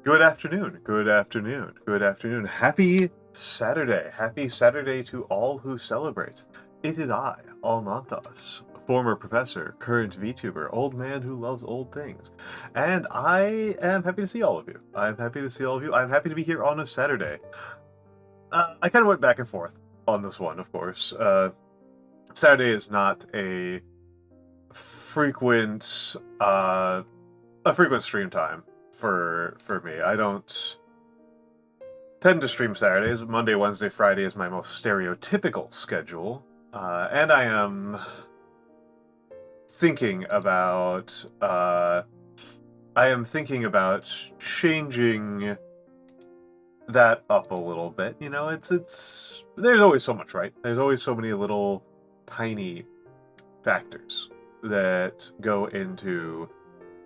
Good afternoon, good afternoon, good afternoon. Happy Saturday to all who celebrate. It is I, Almantas, former professor, current VTuber, old man who loves old things. And I am happy to see all of you. I'm happy to see all of you. I'm happy to be here on a Saturday. I kind of went back and forth on this one, of course. Saturday is not frequent, a frequent stream time for me. I don't tend to stream Saturdays. Monday, Wednesday, Friday is my most stereotypical schedule, and I am thinking about changing that up a little bit. You know, it's there's always so much, right? There's always so many little tiny factors that go into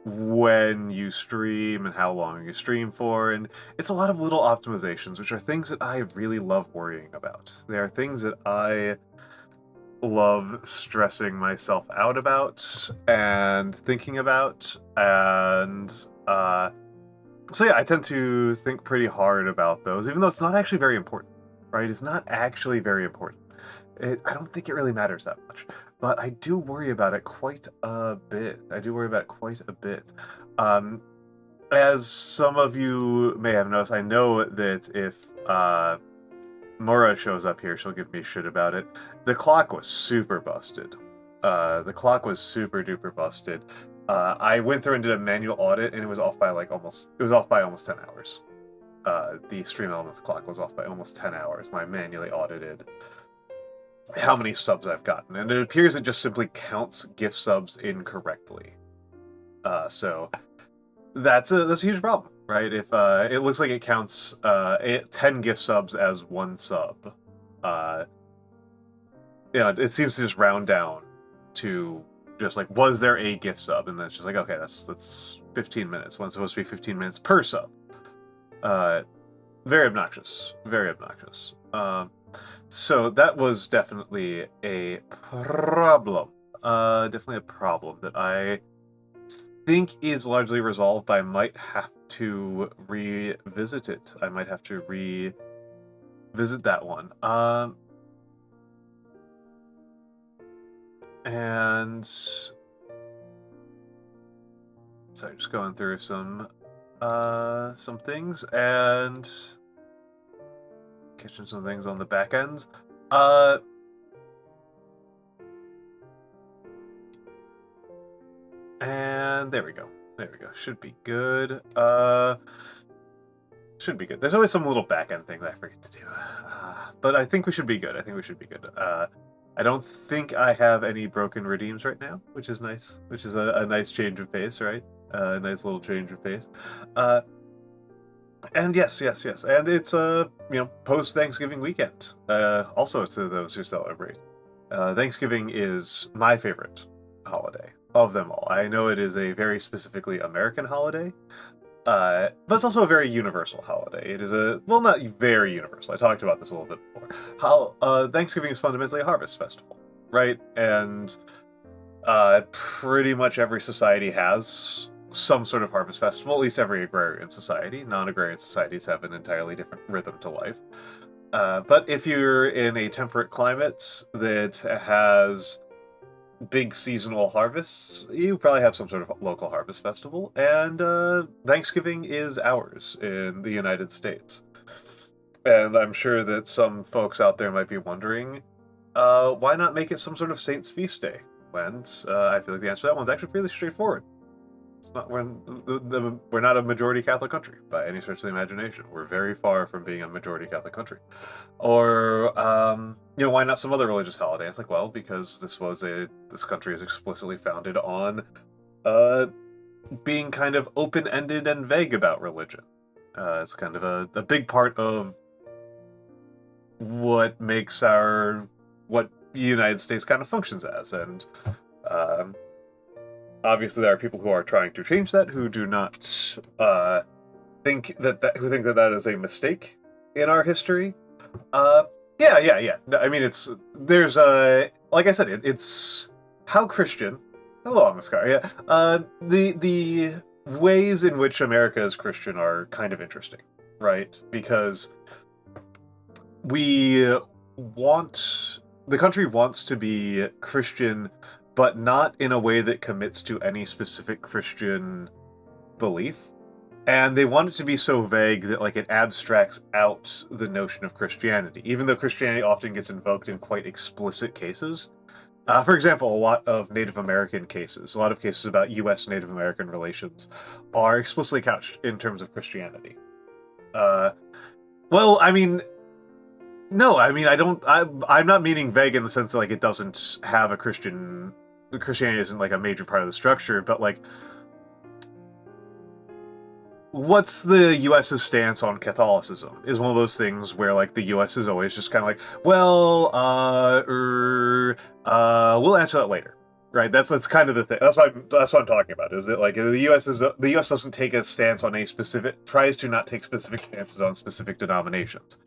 when you stream and how long you stream for, and it's a lot of little optimizations, which are things that I really love worrying about. They are things that I love stressing myself out about and thinking about, and so yeah, I tend to think pretty hard about those, even though it's not actually very important, right? It's not actually very important. I don't think it really matters that much, but I do worry about it quite a bit. As some of you may have noticed, I know that if Mora shows up here, she'll give me shit about it. The clock was super busted. The clock was super duper busted. I went through and did a manual audit, and it was off by almost 10 hours. The Stream Elements clock was off by almost 10 hours. My manually audited how many subs I've gotten, and it appears it just simply counts gift subs incorrectly. So that's a huge problem, right? If it looks like it counts 10 gift subs as one sub, it seems to just round down to just like, was there a gift sub? And then it's just like, okay, that's 15 minutes when it's supposed to be 15 minutes per sub. Very obnoxious. Very obnoxious. So that was definitely a problem. Definitely a problem that I think is largely resolved, but I might have to revisit it. I might have to revisit that one. And so just going through some things and catching some things on the back ends. And there we go. There we go. Should be good. Should be good. There's always some little back end thing that I forget to do. But I think we should be good. I don't think I have any broken redeems right now, which is nice. Which is a nice change of pace, right? A nice little change of pace. And yes. And it's post-Thanksgiving weekend. Also to those who celebrate. Thanksgiving is my favorite holiday of them all. I know it is a very specifically American holiday, but it's also a very universal holiday. It is not very universal. I talked about this a little bit before. Thanksgiving is fundamentally a harvest festival, right? And pretty much every society has some sort of harvest festival, at least every agrarian society. Non-agrarian societies have an entirely different rhythm to life. But if you're in a temperate climate that has big seasonal harvests, you probably have some sort of local harvest festival, and Thanksgiving is ours in the United States. And I'm sure that some folks out there might be wondering, why not make it some sort of Saints' feast day? And I feel like the answer to that one's actually really straightforward. It's not we're not a majority Catholic country by any stretch of the imagination. We're very far from being a majority Catholic country. Or why not some other religious holiday? It's like, well, because this country is explicitly founded on being kind of open-ended and vague about religion. It's kind of a big part of what makes what the United States kind of functions as, and obviously there are people who are trying to change that, who do not think that is a mistake in our history. Yeah. I mean, there's like I said, it's how Christian. Hello, Oscar. Yeah. The ways in which America is Christian are kind of interesting, right? Because the country wants to be Christian, but not in a way that commits to any specific Christian belief. And they want it to be so vague that, like, it abstracts out the notion of Christianity, even though Christianity often gets invoked in quite explicit cases. For example, a lot of Native American cases, a lot of cases about U.S. Native American relations, are explicitly couched in terms of Christianity. Well, I mean, no, I mean, I'm not meaning vague in the sense that, like, it doesn't have a Christianity isn't, like, a major part of the structure, but, like, what's the U.S.'s stance on Catholicism is one of those things where, like, the U.S. is always just kind of like, well, we'll answer that later, right? That's kind of the thing. That's what I'm talking about. Is that, like, the U.S. doesn't take a stance on tries to not take specific stances on specific denominations.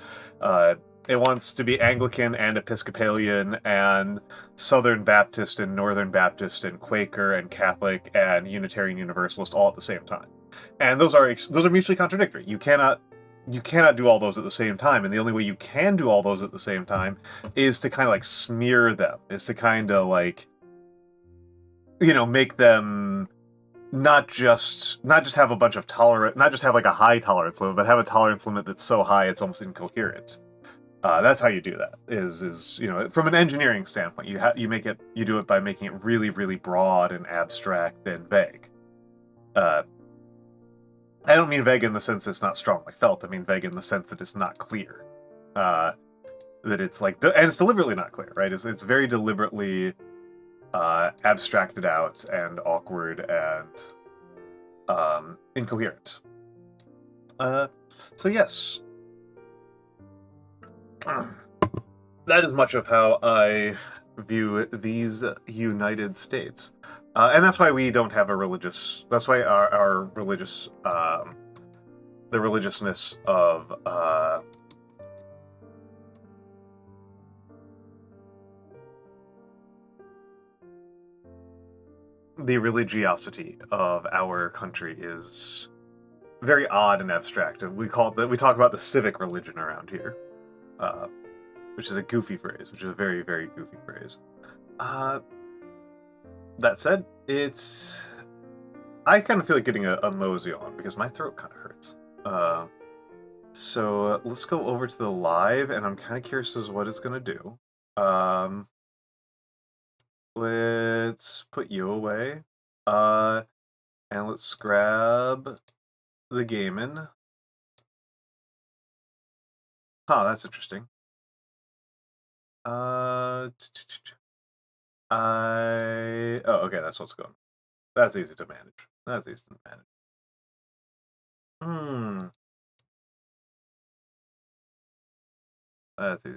It wants to be Anglican and Episcopalian and Southern Baptist and Northern Baptist and Quaker and Catholic and Unitarian Universalist all at the same time. And those are mutually contradictory. You cannot do all those at the same time, and the only way you can do all those at the same time is to kind of, like, smear them, is to kind of, like, you know, make them not just have a bunch of not just have, like, a high tolerance limit, but have a tolerance limit that's so high it's almost incoherent. That's how you do that. Is you know, from an engineering standpoint, you do it by making it really, really broad and abstract and vague. I don't mean vague in the sense it's not strongly felt. I mean vague in the sense that it's not clear. That it's like, and it's deliberately not clear, right? It's very deliberately abstracted out and awkward and incoherent. So yes. That is much of how I view these United States. And that's why we don't have a religious... That's why our religious... the religiousness of... the religiosity of our country is very odd and abstract. We talk about the civic religion around here. Which is a goofy phrase, which is a very, very goofy phrase. That said, I kind of feel like getting a mosey on, because my throat kind of hurts. So let's go over to the live, and I'm kind of curious as to what it's going to do. Let's put you away. And let's grab the gaming. Huh, that's interesting. Oh, okay, that's what's going on. That's easy to manage. That's easy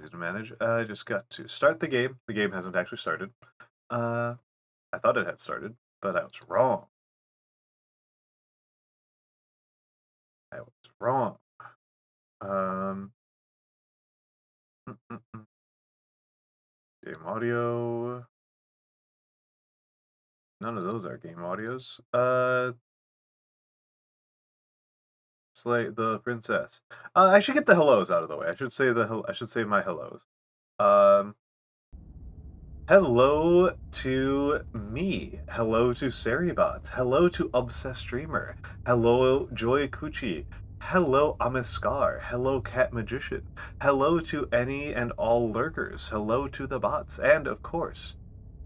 to manage. I just got to start the game. The game hasn't actually started. I thought it had started, but I was wrong. Game audio. None of those are game audios. Slay the princess. I should get the hellos out of the way. I should say my hellos. Hello to me. Hello to Seribot. Hello to Obsessed Streamer. Hello Joy Kuchi. Hello Amiskar. Hello Cat Magician. Hello to any and all lurkers. Hello to the bots. And of course,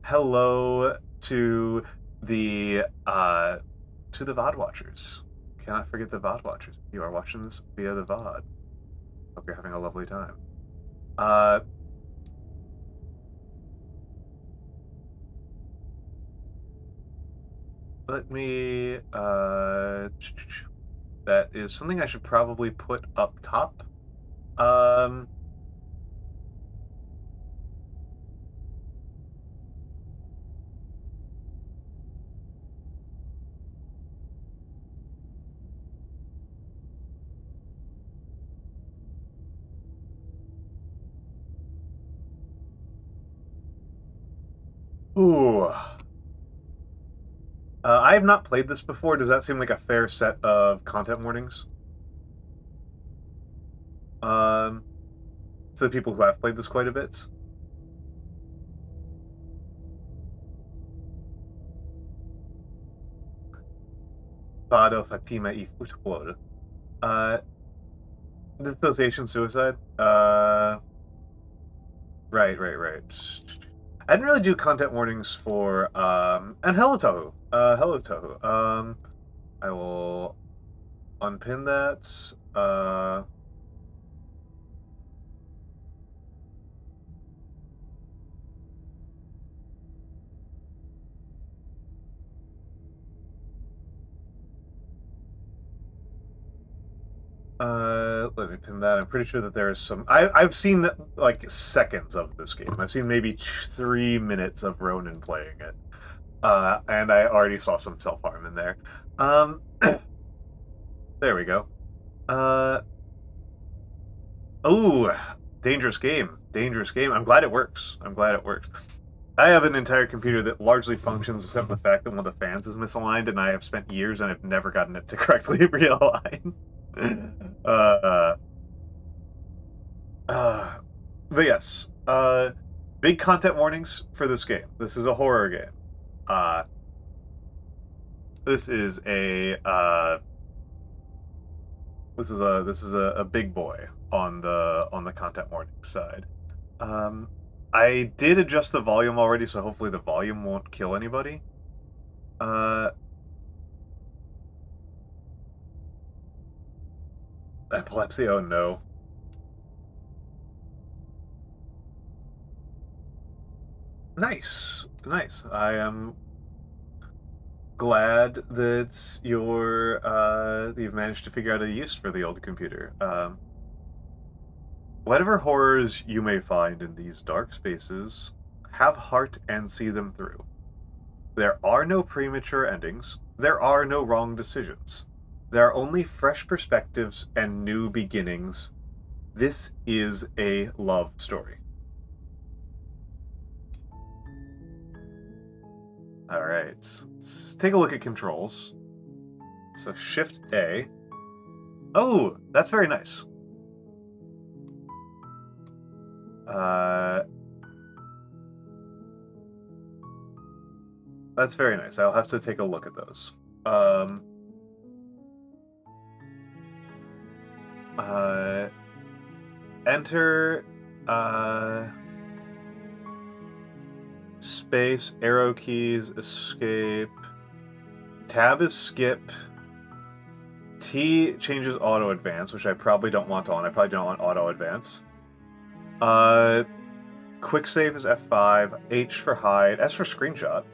hello to the VOD watchers. Cannot forget the VOD watchers. You are watching this via the VOD. Hope you're having a lovely time. Let me, that is something I should probably put up top. Ooh. I have not played this before. Does that seem like a fair set of content warnings? To the people who have played this quite a bit. Vado Fatima e Football. Dissociation suicide. Right. I didn't really do content warnings for and hello Tohu. Hello Tohu. I will unpin that. Let me pin that. I'm pretty sure that there is some. I've seen like seconds of this game. I've seen maybe 3 minutes of Ronan playing it, and I already saw some self harm in there. There we go. Oh, dangerous game. Dangerous game. I'm glad it works. I'm glad it works. I have an entire computer that largely functions except for the fact that one of the fans is misaligned, and I have spent years and I've never gotten it to correctly realign. But yes, big content warnings for this game. This is a horror game. This is a big boy on the content warning side. I did adjust the volume already, so hopefully the volume won't kill anybody. Epilepsy, oh no. Nice. I am glad that you've managed to figure out a use for the old computer. Whatever horrors you may find in these dark spaces, have heart and see them through. There are no premature endings. There are no wrong decisions. There are only fresh perspectives and new beginnings. This is a love story. Alright, let's take a look at controls. So Shift A. Oh, that's very nice. That's very nice. I'll have to take a look at those. Enter, space, arrow keys, escape. Tab is skip. T changes auto advance, which I probably don't want on. I probably don't want auto advance. Quick save is F5. H for hide. S for screenshot.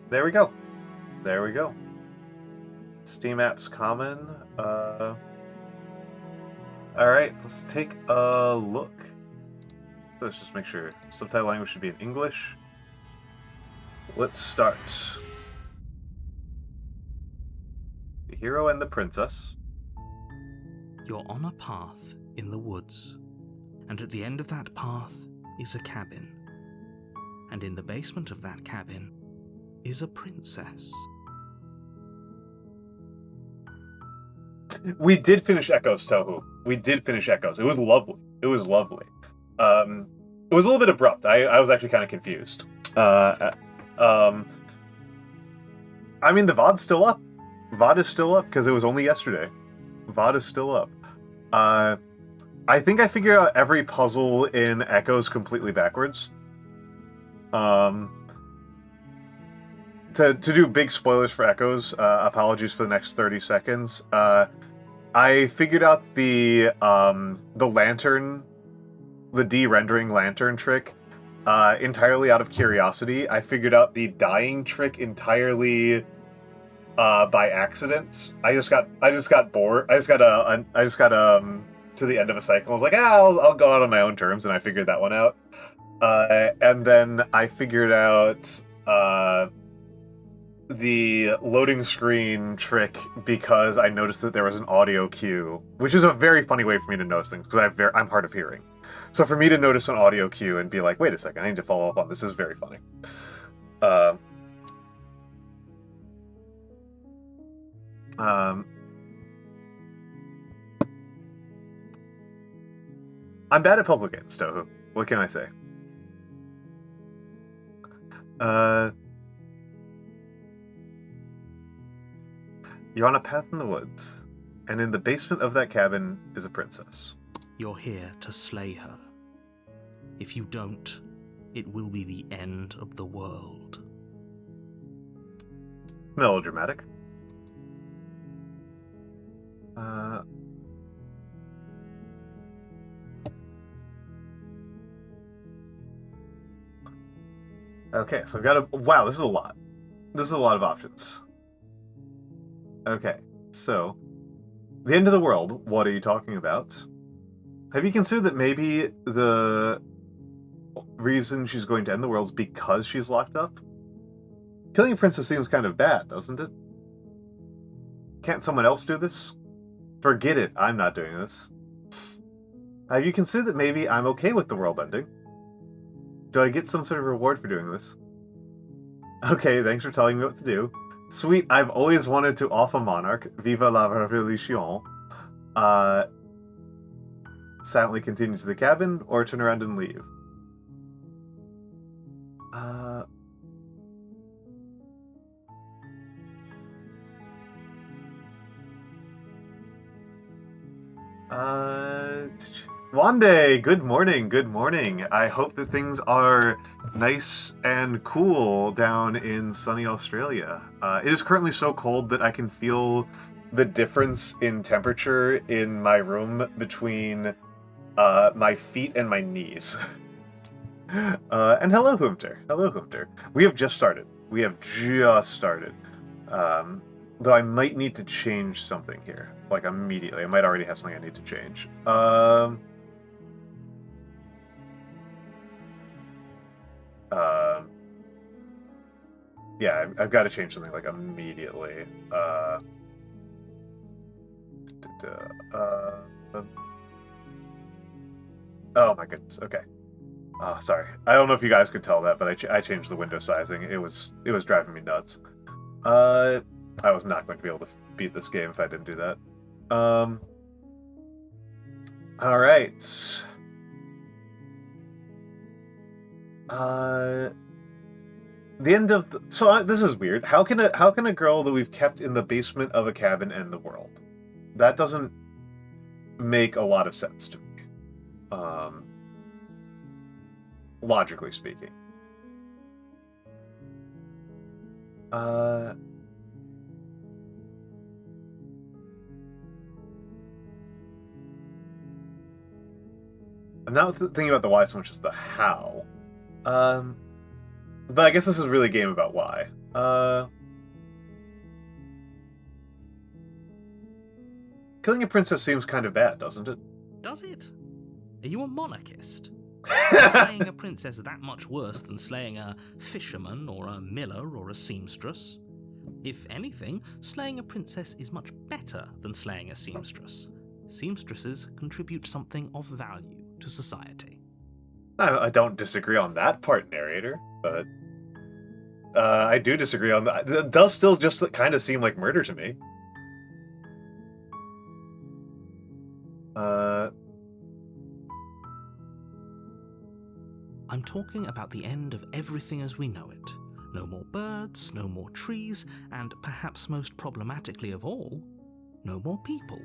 There we go. There we go. Steam apps common. Alright, let's take a look. Let's just make sure subtitle language should be in English. Let's start. The hero and the princess. You're on a path in the woods, and at the end of that path is a cabin. And in the basement of that cabin is a princess. We did finish Echoes, Tohu. We did finish Echoes. It was lovely. It was lovely. It was a little bit abrupt. I was actually kind of confused. I mean, the VOD's still up. VOD is still up because it was only yesterday. VOD is still up. I think I figured out every puzzle in Echoes completely backwards. To do big spoilers for Echoes, apologies for the next 30 seconds. I figured out the lantern, the de-rendering lantern trick entirely out of curiosity. I figured out the dying trick entirely by accident. I just got bored. I just got to the end of a cycle. I was like, I'll go out on my own terms, and I figured that one out. And then I figured out the loading screen trick because I noticed that there was an audio cue, which is a very funny way for me to notice things because I'm hard of hearing. So for me to notice an audio cue and be like, wait a second, I need to follow up on this is very funny. I'm bad at puzzle games, Tohu. What can I say? You're on a path in the woods, and in the basement of that cabin is a princess. You're here to slay her. If you don't, it will be the end of the world. Melodramatic. Okay, so I've got a... Wow, this is a lot. This is a lot of options. Okay, so... The end of the world, what are you talking about? Have you considered that maybe the reason she's going to end the world is because she's locked up? Killing a princess seems kind of bad, doesn't it? Can't someone else do this? Forget it, I'm not doing this. Have you considered that maybe I'm okay with the world ending? Do I get some sort of reward for doing this? Okay, thanks for telling me what to do. Sweet, I've always wanted to off a monarch. Viva la revolution. Silently continue to the cabin, or turn around and leave. Wande, good morning, good morning. I hope that things are nice and cool down in sunny Australia. It is currently so cold that I can feel the difference in temperature in my room between my feet and my knees. And hello, Hoomter. Hello, Hoomter. We have just started. We have just started. Though I might need to change something here. Like, immediately. I might already have something I need to change. Yeah, I've got to change something, like, immediately. Oh my goodness, okay. Sorry. I don't know if you guys could tell that, but I changed the window sizing. It was driving me nuts. I was not going to be able to beat this game if I didn't do that. Alright. The end of the... So this is weird. How can a girl that we've kept in the basement of a cabin end the world? That doesn't make a lot of sense to me. Logically speaking. I'm not thinking about the why so much as the how. But I guess this is really a game about why. Killing a princess seems kind of bad, doesn't it? Does it? Are you a monarchist? Is slaying a princess that much worse than slaying a fisherman or a miller or a seamstress? If anything, slaying a princess is much better than slaying a seamstress. Seamstresses contribute something of value to society. I don't disagree on that part, narrator, but I do disagree on that. It does still just kind of seem like murder to me. I'm talking about the end of everything as we know it. No more birds, no more trees, and perhaps most problematically of all, no more people.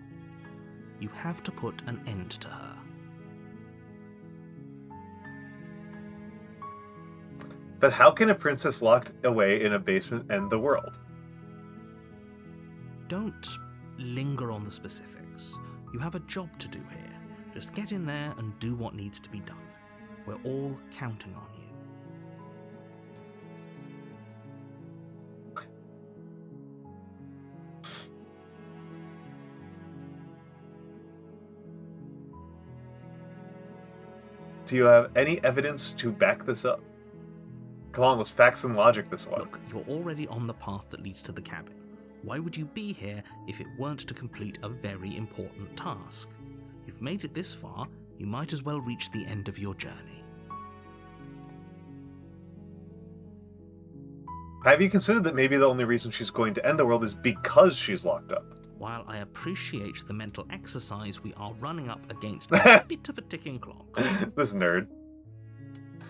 You have to put an end to her. But how can a princess locked away in a basement end the world? Don't linger on the specifics. You have a job to do here. Just get in there and do what needs to be done. We're all counting on you. Do you have any evidence to back this up? Come on, let's facts and logic this one. Look, you're already on the path that leads to the cabin. Why would you be here if it weren't to complete a very important task? You've made it this far, you might as well reach the end of your journey. Have you considered that maybe the only reason she's going to end the world is because she's locked up? While I appreciate the mental exercise, we are running up against a bit of a ticking clock. This nerd.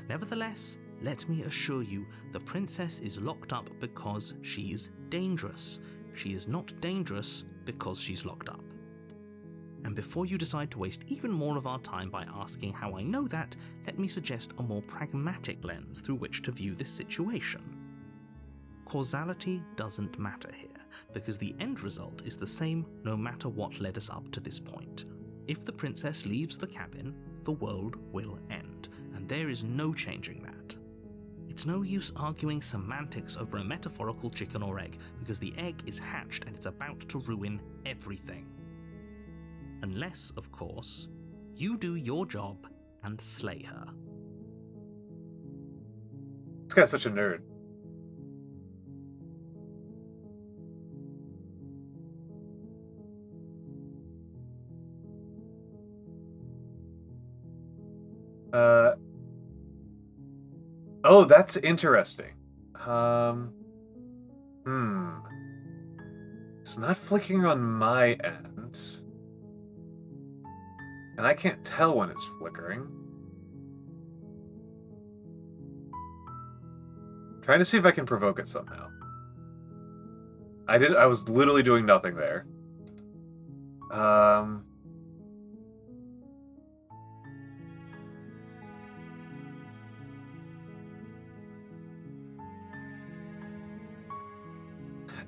Nevertheless, let me assure you, the princess is locked up because she's dangerous. She is not dangerous because she's locked up. And before you decide to waste even more of our time by asking how I know that, let me suggest a more pragmatic lens through which to view this situation. Causality doesn't matter here, because the end result is the same no matter what led us up to this point. If the princess leaves the cabin, the world will end, and there is no changing that. It's no use arguing semantics over a metaphorical chicken or egg, because the egg is hatched and it's about to ruin everything. Unless, of course, you do your job and slay her. This guy's such a nerd. Oh, that's interesting. It's not flickering on my end. And I can't tell when it's flickering. Trying to see if I can provoke it somehow. I was literally doing nothing there.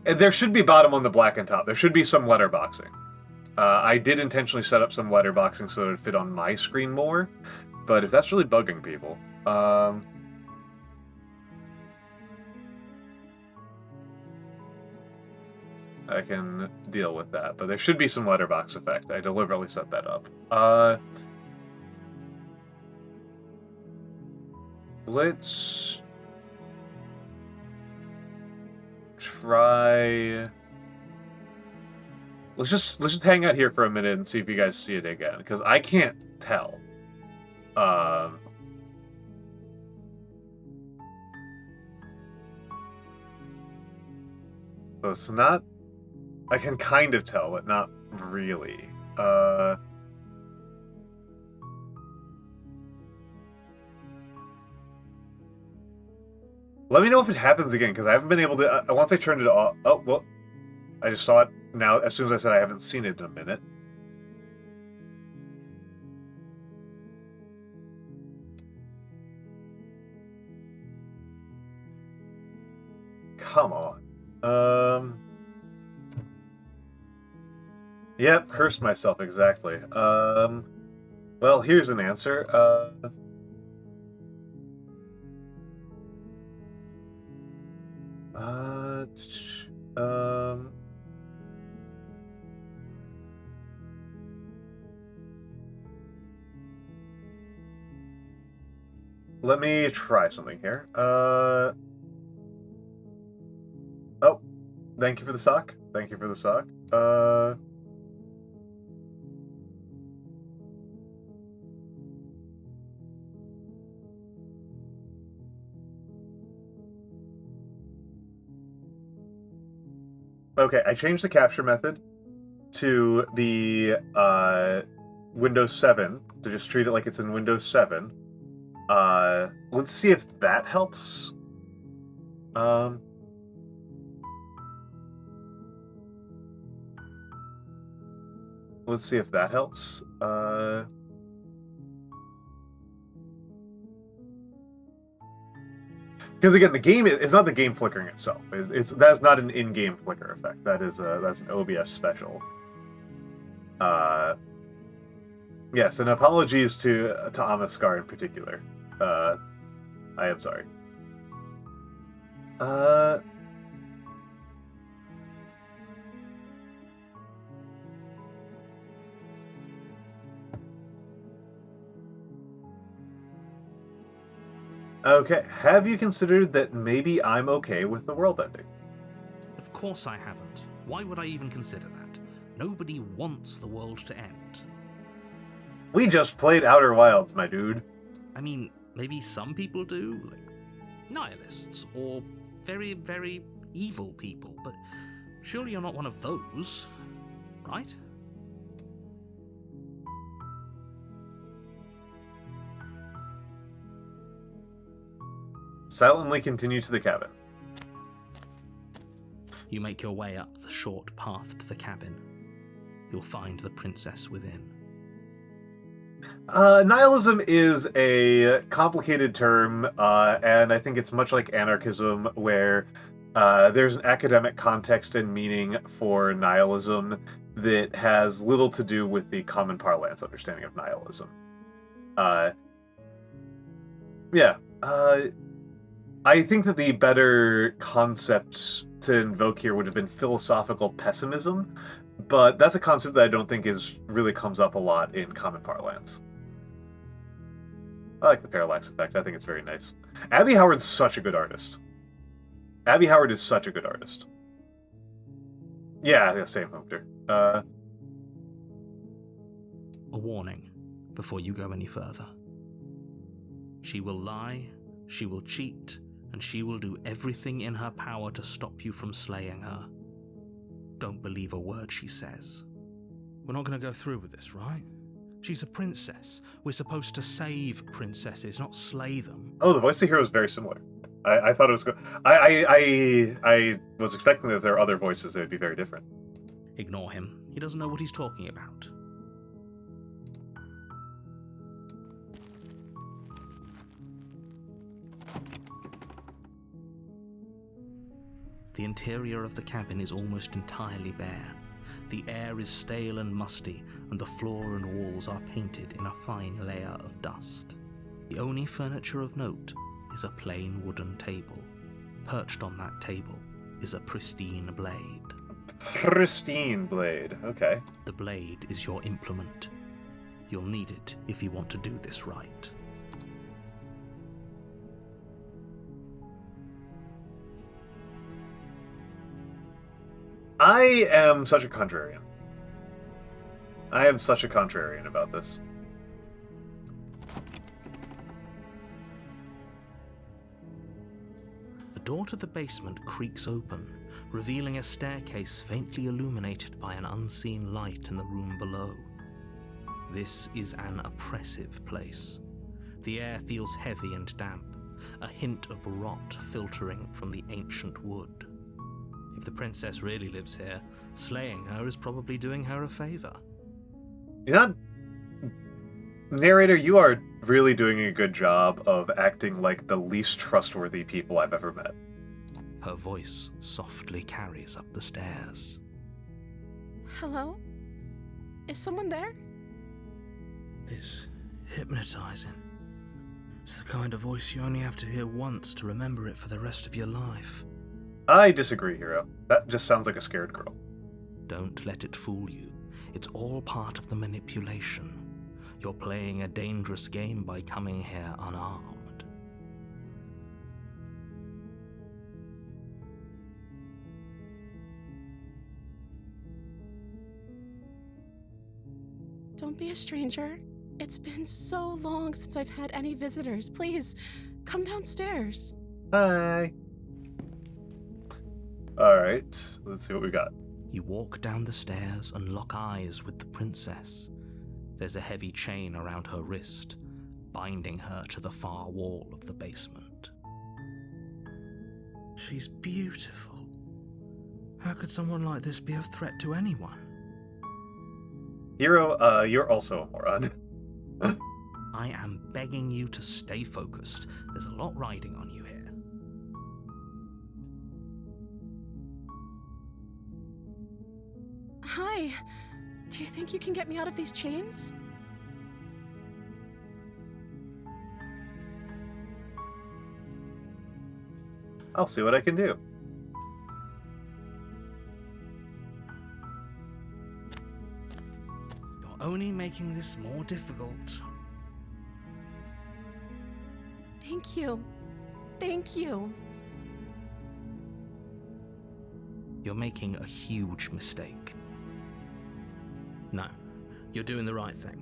There should be bottom on the black and top. There should be some letterboxing. I did intentionally set up some letterboxing so that it would fit on my screen more, but if that's really bugging people, I can deal with that. But there should be some letterbox effect. I deliberately set that up. Let's try. Let's just hang out here for a minute and see if you guys see it again, because I can't tell. So it's not. I can kind of tell, but not really. Let me know if it happens again, because I haven't been able to. Once I turned it off. Oh, well. I just saw it now. As soon as I said I haven't seen it in a minute. Come on. Yep, cursed myself exactly. Well, here's an answer. Let me try something here. Oh, thank you for the sock. Thank you for the sock. Okay, I changed the capture method to the Windows 7 to just treat it like it's in Windows 7. Let's see if that helps. Let's see if that helps. Because again, the game is not the game flickering itself. That's not an in-game flicker effect. That's an OBS special. Yes, and apologies to Amaskar in particular. I am sorry. Okay, have you considered that maybe I'm okay with the world ending? Of course I haven't. Why would I even consider that? Nobody wants the world to end. We just played Outer Wilds, my dude. I mean, maybe some people do, like nihilists, or very, very evil people, but surely you're not one of those, right? Silently continue to the cabin. You make your way up the short path to the cabin. You'll find the princess within. Nihilism is a complicated term, and I think it's much like anarchism, where there's an academic context and meaning for nihilism that has little to do with the common parlance understanding of nihilism. I think that the better concept to invoke here would have been philosophical pessimism, but that's a concept that I don't think really comes up a lot in common parlance. I like the parallax effect. I think it's very nice. Abby Howard's such a good artist. Abby Howard is such a good artist. Yeah, same Hoopter. A warning before you go any further. She will lie, she will cheat, and she will do everything in her power to stop you from slaying her. Don't believe a word she says. We're not going to go through with this, right? She's a princess. We're supposed to save princesses, not slay them. Oh, the voice of the hero is very similar. I thought it was good. I was expecting that there are other voices that would be very different. Ignore him. He doesn't know what he's talking about. The interior of the cabin is almost entirely bare. The air is stale and musty, and the floor and walls are painted in a fine layer of dust. The only furniture of note is a plain wooden table. Perched on that table is a pristine blade. Pristine blade, okay. The blade is your implement. You'll need it if you want to do this right. I am such a contrarian. I am such a contrarian about this. The door to the basement creaks open, revealing a staircase faintly illuminated by an unseen light in the room below. This is an oppressive place. The air feels heavy and damp, a hint of rot filtering from the ancient wood. If the princess really lives here, slaying her is probably doing her a favor. Narrator, you are really doing a good job of acting like the least trustworthy people I've ever met. Her voice softly carries up the stairs. Hello? Is someone there? It's hypnotizing. It's the kind of voice you only have to hear once to remember it for the rest of your life. I disagree, Hero. That just sounds like a scared girl. Don't let it fool you. It's all part of the manipulation. You're playing a dangerous game by coming here unarmed. Don't be a stranger. It's been so long since I've had any visitors. Please, come downstairs. Hi. Alright, let's see what we got. You walk down the stairs and lock eyes with the princess. There's a heavy chain around her wrist, binding her to the far wall of the basement. She's beautiful. How could someone like this be a threat to anyone? Hero, you're also a moron. I am begging you to stay focused. There's a lot riding on you here. Hi. Do you think you can get me out of these chains? I'll see what I can do. You're only making this more difficult. Thank you. Thank you. You're making a huge mistake. No, you're doing the right thing.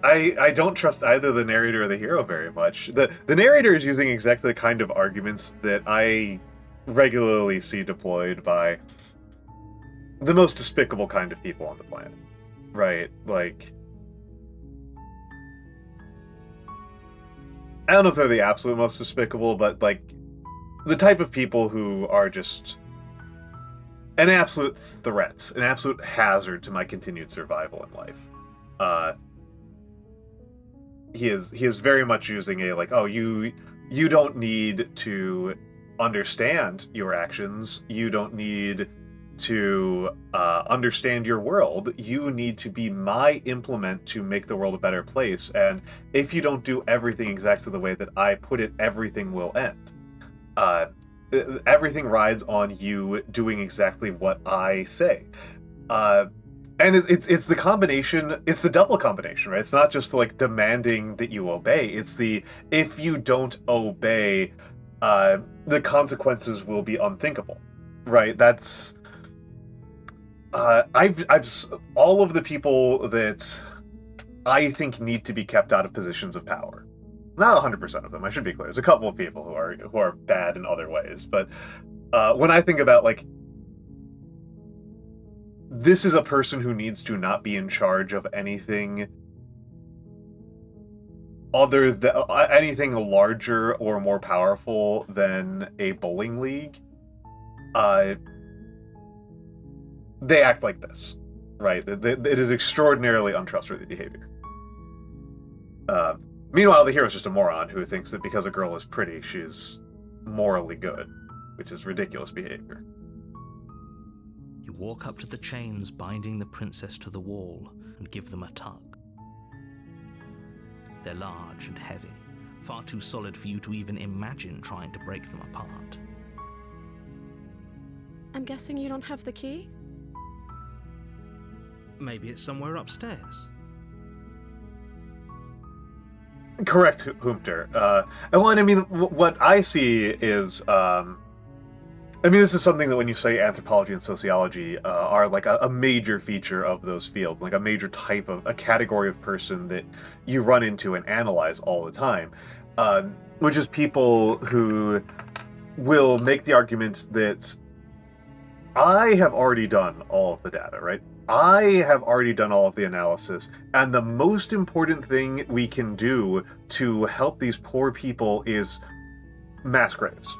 I don't trust either the narrator or the hero very much. The narrator is using exactly the kind of arguments that I regularly see deployed by the most despicable kind of people on the planet. Right? Like, I don't know if they're the absolute most despicable, but, like, the type of people who are just an absolute threat, an absolute hazard to my continued survival in life. He is very much using a, like, oh, you don't need to understand your actions. You don't need to understand your world. You need to be my implement to make the world a better place. And if you don't do everything exactly the way that I put it, everything will end. Everything rides on you doing exactly what I say. And it's the combination, it's the double combination, right? It's not just like demanding that you obey, it's the, if you don't obey, the consequences will be unthinkable, right? That's, I've all of the people that I think need to be kept out of positions of power. Not 100% of them, I should be clear. There's a couple of people who are bad in other ways, but when I think about, like, this is a person who needs to not be in charge of anything other than anything larger or more powerful than a bowling league. They act like this, right? It is extraordinarily untrustworthy behavior. Meanwhile, the hero's just a moron who thinks that because a girl is pretty, she's morally good, which is ridiculous behavior. You walk up to the chains binding the princess to the wall and give them a tug. They're large and heavy, far too solid for you to even imagine trying to break them apart. I'm guessing you don't have the key? Maybe it's somewhere upstairs. Correct, Hoomter. Well, and I mean, what I see is, I mean, this is something that when you say anthropology and sociology are like a major feature of those fields, like a major type of, a category of person that you run into and analyze all the time, which is people who will make the argument that I have already done all of the data, right? I have already done all of the analysis, and the most important thing we can do to help these poor people is mass graves.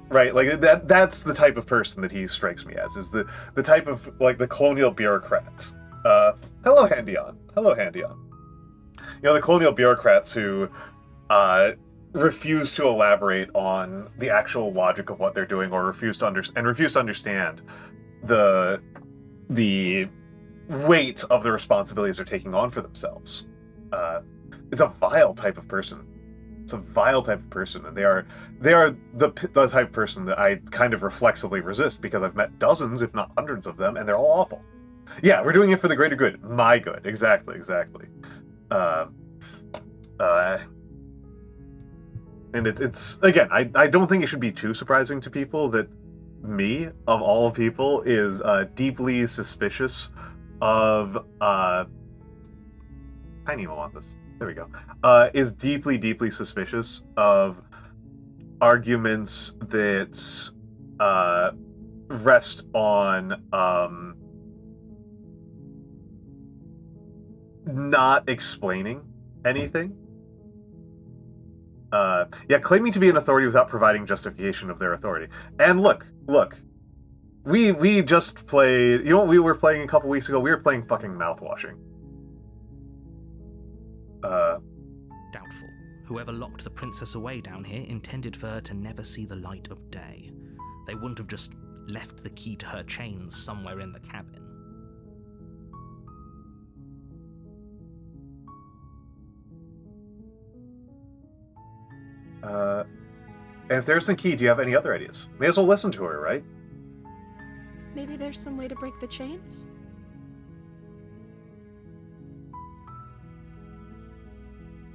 Right, like that's the type of person that he strikes me as, is the type of, like, the colonial bureaucrats. Hello, Handyon. Hello, Handyon. You know, the colonial bureaucrats who refuse to elaborate on the actual logic of what they're doing, or refuse to understand the weight of the responsibilities they're taking on for themselves. It's a vile type of person. It's a vile type of person, and they are the type of person that I kind of reflexively resist, because I've met dozens, if not hundreds of them, and they're all awful. Yeah, we're doing it for the greater good. My good. Exactly. And it's again, I don't think it should be too surprising to people that me, of all people, is deeply suspicious of I need to want this. There we go. Is deeply, deeply suspicious of arguments that rest on not explaining anything. Yeah, claiming to be an authority without providing justification of their authority. And look. We just played, you know what we were playing a couple weeks ago? We were playing fucking mouthwashing. Doubtful. Whoever locked the princess away down here intended for her to never see the light of day. They wouldn't have just left the key to her chains somewhere in the cabin. And if there's the key, do you have any other ideas? May as well listen to her, right? Maybe there's some way to break the chains?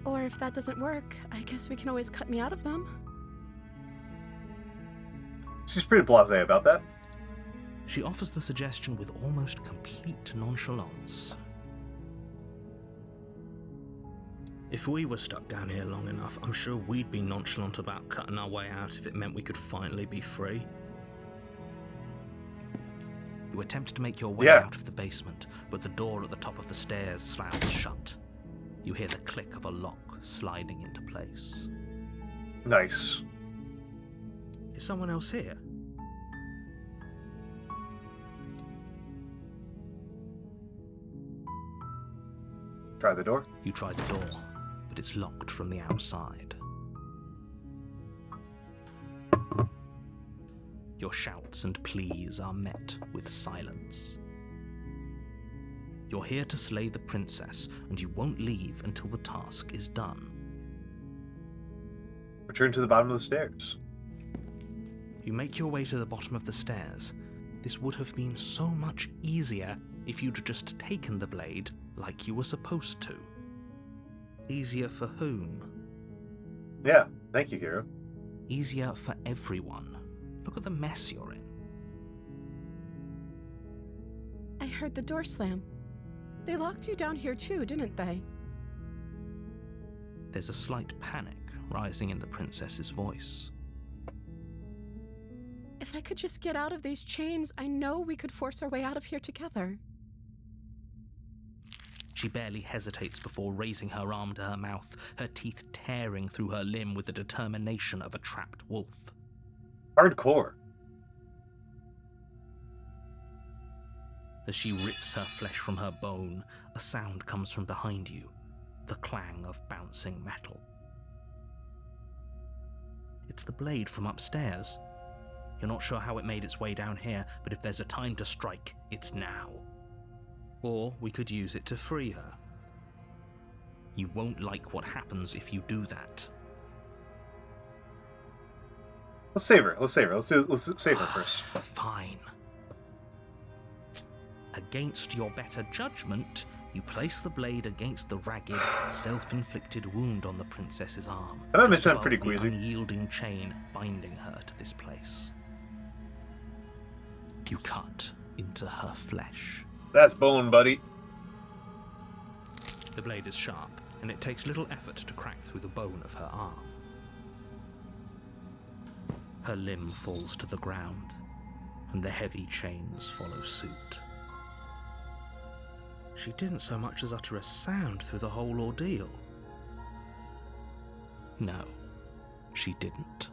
Or if that doesn't work, I guess we can always cut me out of them. She's pretty blasé about that. She offers the suggestion with almost complete nonchalance. If we were stuck down here long enough, I'm sure we'd be nonchalant about cutting our way out if it meant we could finally be free. You attempt to make your way out of the basement, but the door at the top of the stairs slams shut. You hear the click of a lock sliding into place. Nice. Is someone else here? Try the door. You try the door, but it's locked from the outside. Your shouts and pleas are met with silence. You're here to slay the princess, and you won't leave until the task is done. Return to the bottom of the stairs. You make your way to the bottom of the stairs. This would have been so much easier if you'd just taken the blade like you were supposed to. Easier for whom? Yeah, thank you, hero. Easier for everyone. Look at the mess you're in. I heard the door slam. They locked you down here too, didn't they? There's a slight panic rising in the princess's voice. If I could just get out of these chains, I know we could force our way out of here together. She barely hesitates before raising her arm to her mouth, her teeth tearing through her limb with the determination of a trapped wolf. Hardcore. As she rips her flesh from her bone, a sound comes from behind you, the clang of bouncing metal. It's the blade from upstairs. You're not sure how it made its way down here, but if there's a time to strike, it's now. Or we could use it to free her. You won't like what happens if you do that. Let's save her. Let's save her. Let's save her first. Fine. Against your better judgment, you place the blade against the ragged, self-inflicted wound on the princess's arm. I just I'm above pretty the queasy. unyielding chain binding her to this place. You cut into her flesh. That's bone, buddy. The blade is sharp, and it takes little effort to crack through the bone of her arm. Her limb falls to the ground, and the heavy chains follow suit. She didn't so much as utter a sound through the whole ordeal. No, she didn't.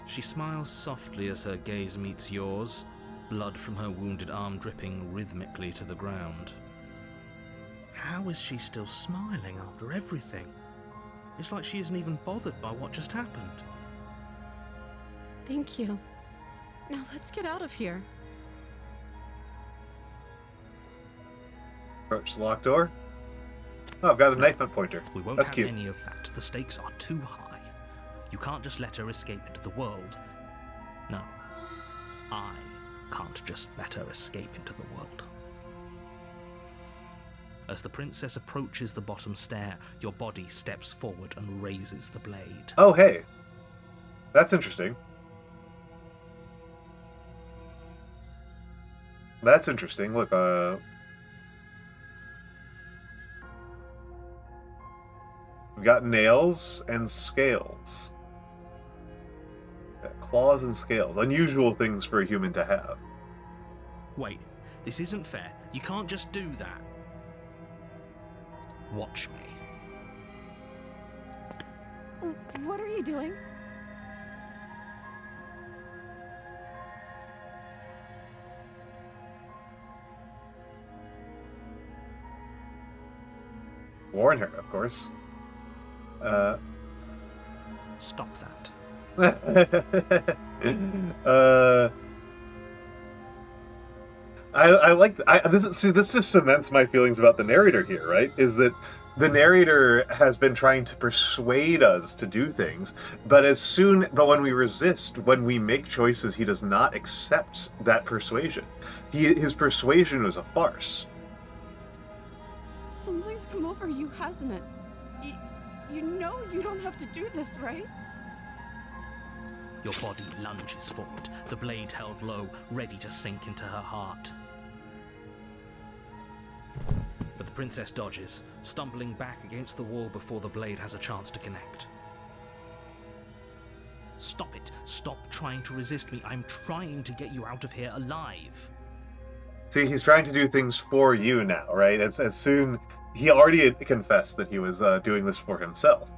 She smiles softly as her gaze meets yours, blood from her wounded arm dripping rhythmically to the ground. How is she still smiling after everything? It's like she isn't even bothered by what just happened. Thank you. Now let's get out of here. Approach the locked door. Oh, I've got a knife and pointer. We won't That's have cute. any of that. The stakes are too high. You can't just let her escape into the world. No, I can't just let her escape into the world. As the princess approaches the bottom stair, your body steps forward and raises the blade. Oh, hey. That's interesting. That's interesting. Look, we've got nails and scales. Got claws and scales. Unusual things for a human to have. Wait, this isn't fair. You can't just do that. Watch me. What are you doing? Warn her, of course. Stop that. I like this just cements my feelings about the narrator here, right? Is that the narrator has been trying to persuade us to do things, but when we resist, when we make choices, he does not accept that persuasion. His persuasion was a farce. Something's come over you, hasn't it? You know you don't have to do this, right? Your body lunges forward, the blade held low, ready to sink into her heart. But the princess dodges, stumbling back against the wall before the blade has a chance to connect. Stop it. Stop trying to resist me. I'm trying to get you out of here alive. See, he's trying to do things for you now, right? As soon... He already had confessed that he was doing this for himself.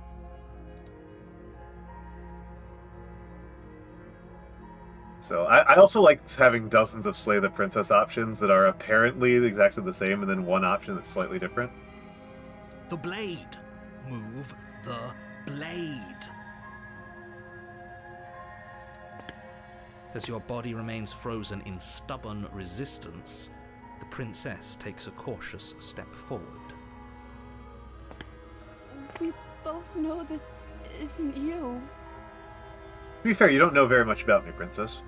So I also like having dozens of Slay the Princess options that are apparently exactly the same, and then one option that's slightly different. The blade. Move the blade. As your body remains frozen in stubborn resistance, the princess takes a cautious step forward. We both know this isn't you. To be fair, you don't know very much about me, princess.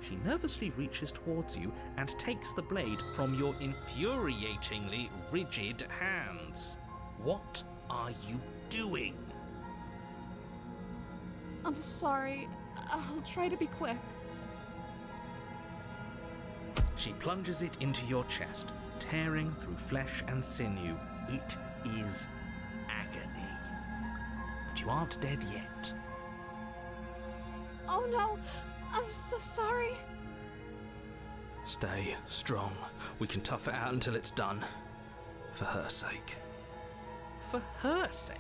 She nervously reaches towards you and takes the blade from your infuriatingly rigid hands. What are you doing? I'm sorry. I'll try to be quick. She plunges it into your chest, tearing through flesh and sinew. It is agony. But you aren't dead yet. Oh no, I'm so sorry. Stay strong. We can tough it out until it's done. For her sake. For her sake?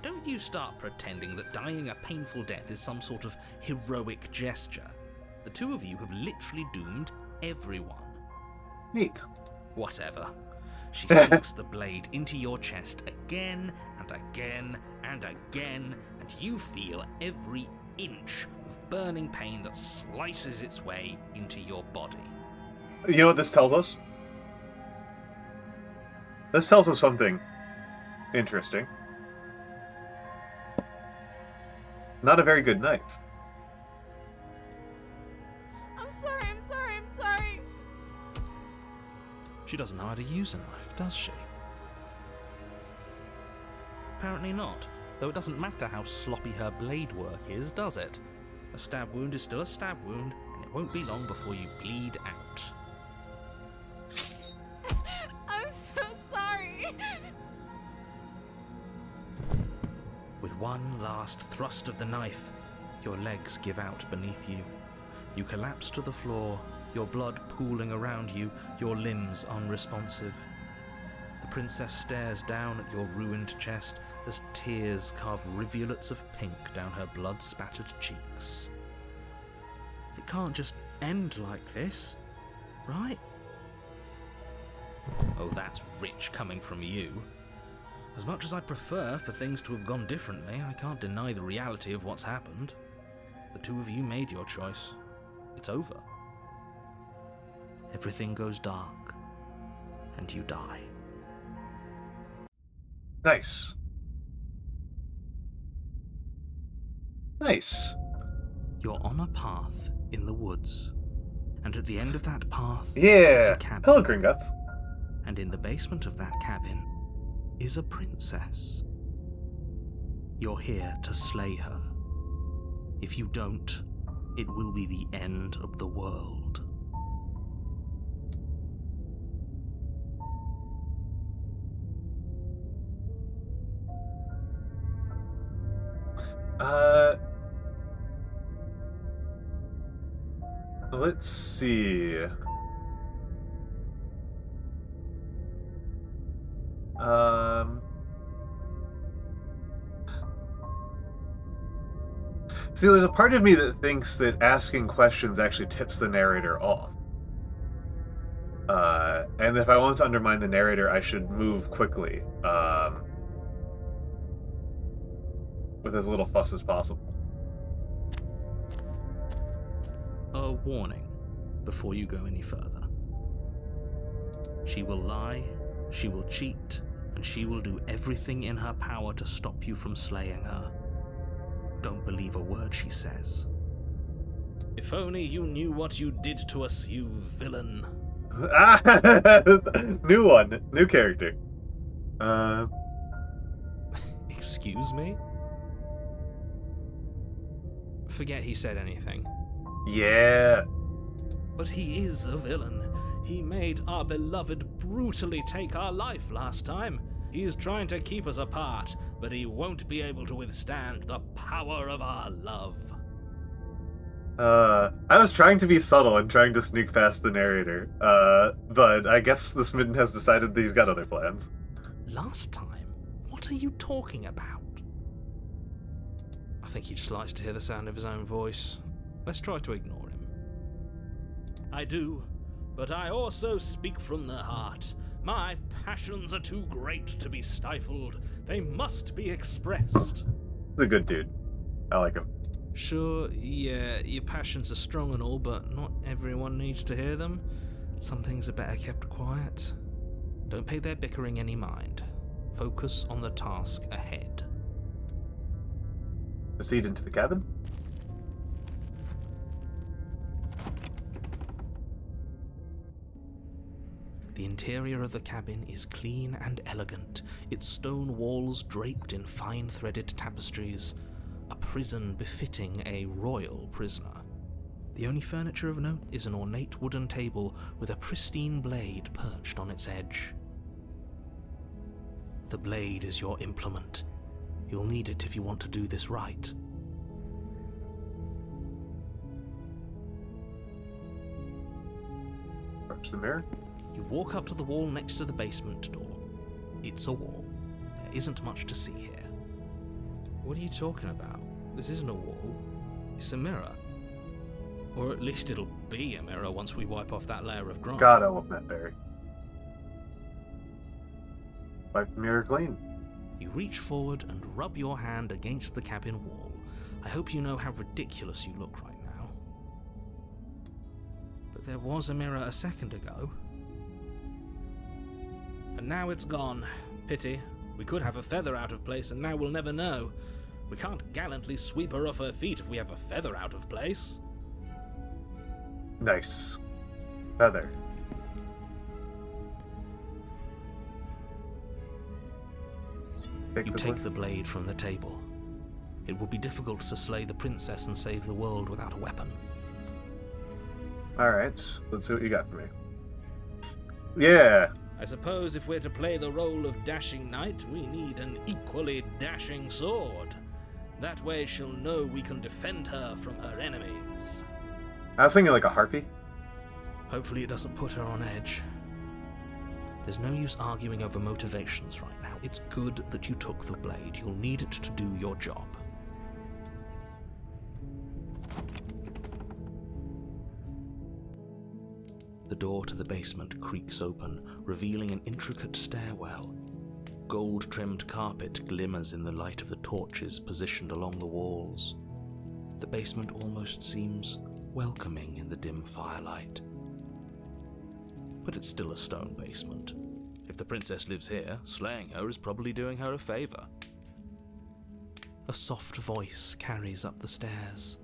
Don't you start pretending that dying a painful death is some sort of heroic gesture. The two of you have literally doomed everyone. Neat. Whatever. She sinks the blade into your chest again and again and again, and you feel every inch of burning pain that slices its way into your body. You know what this tells us? This tells us something interesting. Not a very good knife. I'm sorry. She doesn't know how to use a knife, does she? Apparently not, though it doesn't matter how sloppy her blade work is, does it? A stab wound is still a stab wound, and it won't be long before you bleed out. I'm so sorry. With one last thrust of the knife, your legs give out beneath you. You collapse to the floor, your blood pooling around you, your limbs unresponsive. The princess stares down at your ruined chest as tears carve rivulets of pink down her blood-spattered cheeks. It can't just end like this, right? Oh, that's rich coming from you. As much as I'd prefer for things to have gone differently, I can't deny the reality of what's happened. The two of you made your choice. It's over. Everything goes dark, and you die. Nice. Nice. You're on a path in the woods, and at the end of that path is Yeah. a cabin. Hello, Gringotts. And in the basement of that cabin is a princess. You're here to slay her. If you don't, it will be the end of the world. Let's see. See, there's a part of me that thinks that asking questions actually tips the narrator off. And if I want to undermine the narrator, I should move quickly, with as little fuss as possible. A warning before you go any further. She will lie, she will cheat, and she will do everything in her power to stop you from slaying her. Don't believe a word she says. If only you knew what you did to us, you villain. New one. New character. Excuse me? Forget he said anything. Yeah. But he is a villain. He made our beloved brutally take our life last time. He's trying to keep us apart, but he won't be able to withstand the power of our love. I was trying to be subtle and trying to sneak past the narrator, but I guess the Smitten has decided that he's got other plans. Last time? What are you talking about? I think he just likes to hear the sound of his own voice. Let's try to ignore him. I do, but I also speak from the heart. My passions are too great to be stifled. They must be expressed. He's a good dude. I like him. Sure, yeah, your passions are strong and all, but not everyone needs to hear them. Some things are better kept quiet. Don't pay their bickering any mind. Focus on the task ahead. Proceed into the cabin. The interior of the cabin is clean and elegant, its stone walls draped in fine threaded tapestries, a prison befitting a royal prisoner. The only furniture of note is an ornate wooden table with a pristine blade perched on its edge. The blade is your implement. You'll need it if you want to do this right. Approach the mirror. You walk up to the wall next to the basement door. It's a wall. There isn't much to see here. What are you talking about? This isn't a wall. It's a mirror. Or at least it'll be a mirror once we wipe off that layer of grime. God, I love Matt Berry. Wipe the mirror clean. You reach forward and rub your hand against the cabin wall. I hope you know how ridiculous you look right now. But there was a mirror a second ago. And now it's gone. Pity. We could have a feather out of place and now we'll never know. We can't gallantly sweep her off her feet if we have a feather out of place. Nice. Feather. You take the blade from the table. It would be difficult to slay the princess and save the world without a weapon. Alright, let's see what you got for me. Yeah! I suppose if we're to play the role of dashing knight, we need an equally dashing sword. That way she'll know we can defend her from her enemies. I was thinking like a harpy. Hopefully it doesn't put her on edge. There's no use arguing over motivations right now. It's good that you took the blade. You'll need it to do your job. The door to the basement creaks open, revealing an intricate stairwell. Gold-trimmed carpet glimmers in the light of the torches positioned along the walls. The basement almost seems welcoming in the dim firelight. But it's still a stone basement. If the princess lives here, slaying her is probably doing her a favor. A soft voice carries up the stairs.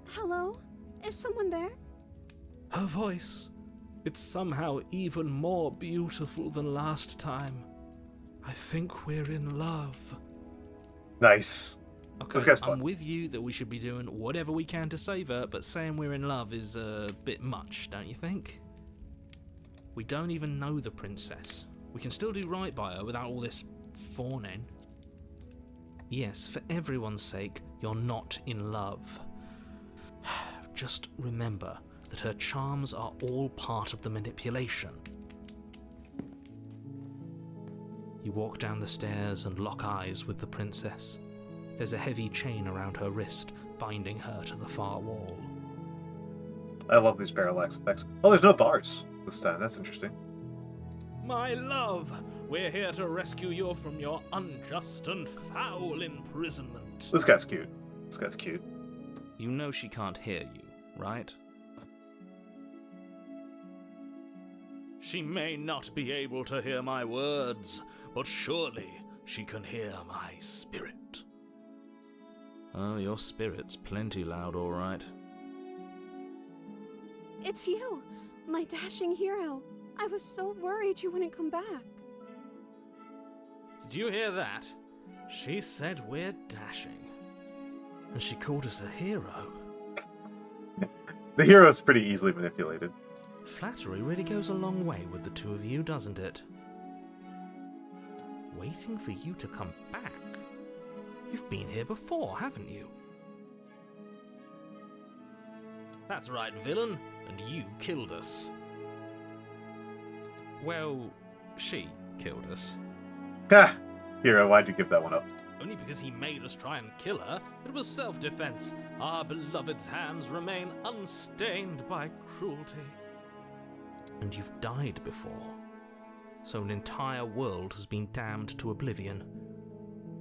Hello? Is someone there? Her voice. It's somehow even more beautiful than last time. I think we're in love. Nice. Okay, This guy's I'm fun. with you that we should be doing whatever we can to save her, but saying we're in love is a bit much, don't you think? We don't even know the princess. We can still do right by her without all this fawning. Yes, for everyone's sake, you're not in love. Just remember that her charms are all part of the manipulation. You walk down the stairs and lock eyes with the princess. There's a heavy chain around her wrist, binding her to the far wall. I love these parallax effects. Oh, there's no bars this time. That's interesting. My love, we're here to rescue you from your unjust and foul imprisonment. This guy's cute. This guy's cute. You know she can't hear you, right? She may not be able to hear my words, but surely she can hear my spirit. Oh, your spirit's plenty loud, all right. It's you, my dashing hero. I was so worried you wouldn't come back. Did you hear that? She said we're dashing. And she called us a hero. The hero's pretty easily manipulated. Flattery really goes a long way with the two of you, doesn't it? Waiting for you to come back? You've been here before, haven't you? That's right, villain, and you killed us. Well, she killed us. Ha! Hero, why'd you give that one up? Only because he made us try and kill her. It was self-defense. Our beloved's hands remain unstained by cruelty. And you've died before. So an entire world has been damned to oblivion.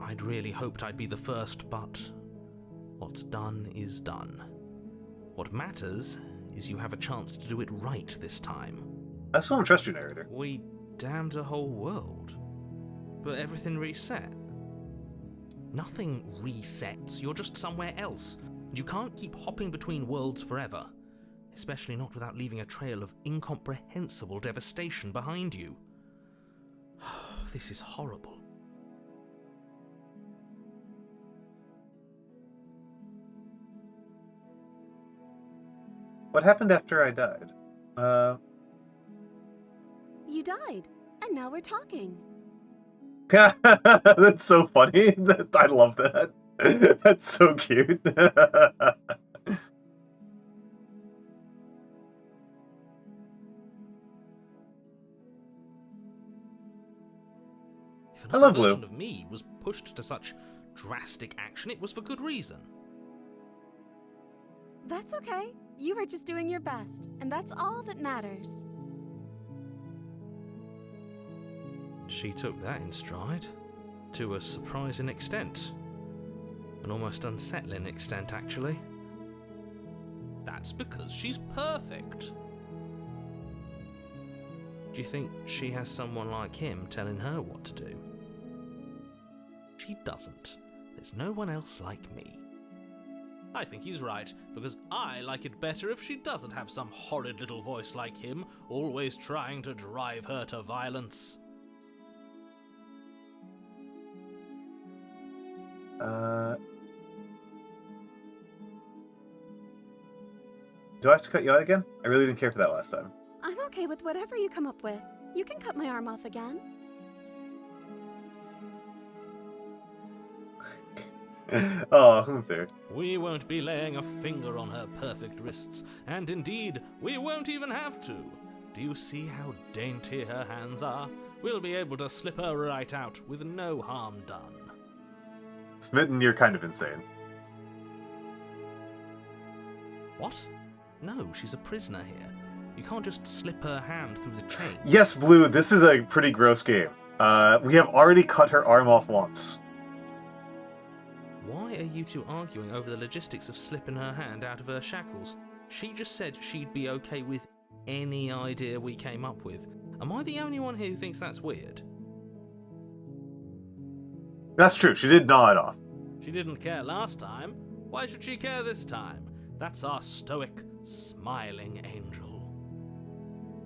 I'd really hoped I'd be the first, but what's done is done. What matters is you have a chance to do it right this time. I still don't trust you, narrator. We damned a whole world, but everything reset. Nothing resets, you're just somewhere else. You can't keep hopping between worlds forever, especially not without leaving a trail of incomprehensible devastation behind you. This is horrible. What happened after I died? You died, and now we're talking. That's so funny. I love that. That's so cute. If I love another version Blue. of me was pushed to such drastic action, it was for good reason. That's okay. You were just doing your best, and that's all that matters. She took that in stride, to a surprising extent. An almost unsettling extent, actually. That's because she's perfect. Do you think she has someone like him telling her what to do? She doesn't. There's no one else like me. I think he's right, because I like it better if she doesn't have some horrid little voice like him, always trying to drive her to violence. Do I have to cut you out again? I really didn't care for that last time. I'm okay with whatever you come up with. You can cut my arm off again. Oh, who's there? We won't be laying a finger on her perfect wrists, and indeed, we won't even have to. Do you see how dainty her hands are? We'll be able to slip her right out with no harm done. Smitten, you're kind of insane. What? No, she's a prisoner here. You can't just slip her hand through the chain. Yes, Blue, this is a pretty gross game. We have already cut her arm off once. Why are you two arguing over the logistics of slipping her hand out of her shackles? She just said she'd be okay with any idea we came up with. Am I the only one here who thinks that's weird? That's true, she did gnaw it off. She didn't care last time. Why should she care this time? That's our stoic, smiling angel.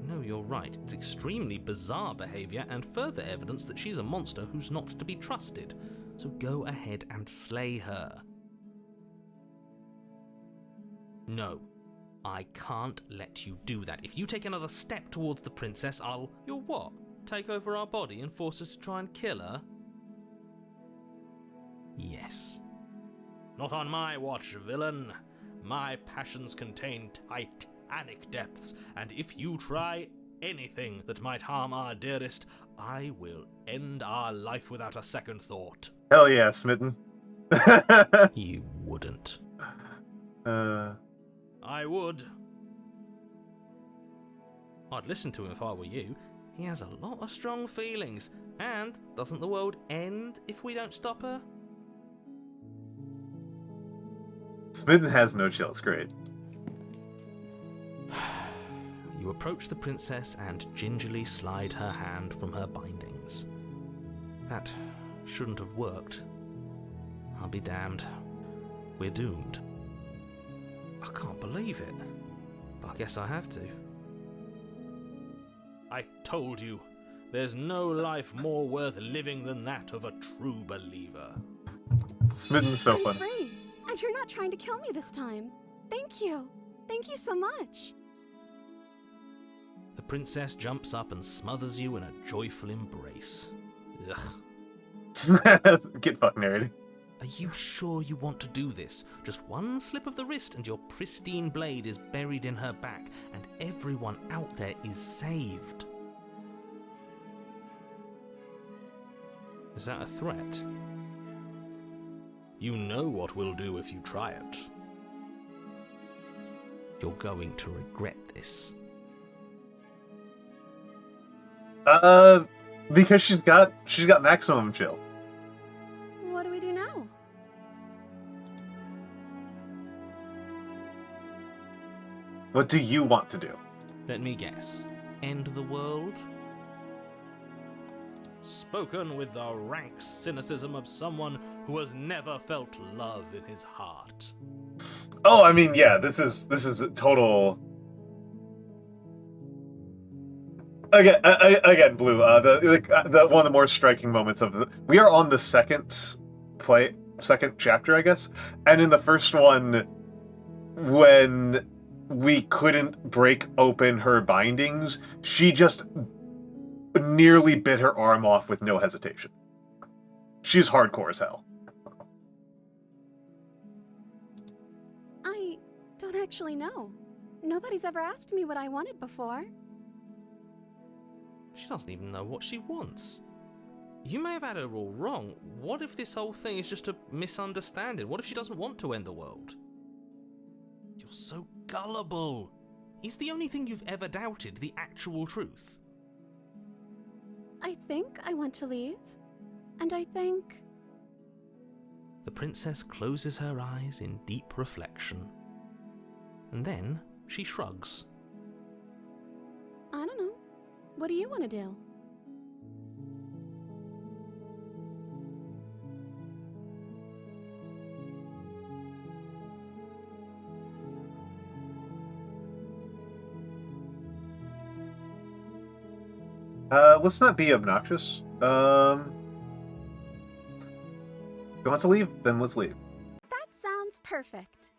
No, you're right. It's extremely bizarre behavior and further evidence that she's a monster who's not to be trusted. So go ahead and slay her. No, I can't let you do that. If you take another step towards the princess, You'll what? Take over our body and force us to try and kill her? Yes. Not on my watch, villain. My passions contain titanic depths, and if you try anything that might harm our dearest, I will end our life without a second thought. Hell yeah, Smitten. You wouldn't. I would. I'd listen to him if I were you. He has a lot of strong feelings. And doesn't the world end if we don't stop her? Smitten has no chill, it's great. You approach the princess and gingerly slide her hand from her bindings. That shouldn't have worked. I'll be damned. We're doomed. I can't believe it. But I guess I have to. I told you, there's no life more worth living than that of a true believer. Smitten's so I'm fun. free, and you're not trying to kill me this time. Thank you. Thank you so much. The princess jumps up and smothers you in a joyful embrace. Ugh. Get fucking nerdy. Are you sure you want to do this? Just one slip of the wrist and your pristine blade is buried in her back, and everyone out there is saved. Is that a threat? You know what we'll do if you try it. You're going to regret this. Because she's got maximum chill. What do we do now? What do you want to do? Let me guess. End the world? Spoken with the rank cynicism of someone who has never felt love in his heart. Oh, I mean, yeah, this is a total. Again, Blue. The one of the more striking moments of we are on the second chapter, I guess, and in the first one, when we couldn't break open her bindings, she just nearly bit her arm off with no hesitation. She's hardcore as hell. I don't actually know. Nobody's ever asked me what I wanted before. She doesn't even know what she wants. You may have had her all wrong. What if this whole thing is just a misunderstanding? What if she doesn't want to end the world? You're so gullible. Is the only thing you've ever doubted the actual truth? I think I want to leave. And I think... The princess closes her eyes in deep reflection. And then she shrugs. I don't know. What do you want to do? Let's not be obnoxious. If you want to leave, then let's leave. That sounds perfect.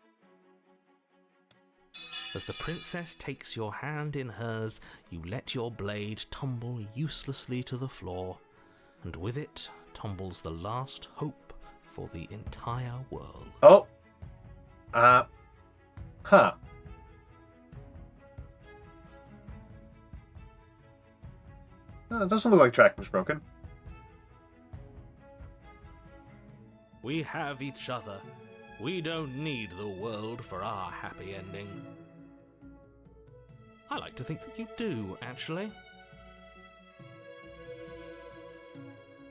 As the princess takes your hand in hers, you let your blade tumble uselessly to the floor, and with it tumbles the last hope for the entire world. Oh. It doesn't look like tracking's broken. We have each other. We don't need the world for our happy ending. I like to think that you do, actually.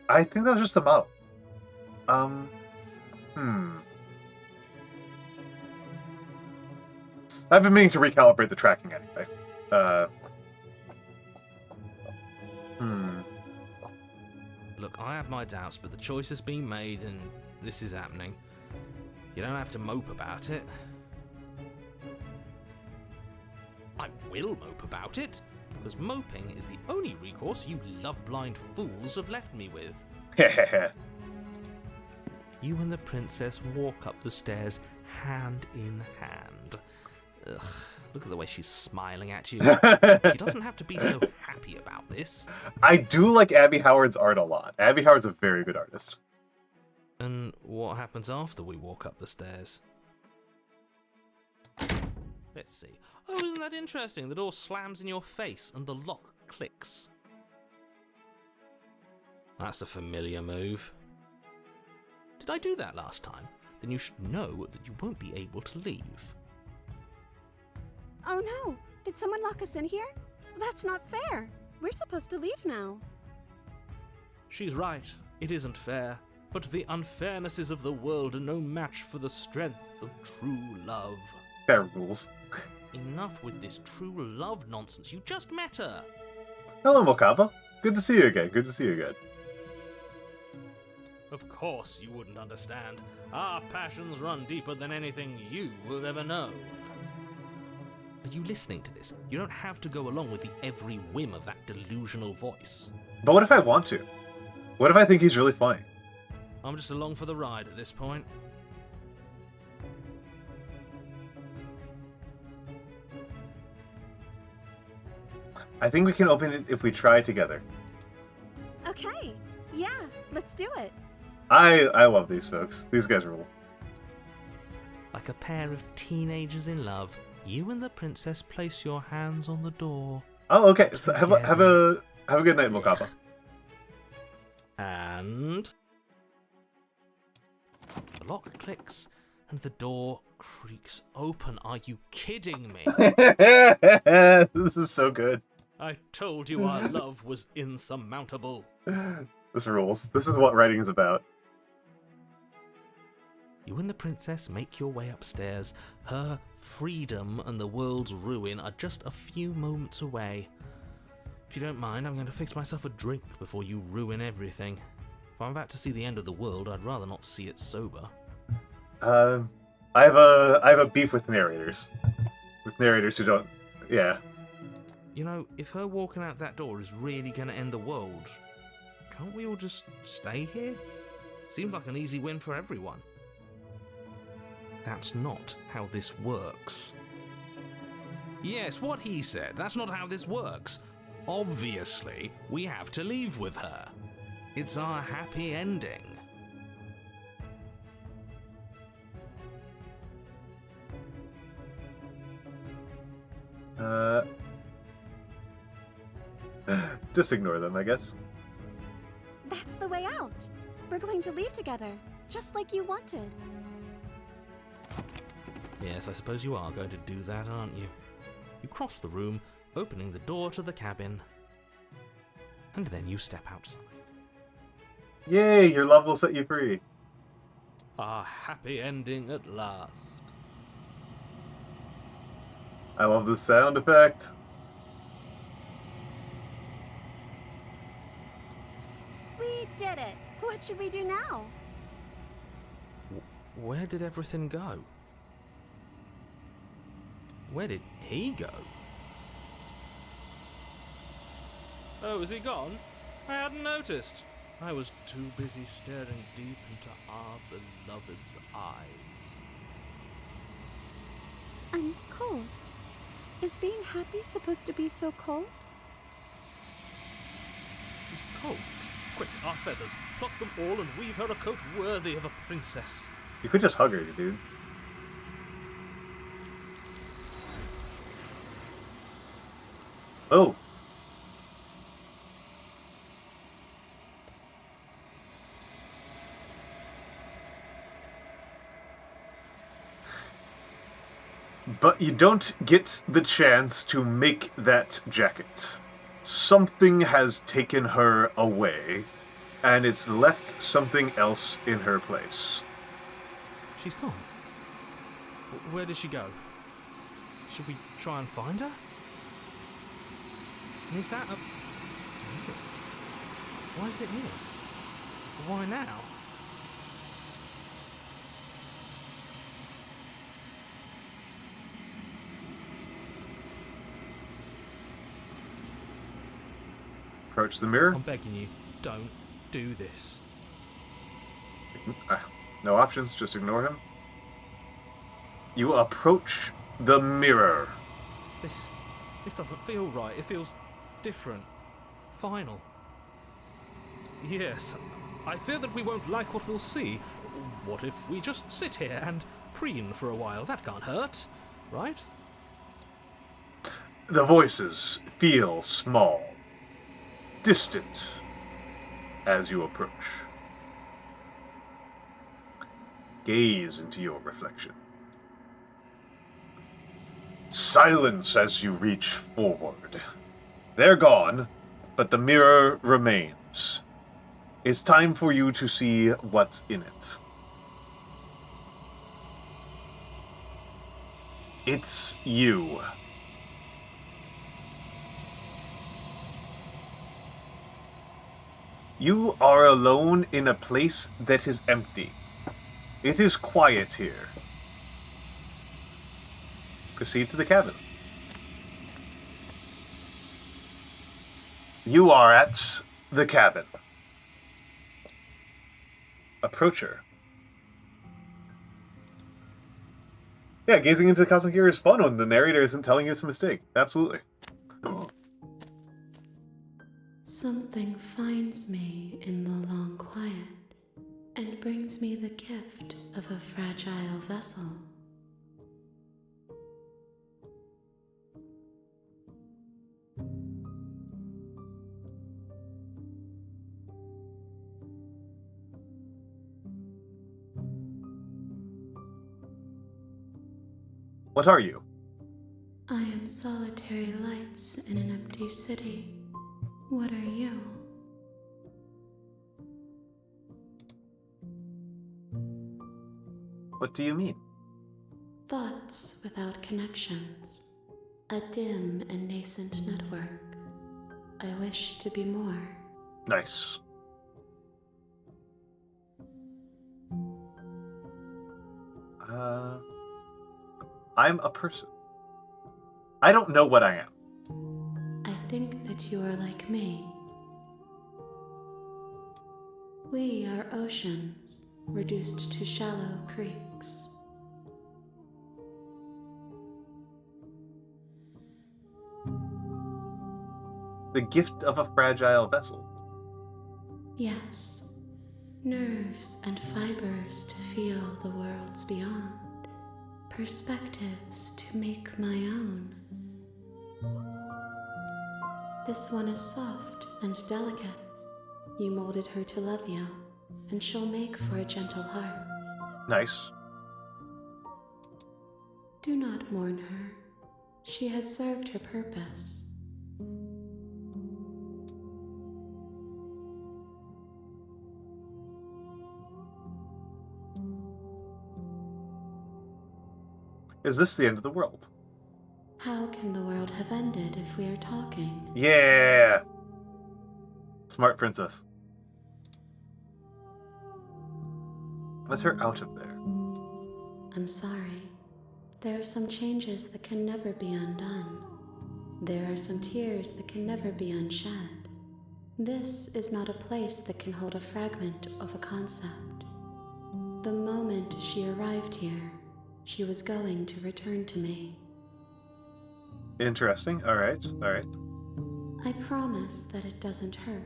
I think that was just a mouth. I've been meaning to recalibrate the tracking anyway. Look, I have my doubts, but the choice has been made and this is happening. You don't have to mope about it. I will mope about it, because moping is the only recourse you love-blind fools have left me with. You and the princess walk up the stairs hand in hand. Ugh, look at the way she's smiling at you. She doesn't have to be so happy about this. I do like Abby Howard's art a lot. Abby Howard's a very good artist. And what happens after we walk up the stairs? Let's see. Oh, isn't that interesting? The door slams in your face and the lock clicks. That's a familiar move. Did I do that last time? Then you should know that you won't be able to leave. Oh no! Did someone lock us in here? That's not fair. We're supposed to leave now. She's right. It isn't fair. But the unfairnesses of the world are no match for the strength of true love. Fair rules. Enough with this true love nonsense. You just met her. Hello, Mokaba. Good to see you again. Good to see you again. Of course you wouldn't understand. Our passions run deeper than anything you have ever known. Are you listening to this? You don't have to go along with the every whim of that delusional voice. But what if I want to? What if I think he's really funny? I'm just along for the ride at this point. I think we can open it if we try together. Okay, yeah, let's do it. I love these folks. These guys rule. Like a pair of teenagers in love, you and the princess place your hands on the door. Oh, okay. So have a good night, Mokapa. And the lock clicks and the door creaks open. Are you kidding me? This is so good. I told you our love was insurmountable. This rules. This is what writing is about. You and the princess make your way upstairs. Her freedom and the world's ruin are just a few moments away. If you don't mind, I'm going to fix myself a drink before you ruin everything. If I'm about to see the end of the world, I'd rather not see it sober. I have a beef with narrators. With narrators who don't... Yeah. You know, if her walking out that door is really going to end the world, can't we all just stay here? Seems like an easy win for everyone. That's not how this works. Yes, what he said. That's not how this works. Obviously, we have to leave with her. It's our happy ending. Just ignore them, I guess. That's the way out. We're going to leave together, just like you wanted. Yes, I suppose you are going to do that, aren't you? You cross the room, opening the door to the cabin, and then you step outside. Yay, your love will set you free. Our happy ending at last. I love the sound effect. We did it. What should we do now? Where did everything go? Where did he go? Oh, is he gone? I hadn't noticed. I was too busy staring deep into our beloved's eyes. I'm cold. Is being happy supposed to be so cold? She's cold. Quick, our feathers. Pluck them all and weave her a coat worthy of a princess. You could just hug her, dude. Oh. But you don't get the chance to make that jacket. Something has taken her away, and it's left something else in her place. She's gone. Where did she go? Should we try and find her? And is that a... Why is it here? Why now? Approach the mirror. I'm begging you, don't do this. No options, just ignore him. You approach the mirror. This doesn't feel right. It feels different. Final. Yes, I fear that we won't like what we'll see. What if we just sit here and preen for a while? That can't hurt, right? The voices feel small, distant, as you approach. Gaze into your reflection. Silence as you reach forward. They're gone, but the mirror remains. It's time for you to see what's in it. It's you. You are alone in a place that is empty. It is quiet here. Proceed to the cabin. You are at the cabin. Approach her. Yeah, gazing into the cosmic mirror is fun when the narrator isn't telling you it's a mistake. Absolutely. Something finds me in the long quiet and brings me the gift of a fragile vessel. What are you? I am solitary lights in an empty city. What are you? What do you mean? Thoughts without connections. A dim and nascent network. I wish to be more. Nice. I'm a person. I don't know what I am. I think that you are like me. We are oceans, reduced to shallow creeks. The gift of a fragile vessel. Yes, nerves and fibers to feel the worlds beyond, perspectives to make my own. This one is soft and delicate. You molded her to love you, and she'll make for a gentle heart. Nice. Do not mourn her. She has served her purpose. Is this the end of the world? How can the world have ended if we are talking? Yeah! Smart princess. Let her out of there. I'm sorry. There are some changes that can never be undone. There are some tears that can never be unshed. This is not a place that can hold a fragment of a concept. The moment she arrived here, she was going to return to me. Interesting. Alright. I promise that it doesn't hurt.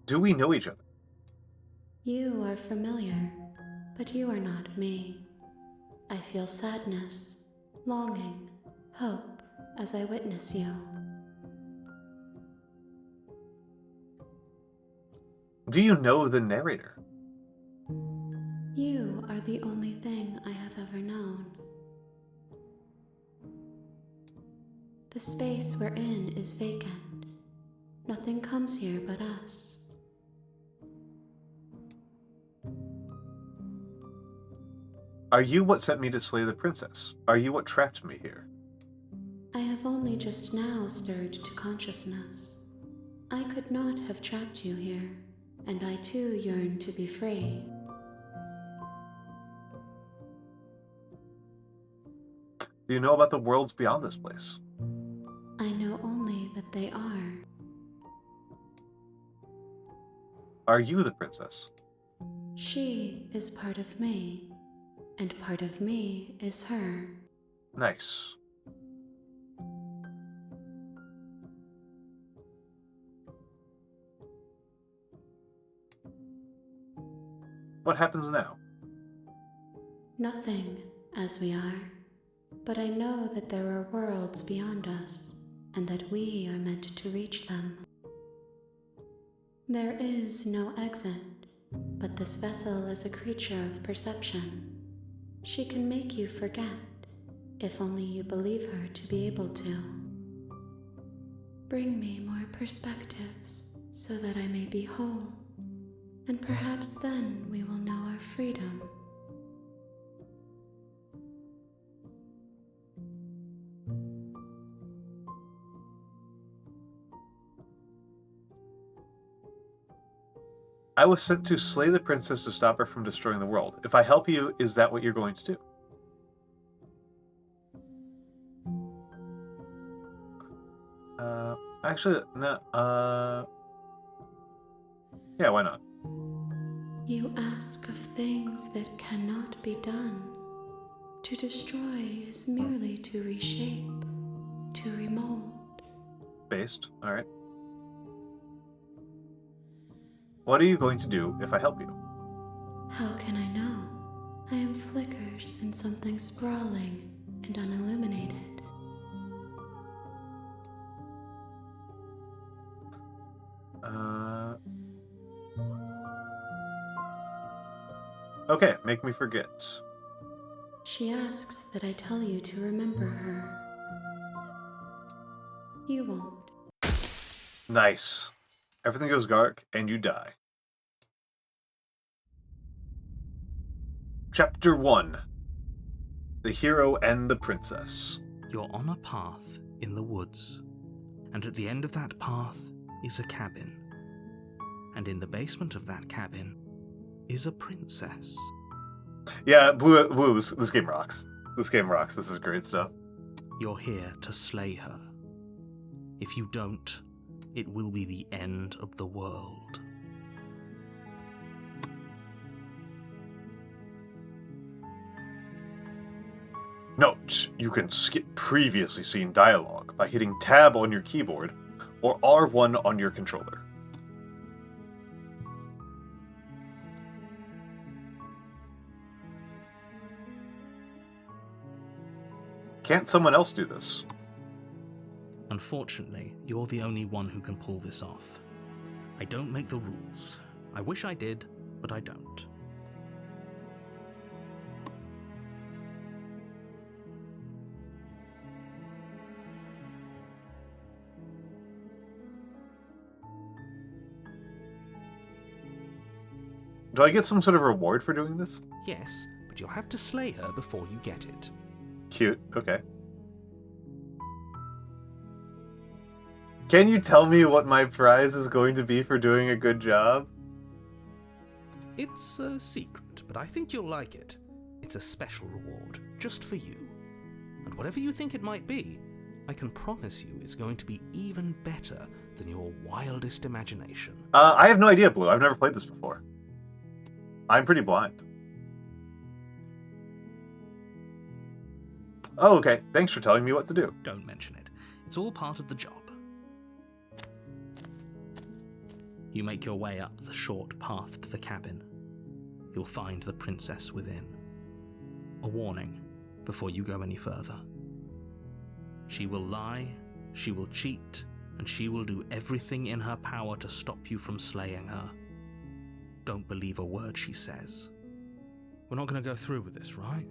Do we know each other? You are familiar, but you are not me. I feel sadness, longing, hope as I witness you. Do you know the narrator? You are the only thing I have ever known. The space we're in is vacant. Nothing comes here but us. Are you what sent me to slay the princess? Are you what trapped me here? I have only just now stirred to consciousness. I could not have trapped you here, and I too yearn to be free. Do you know about the worlds beyond this place? I know only that they are. Are you the princess? She is part of me, and part of me is her. Nice. What happens now? Nothing, as we are. But I know that there are worlds beyond us, and that we are meant to reach them. There is no exit, but this vessel is a creature of perception. She can make you forget, if only you believe her to be able to. Bring me more perspectives, so that I may be whole, and perhaps then we will know our freedom. I was sent to slay the princess to stop her from destroying the world. If I help you, is that what you're going to do? Actually, no, yeah, why not? You ask of things that cannot be done. To destroy is merely to reshape, to remold. Based. Alright. What are you going to do if I help you? How can I know? I am flickers in something sprawling and unilluminated. Okay, make me forget. She asks that I tell you to remember her. You won't. Nice. Everything goes dark, and you die. Chapter 1. The Hero and the Princess. You're on a path in the woods, and at the end of that path is a cabin. And in the basement of that cabin is a princess. Yeah, Blue, this game rocks. This game rocks. This is great stuff. You're here to slay her. If you don't, it will be the end of the world. Note, you can skip previously seen dialogue by hitting Tab on your keyboard or R1 on your controller. Can't someone else do this? Unfortunately, you're the only one who can pull this off. I don't make the rules. I wish I did, but I don't. Do I get some sort of reward for doing this? Yes, but you'll have to slay her before you get it. Cute, okay. Can you tell me what my prize is going to be for doing a good job? It's a secret, but I think you'll like it. It's a special reward, just for you. And whatever you think it might be, I can promise you it's going to be even better than your wildest imagination. I have no idea, Blue. I've never played this before. I'm pretty blind. Oh, okay. Thanks for telling me what to do. Don't mention it. It's all part of the job. You make your way up the short path to the cabin. You'll find the princess within. A warning before you go any further. She will lie, she will cheat, and she will do everything in her power to stop you from slaying her. Don't believe a word she says. We're not going to go through with this, right?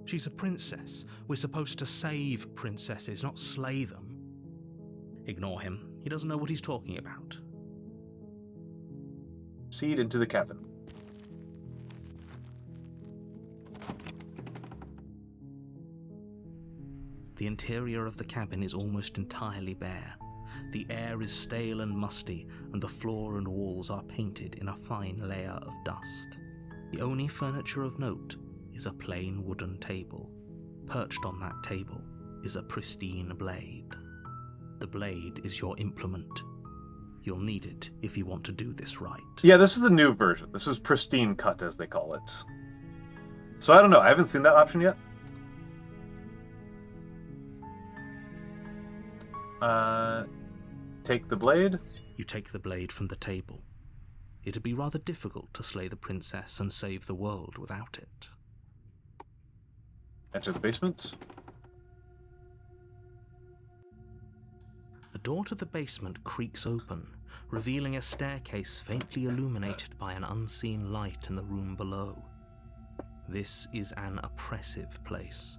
She's a princess. We're supposed to save princesses, not slay them. Ignore him. He doesn't know what he's talking about. Proceed into the cabin. The interior of the cabin is almost entirely bare. The air is stale and musty, and the floor and walls are painted in a fine layer of dust. The only furniture of note is a plain wooden table. Perched on that table is a pristine blade. The blade is your implement. You'll need it if you want to do this right. Yeah, this is the new version. This is pristine cut, as they call it. So I don't know. I haven't seen that option yet. Take the blade. You take the blade from the table. It'd be rather difficult to slay the princess and save the world without it. Enter the basement. The door to the basement creaks open, revealing a staircase faintly illuminated by an unseen light in the room below. This is an oppressive place.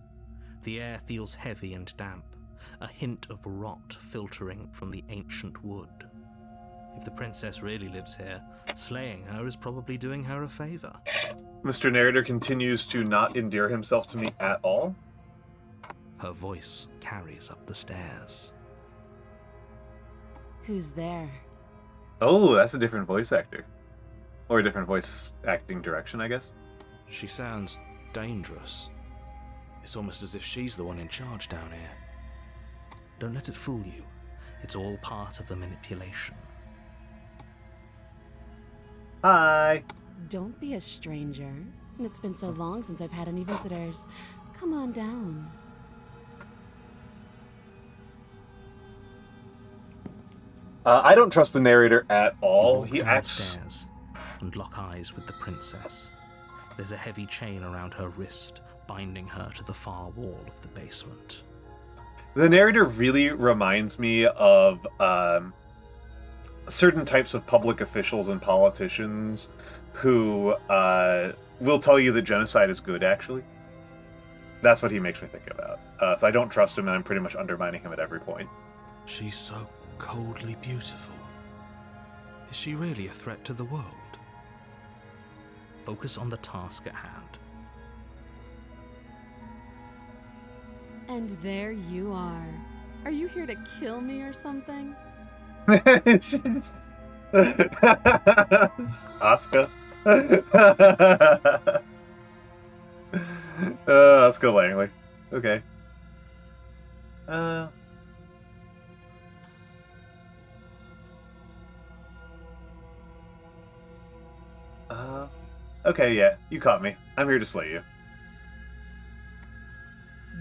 The air feels heavy and damp, a hint of rot filtering from the ancient wood. If the princess really lives here, slaying her is probably doing her a favor. Mr. Narrator continues to not endear himself to me at all. Her voice carries up the stairs. Who's there? Oh, that's a different voice actor. Or a different voice acting direction, I guess. She sounds dangerous. It's almost as if she's the one in charge down here. Don't let it fool you. It's all part of the manipulation. Hi! Don't be a stranger. It's been so long since I've had any visitors. Come on down. I don't trust the narrator at all. You walk He acts... downstairs and lock eyes with the princess. There's a heavy chain around her wrist, binding her to the far wall of the basement. The narrator really reminds me of certain types of public officials and politicians who will tell you that genocide is good, actually. That's what he makes me think about. So I don't trust him, and I'm pretty much undermining him at every point. She's so coldly beautiful. Is she really a threat to the world? Focus on the task at hand. And there you are. Are you here to kill me or something? Asuka. Asuka Langley. Okay. Okay, yeah, you caught me. I'm here to slay you.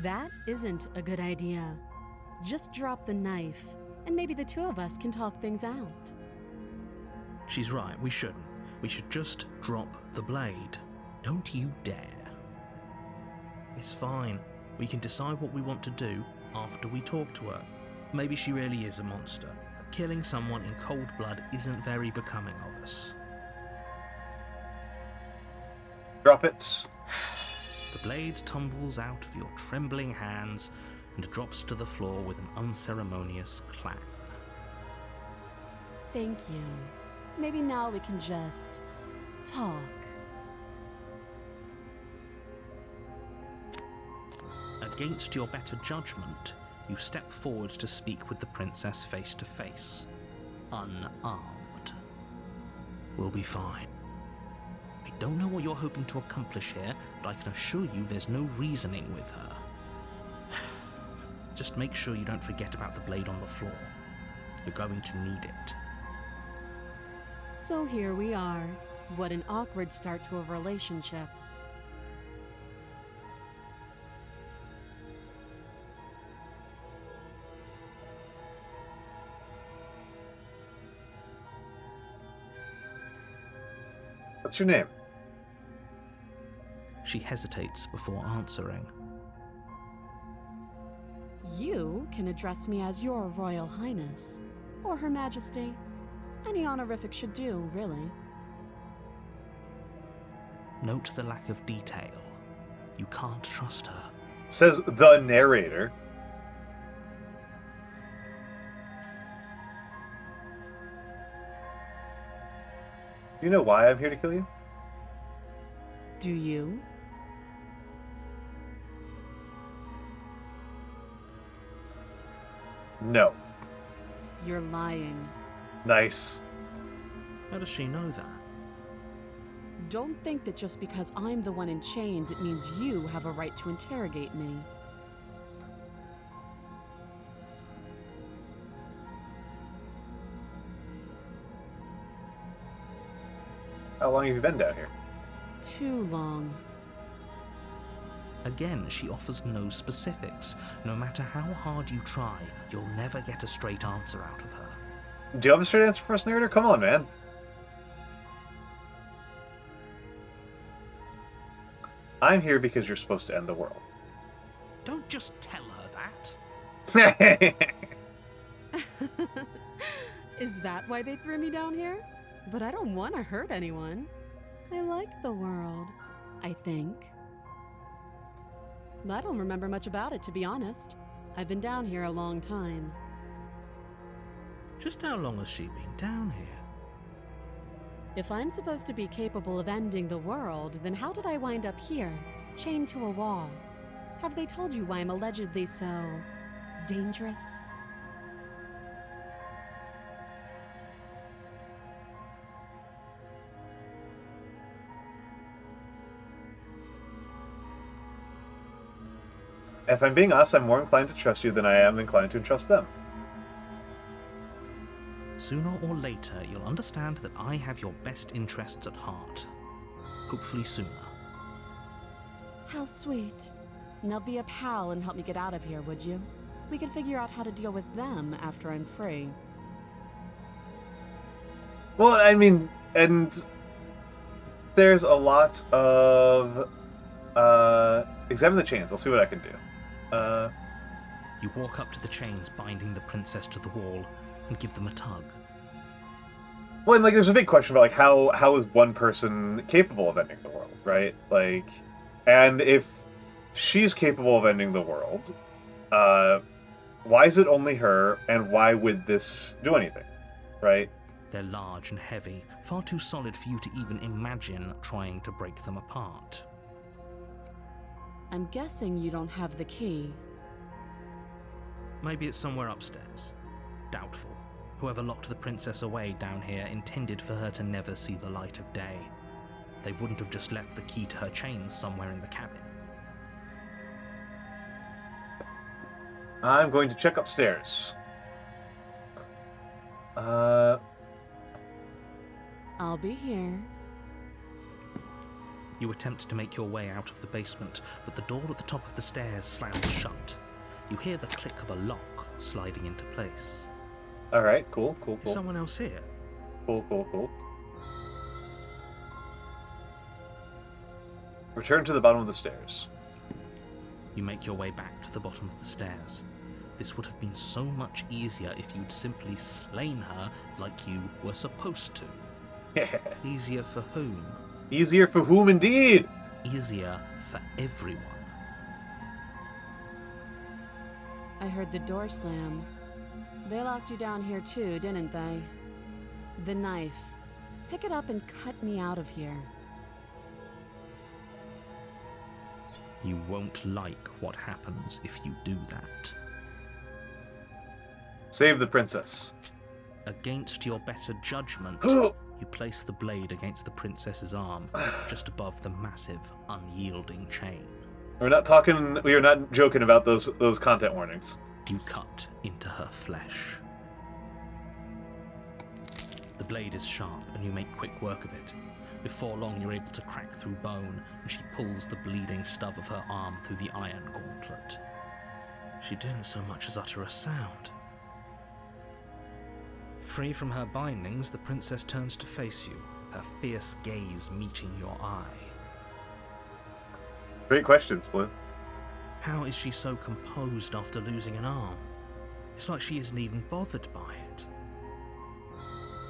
That isn't a good idea. Just drop the knife, and maybe the two of us can talk things out. She's right, we shouldn't. We should just drop the blade. Don't you dare. It's fine. We can decide what we want to do after we talk to her. Maybe she really is a monster. Killing someone in cold blood isn't very becoming of us. Drop it. The blade tumbles out of your trembling hands and drops to the floor with an unceremonious clang. Thank you. Maybe now we can just talk. Against your better judgment, you step forward to speak with the princess face to face, unarmed. We'll be fine. I don't know what you're hoping to accomplish here, but I can assure you there's no reasoning with her. Just make sure you don't forget about the blade on the floor. You're going to need it. So here we are. What an awkward start to a relationship. What's your name? She hesitates before answering. You can address me as Your Royal Highness, or Her Majesty. Any honorific should do, really. Note the lack of detail. You can't trust her. Says the narrator. Do you know why I'm here to kill you? Do you? No. You're lying. Nice. How does she know that? Don't think that just because I'm the one in chains, it means you have a right to interrogate me. How long have you been down here? Too long. Again, she offers no specifics. No matter how hard you try, you'll never get a straight answer out of her. Do you have a straight answer for us, narrator? Come on, man. I'm here because you're supposed to end the world. Don't just tell her that. Is that why they threw me down here? But I don't want to hurt anyone. I like the world, I think. I don't remember much about it, to be honest. I've been down here a long time. Just how long has she been down here? If I'm supposed to be capable of ending the world, then how did I wind up here, chained to a wall? Have they told you why I'm allegedly so dangerous? If I'm being honest, I'm more inclined to trust you than I am inclined to entrust them. Sooner or later, you'll understand that I have your best interests at heart. Hopefully sooner. How sweet. Now be a pal and help me get out of here, would you? We could figure out how to deal with them after I'm free. Well, I mean, and there's a lot of examine the chains. I'll see what I can do. You walk up to the chains binding the princess to the wall and give them a tug. Well, and, like, there's a big question about, like, how is one person capable of ending the world, right? Like, and if she's capable of ending the world, why is it only her, and why would this do anything, right? They're large and heavy, far too solid for you to even imagine trying to break them apart. I'm guessing you don't have the key. Maybe it's somewhere upstairs. Doubtful. Whoever locked the princess away down here intended for her to never see the light of day. They wouldn't have just left the key to her chains somewhere in the cabin. I'm going to check upstairs. I'll be here. You attempt to make your way out of the basement, but the door at the top of the stairs slams shut. You hear the click of a lock sliding into place. All right, cool. Is someone else here? Cool. Return to the bottom of the stairs. You make your way back to the bottom of the stairs. This would have been so much easier if you'd simply slain her like you were supposed to. Easier for whom? Easier for whom, indeed? Easier for everyone. I heard the door slam. They locked you down here too, didn't they? The knife. Pick it up and cut me out of here. You won't like what happens if you do that. Save the princess. Against your better judgment, you place the blade against the princess's arm, just above the massive, unyielding chain. We are not joking about those content warnings. You cut into her flesh. The blade is sharp, and you make quick work of it. Before long, you're able to crack through bone, and she pulls the bleeding stub of her arm through the iron gauntlet. She didn't so much as utter a sound. Free from her bindings, the princess turns to face you, her fierce gaze meeting your eye. Great questions, Blue. How is she so composed after losing an arm? It's like she isn't even bothered by it.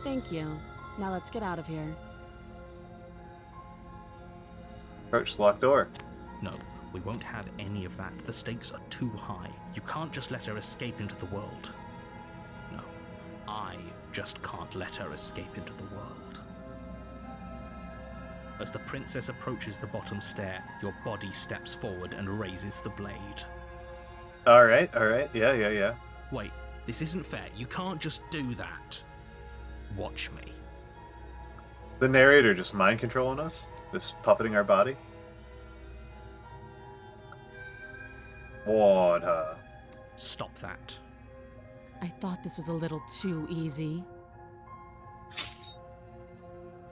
Thank you. Now let's get out of here. Approach the locked door. No, we won't have any of that. The stakes are too high. You can't just let her escape into the world. No, I just can't let her escape into the world. As the princess approaches the bottom stair, your body steps forward and raises the blade. All right. Yeah. Wait, this isn't fair. You can't just do that. Watch me. The narrator just mind controlling us? Just puppeting our body? What? Stop that. I thought this was a little too easy.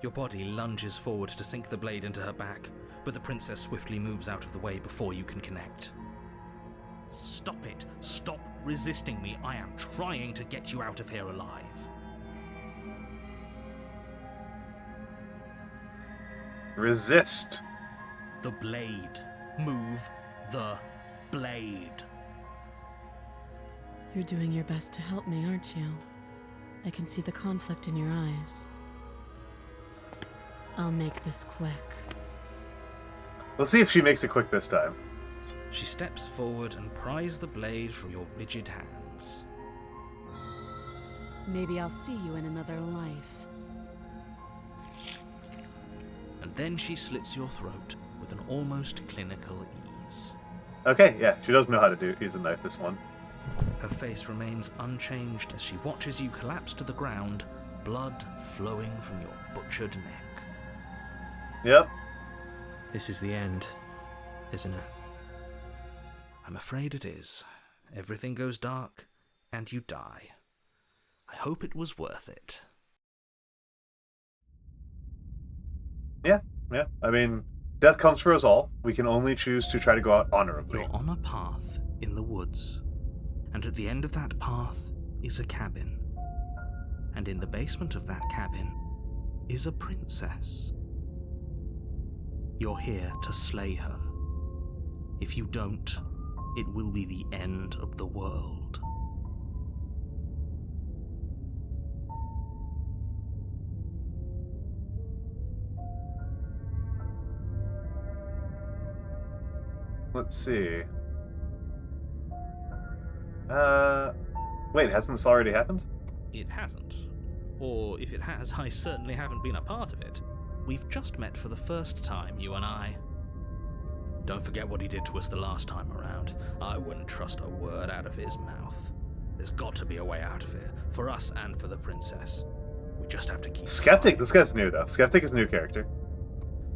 Your body lunges forward to sink the blade into her back, but the princess swiftly moves out of the way before you can connect. Stop it! Stop resisting me! I am trying to get you out of here alive. Resist. The blade. Move the blade. You're doing your best to help me, aren't you? I can see the conflict in your eyes. I'll make this quick. Let's see if she makes it quick this time. She steps forward and pries the blade from your rigid hands. Maybe I'll see you in another life. And then she slits your throat with an almost clinical ease. Okay, yeah, she does know how to use a knife, this one. Her face remains unchanged as she watches you collapse to the ground, blood flowing from your butchered neck. Yep. This is the end, isn't it? I'm afraid it is. Everything goes dark, and you die. I hope it was worth it. Yeah. I mean, Death comes for us all. We can only choose to try to go out honorably. You're on a path in the woods, and at the end of that path is a cabin. And in the basement of that cabin is a princess. You're here to slay her. If you don't, it will be the end of the world. Let's see. Wait, hasn't this already happened? It hasn't. Or if it has, I certainly haven't been a part of it. We've just met for the first time, you and I. Don't forget what he did to us the last time around. I wouldn't trust a word out of his mouth. There's got to be a way out of here, for us and for the princess. We just have to keep... Skeptic? This guy's new, though. Skeptic is a new character.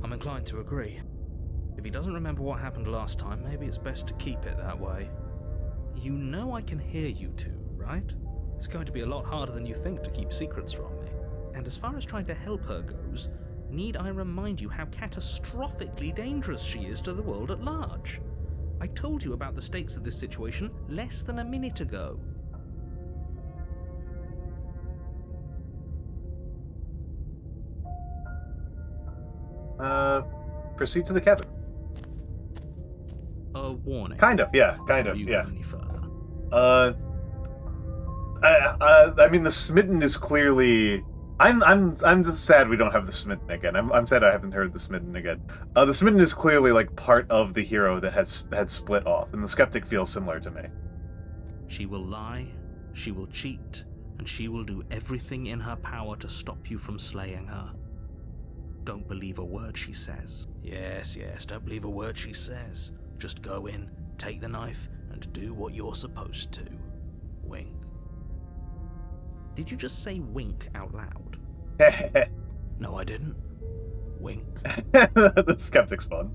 I'm inclined to agree. If he doesn't remember what happened last time, maybe it's best to keep it that way. You know I can hear you two, right? It's going to be a lot harder than you think to keep secrets from me. And as far as trying to help her goes, need I remind you how catastrophically dangerous she is to the world at large? I told you about the stakes of this situation less than a minute ago. Proceed to the cabin. A warning. Kind of, yeah. Kind of, Before you yeah. go any further. I mean, the smitten is clearly... I'm just sad we don't have the smitten again. I'm sad I haven't heard the smitten again. The smitten is clearly, like, part of the hero that had split off, and the skeptic feels similar to me. She will lie, she will cheat, and she will do everything in her power to stop you from slaying her. Don't believe a word she says. Yes, don't believe a word she says. Just go in, take the knife, and do what you're supposed to. Wink. Did you just say wink out loud? No, I didn't. Wink. The skeptic's fun.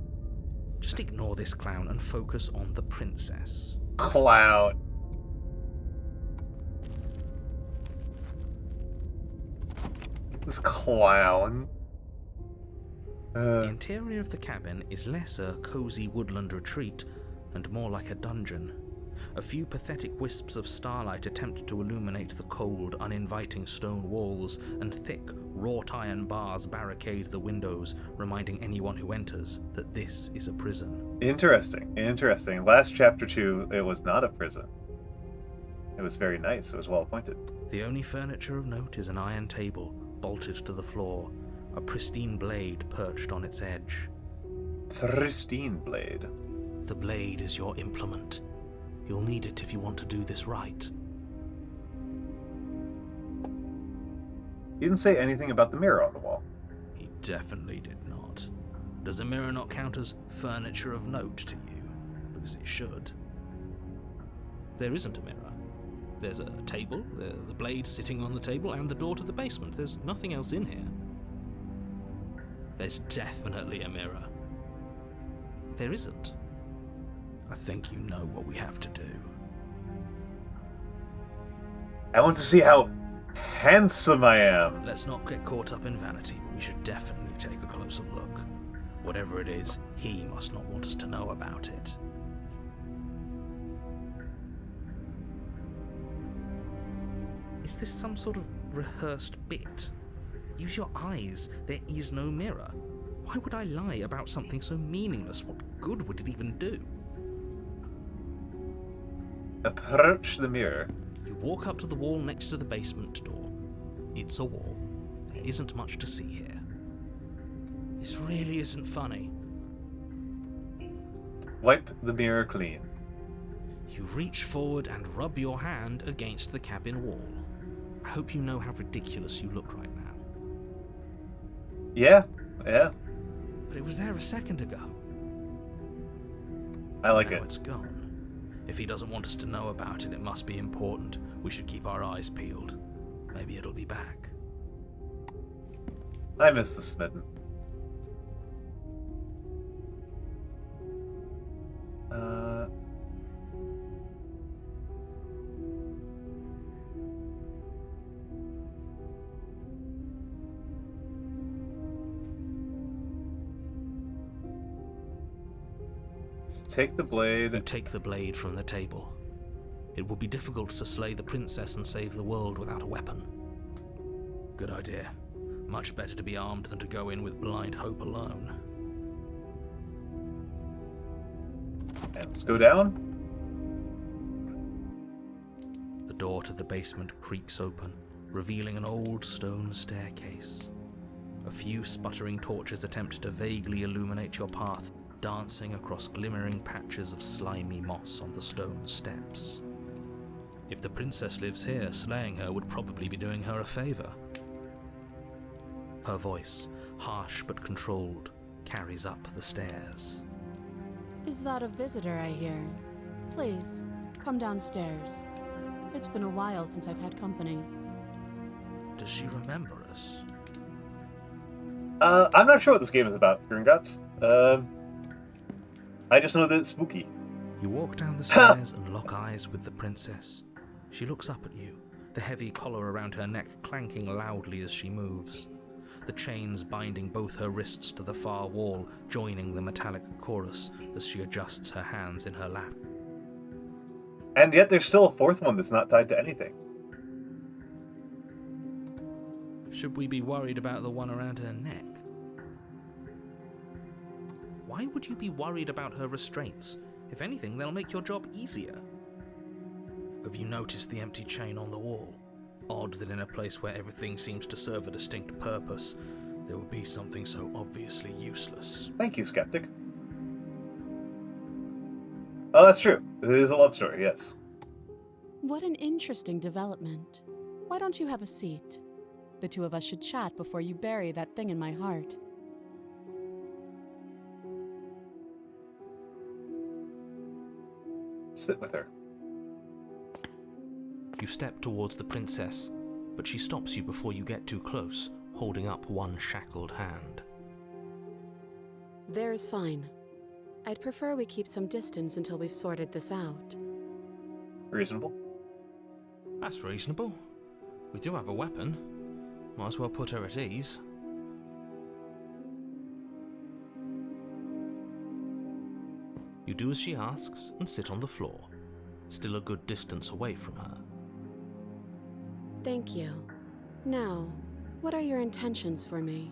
Just ignore this clown and focus on the princess. Clown. This clown. The interior of the cabin is less a cozy woodland retreat and more like a dungeon. A few pathetic wisps of starlight attempt to illuminate the cold, uninviting stone walls, and thick, wrought iron bars barricade the windows, reminding anyone who enters that this is a prison. Interesting. Last chapter 2, it was not a prison. It was very nice. It was well appointed. The only furniture of note is an iron table, bolted to the floor, a pristine blade perched on its edge. Pristine blade. The blade is your implement. You'll need it if you want to do this right. He didn't say anything about the mirror on the wall. He definitely did not. Does a mirror not count as furniture of note to you? Because it should. There isn't a mirror. There's a table, the blade sitting on the table, and the door to the basement. There's nothing else in here. There's definitely a mirror. There isn't. I think you know what we have to do. I want to see how handsome I am. Let's not get caught up in vanity, but we should definitely take a closer look. Whatever it is, he must not want us to know about it. Is this some sort of rehearsed bit? Use your eyes. There is no mirror. Why would I lie about something so meaningless? What good would it even do? Approach the mirror. You walk up to the wall next to the basement door. It's a wall. There isn't much to see here. This really isn't funny. Wipe the mirror clean. You reach forward and rub your hand against the cabin wall. I hope you know how ridiculous you look right now. Yeah. But it was there a second ago. I like Now it. it's gone. If he doesn't want us to know about it, it must be important. We should keep our eyes peeled. Maybe it'll be back. I miss the smitten. Take the blade. You take the blade from the table. It will be difficult to slay the princess and save the world without a weapon. Good idea. Much better to be armed than to go in with blind hope alone. And let's go down. The door to the basement creaks open, revealing an old stone staircase. A few sputtering torches attempt to vaguely illuminate your path, dancing across glimmering patches of slimy moss on the stone steps. If the princess lives here, slaying her would probably be doing her a favor. Her voice, harsh but controlled, carries up the stairs. Is that a visitor I hear? Please, come downstairs. It's been a while since I've had company. Does she remember us? I'm not sure what this game is about, Gringotts. I just know that it's spooky. You walk down the stairs and lock eyes with the princess. She looks up at you, the heavy collar around her neck clanking loudly as she moves. The chains binding both her wrists to the far wall, joining the metallic chorus as she adjusts her hands in her lap. And yet there's still a fourth one that's not tied to anything. Should we be worried about the one around her neck? Why would you be worried about her restraints? If anything, they'll make your job easier. Have you noticed the empty chain on the wall? Odd that in a place where everything seems to serve a distinct purpose, there would be something so obviously useless. Thank you, Skeptic. Oh, that's true. It is a love story, yes. What an interesting development. Why don't you have a seat? The two of us should chat before you bury that thing in my heart. Sit with her. You step towards the princess, but she stops you before you get too close, holding up one shackled hand. There's fine. I'd prefer we keep some distance until we've sorted this out. Reasonable. That's reasonable. We do have a weapon. Might as well put her at ease. You do as she asks and sit on the floor, still a good distance away from her. Thank you. Now, what are your intentions for me?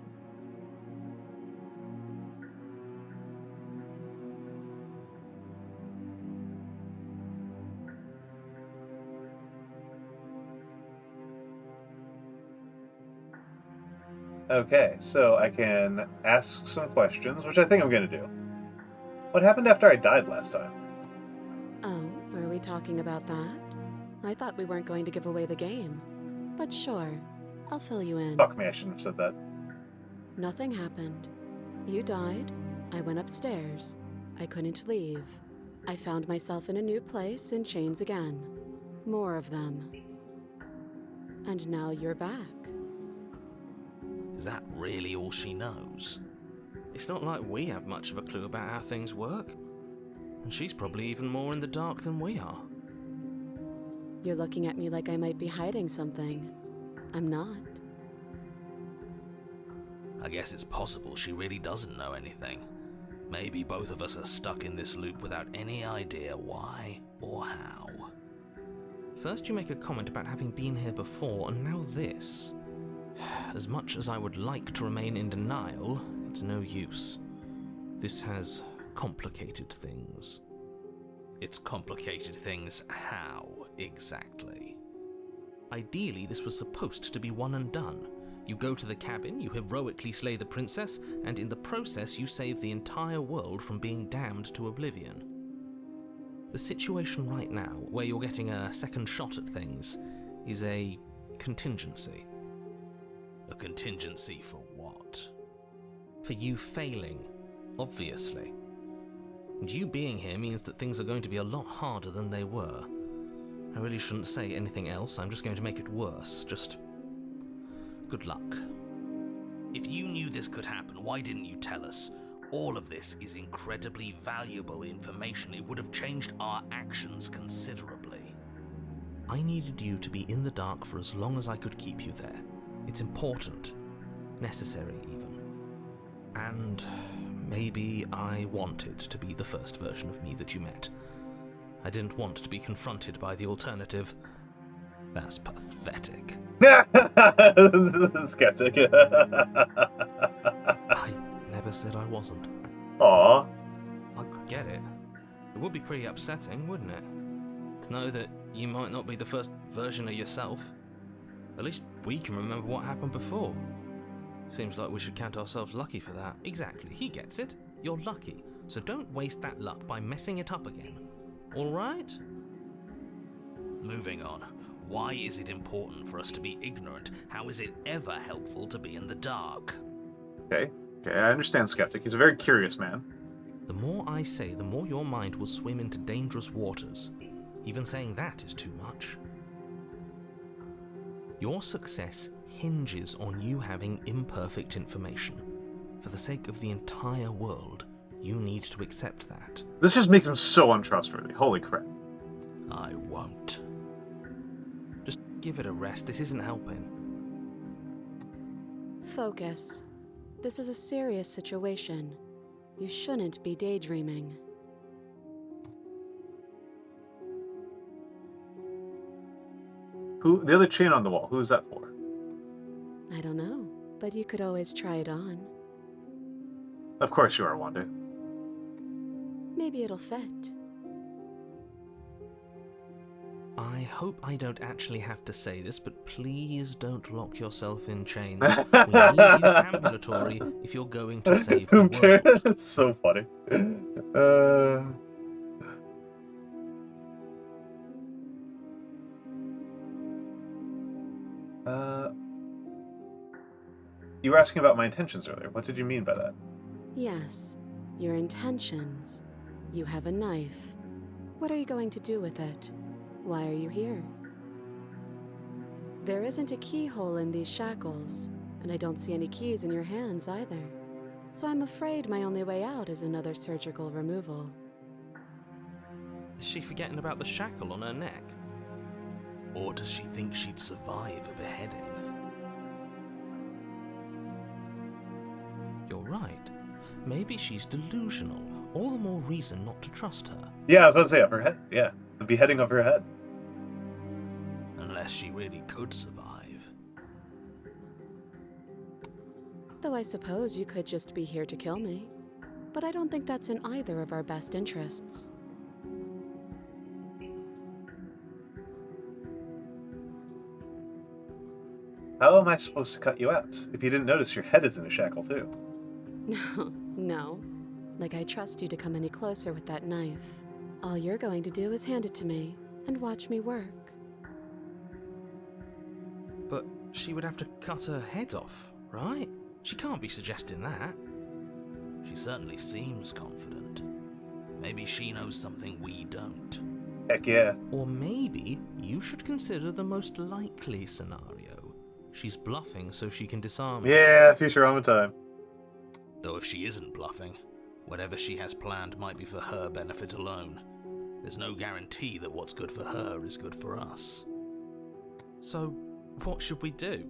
Okay, so I can ask some questions, which I think I'm going to do. What happened after I died last time? Oh, are we talking about that? I thought we weren't going to give away the game. But sure, I'll fill you in. Fuck me, I shouldn't have said that. Nothing happened. You died. I went upstairs. I couldn't leave. I found myself in a new place in chains again. More of them. And now you're back. Is that really all she knows? It's not like we have much of a clue about how things work. And she's probably even more in the dark than we are. You're looking at me like I might be hiding something. I'm not. I guess it's possible she really doesn't know anything. Maybe both of us are stuck in this loop without any idea why or how. First you make a comment about having been here before, and now this. As much as I would like to remain in denial, it's no use. This has complicated things. It's complicated things how, exactly? Ideally, this was supposed to be one and done. You go to the cabin, you heroically slay the princess, and in the process you save the entire world from being damned to oblivion. The situation right now, where you're getting a second shot at things, is a contingency. A contingency for what? For you failing, obviously. And you being here means that things are going to be a lot harder than they were. I really shouldn't say anything else, I'm just going to make it worse. Just good luck. If you knew this could happen, why didn't you tell us? All of this is incredibly valuable information. It would have changed our actions considerably. I needed you to be in the dark for as long as I could keep you there. It's important. Necessary, even. And maybe I wanted to be the first version of me that you met. I didn't want to be confronted by the alternative. That's pathetic. Skeptic. I never said I wasn't. Aw. I get it. It would be pretty upsetting, wouldn't it? To know that you might not be the first version of yourself. At least we can remember what happened before. Seems like we should count ourselves lucky for that. Exactly, he gets it. You're lucky, so don't waste that luck by messing it up again. Alright? Moving on. Why is it important for us to be ignorant? How is it ever helpful to be in the dark? Okay, I understand Skeptic. He's a very curious man. The more I say, the more your mind will swim into dangerous waters. Even saying that is too much. Your success hinges on you having imperfect information. For the sake of the entire world, you need to accept that. This just makes him so untrustworthy. Holy crap. I won't. Just give it a rest, this isn't helping. Focus. This is a serious situation. You shouldn't be daydreaming. The other chain on the wall, who is that for? I don't know, but you could always try it on. Of course you are, Wanda. Maybe it'll fit. I hope I don't actually have to say this, but please don't lock yourself in chains. We need you ambulatory if you're going to save the world. It's so funny. You were asking about my intentions earlier. What did you mean by that? Yes, your intentions. You have a knife. What are you going to do with it? Why are you here? There isn't a keyhole in these shackles, and I don't see any keys in your hands either. So I'm afraid my only way out is another surgical removal. Is she forgetting about the shackle on her neck? Or does she think she'd survive a beheading? You're right. Maybe she's delusional. All the more reason not to trust her. Yeah, I was about to say, of her head. Yeah, the beheading of her head. Unless she really could survive. Though I suppose you could just be here to kill me. But I don't think that's in either of our best interests. How am I supposed to cut you out? If you didn't notice, your head is in a shackle, too. No. Like I trust you to come any closer with that knife. All you're going to do is hand it to me and watch me work. But she would have to cut her head off, right? She can't be suggesting that. She certainly seems confident. Maybe she knows something we don't. Heck yeah. Or maybe you should consider the most likely scenario. She's bluffing so she can disarm you. Yeah, Futurama time. Though if she isn't bluffing, whatever she has planned might be for her benefit alone. There's no guarantee that what's good for her is good for us. So, what should we do?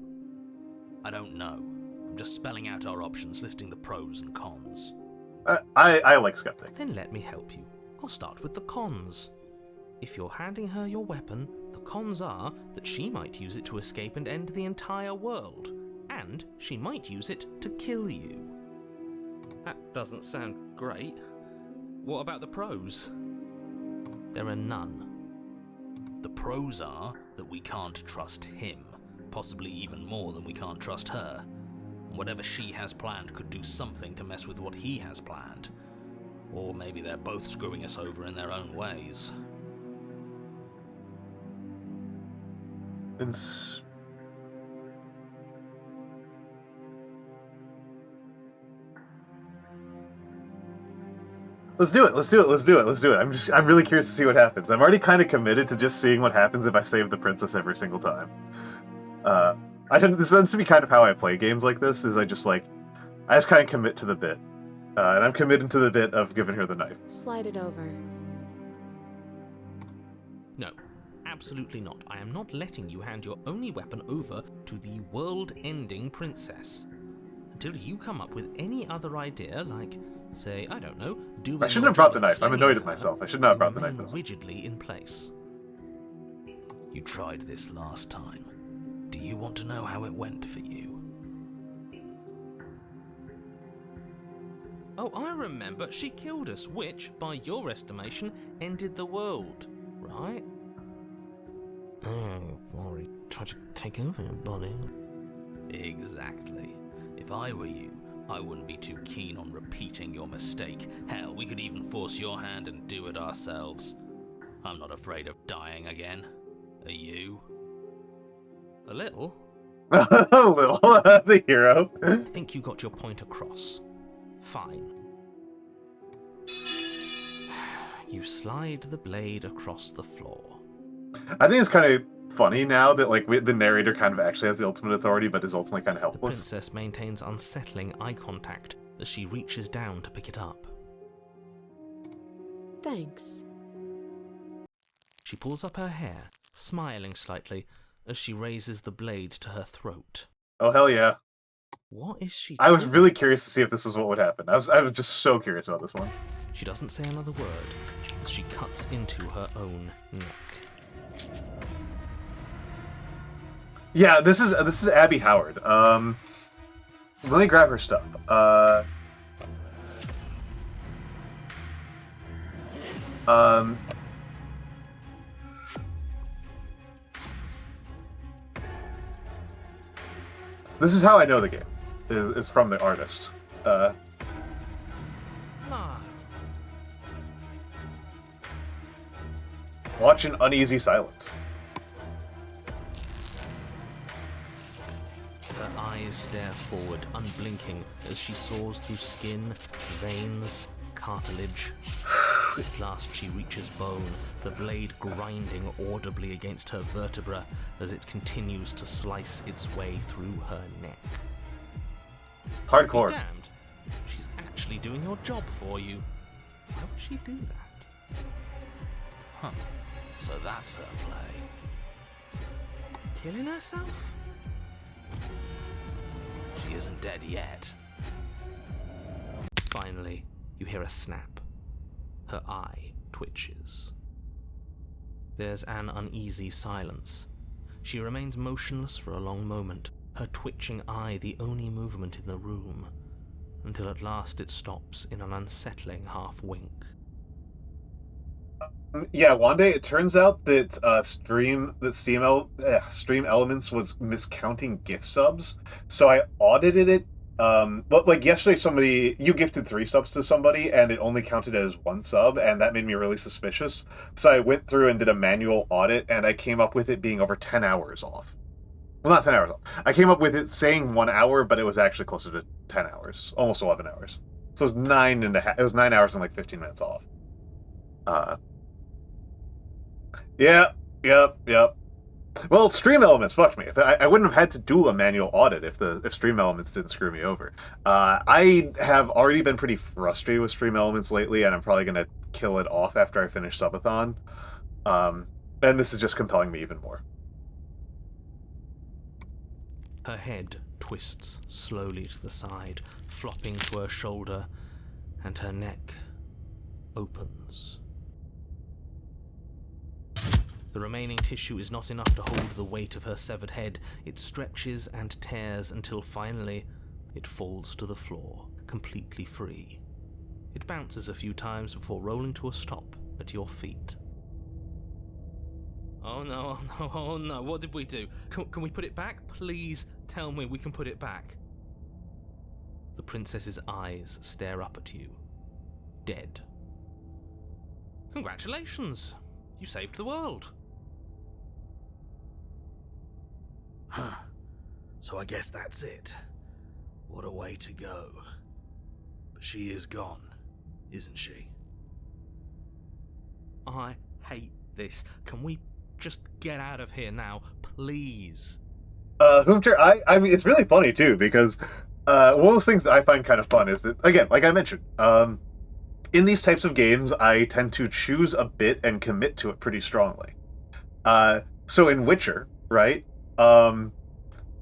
I don't know. I'm just spelling out our options, listing the pros and cons. I like Skeptic. Then let me help you. I'll start with the cons. If you're handing her your weapon, the cons are that she might use it to escape and end the entire world. And she might use it to kill you. That doesn't sound great. What about the pros? There are none. The pros are that we can't trust him, possibly even more than we can't trust her. And whatever she has planned could do something to mess with what he has planned. Or maybe they're both screwing us over in their own ways. Let's do it. I'm really curious to see what happens. I'm already kind of committed to just seeing what happens if I save the princess every single time. This tends to be kind of how I play games like this, is I just kind of commit to the bit. And I'm committed to the bit of giving her the knife. Slide it over. No, absolutely not. I am not letting you hand your only weapon over to the world-ending princess. until you come up with any other idea, like, say, I don't know, doing. I shouldn't have brought the knife. I'm annoyed at myself. I should not have brought the knife. Rigidly in place. You tried this last time. Do you want to know how it went for you? Oh, I remember. She killed us, which, by your estimation, ended the world, right? Oh, already tried to take over your body. Exactly. If I were you, I wouldn't be too keen on repeating your mistake. Hell, we could even force your hand and do it ourselves. I'm not afraid of dying again. Are you? A little. A little. The hero. I think you got your point across. Fine. You slide the blade across the floor. I think it's kind of funny now that like the narrator kind of actually has the ultimate authority, but is ultimately kind of The helpless. princess maintains unsettling eye contact as she reaches down to pick it up. Thanks. She pulls up her hair, smiling slightly as she raises the blade to her throat. Oh hell yeah! What is she I was doing? really curious to see if this was what would happen. I was just so curious about this one. She doesn't say another word as she cuts into her own neck. Yeah, this is Abby Howard. Let me grab her stuff. This is how I know the game. Is from the artist. No. Watch an uneasy silence. Her eyes stare forward, unblinking, as she saws through skin, veins, cartilage. At last she reaches bone, the blade grinding audibly against her vertebra as it continues to slice its way through her neck. Hardcore. Be damned. She's actually doing your job for you. Why would she do that? Huh. So that's her play. Killing herself? She isn't dead yet. Finally, you hear a snap. Her eye twitches. There's an uneasy silence. She remains motionless for a long moment, her twitching eye the only movement in the room, until at last it stops in an unsettling half-wink. Yeah, one day it turns out that Stream Elements was miscounting gift subs, so I audited it. But like yesterday, you gifted 3 subs to somebody, and it only counted as 1 sub, and that made me really suspicious. So I went through and did a manual audit, and I came up with it being over 10 hours off. Well, not 10 hours off. I came up with it saying 1 hour, but it was actually closer to 10 hours, almost 11 hours. So it was 9.5. It was 9 hours and like 15 minutes off. Yep. Well, Stream Elements fucked me. I wouldn't have had to do a manual audit if Stream Elements didn't screw me over. I have already been pretty frustrated with Stream Elements lately, and I'm probably going to kill it off after I finish Subathon. And this is just compelling me even more. Her head twists slowly to the side, flopping to her shoulder, and her neck opens. The remaining tissue is not enough to hold the weight of her severed head. It stretches and tears until finally it falls to the floor, completely free. It bounces a few times before rolling to a stop at your feet. Oh no, what did we do? Can we put it back? Please tell me we can put it back. The princess's eyes stare up at you, dead. Congratulations! You saved the world. Huh. So I guess that's it. What a way to go. But she is gone, isn't she? I hate this. Can we just get out of here now, please? Hoomcher, I mean, it's really funny too, because one of those things that I find kind of fun is that, again, like I mentioned, in these types of games, I tend to choose a bit and commit to it pretty strongly. So in Witcher, right?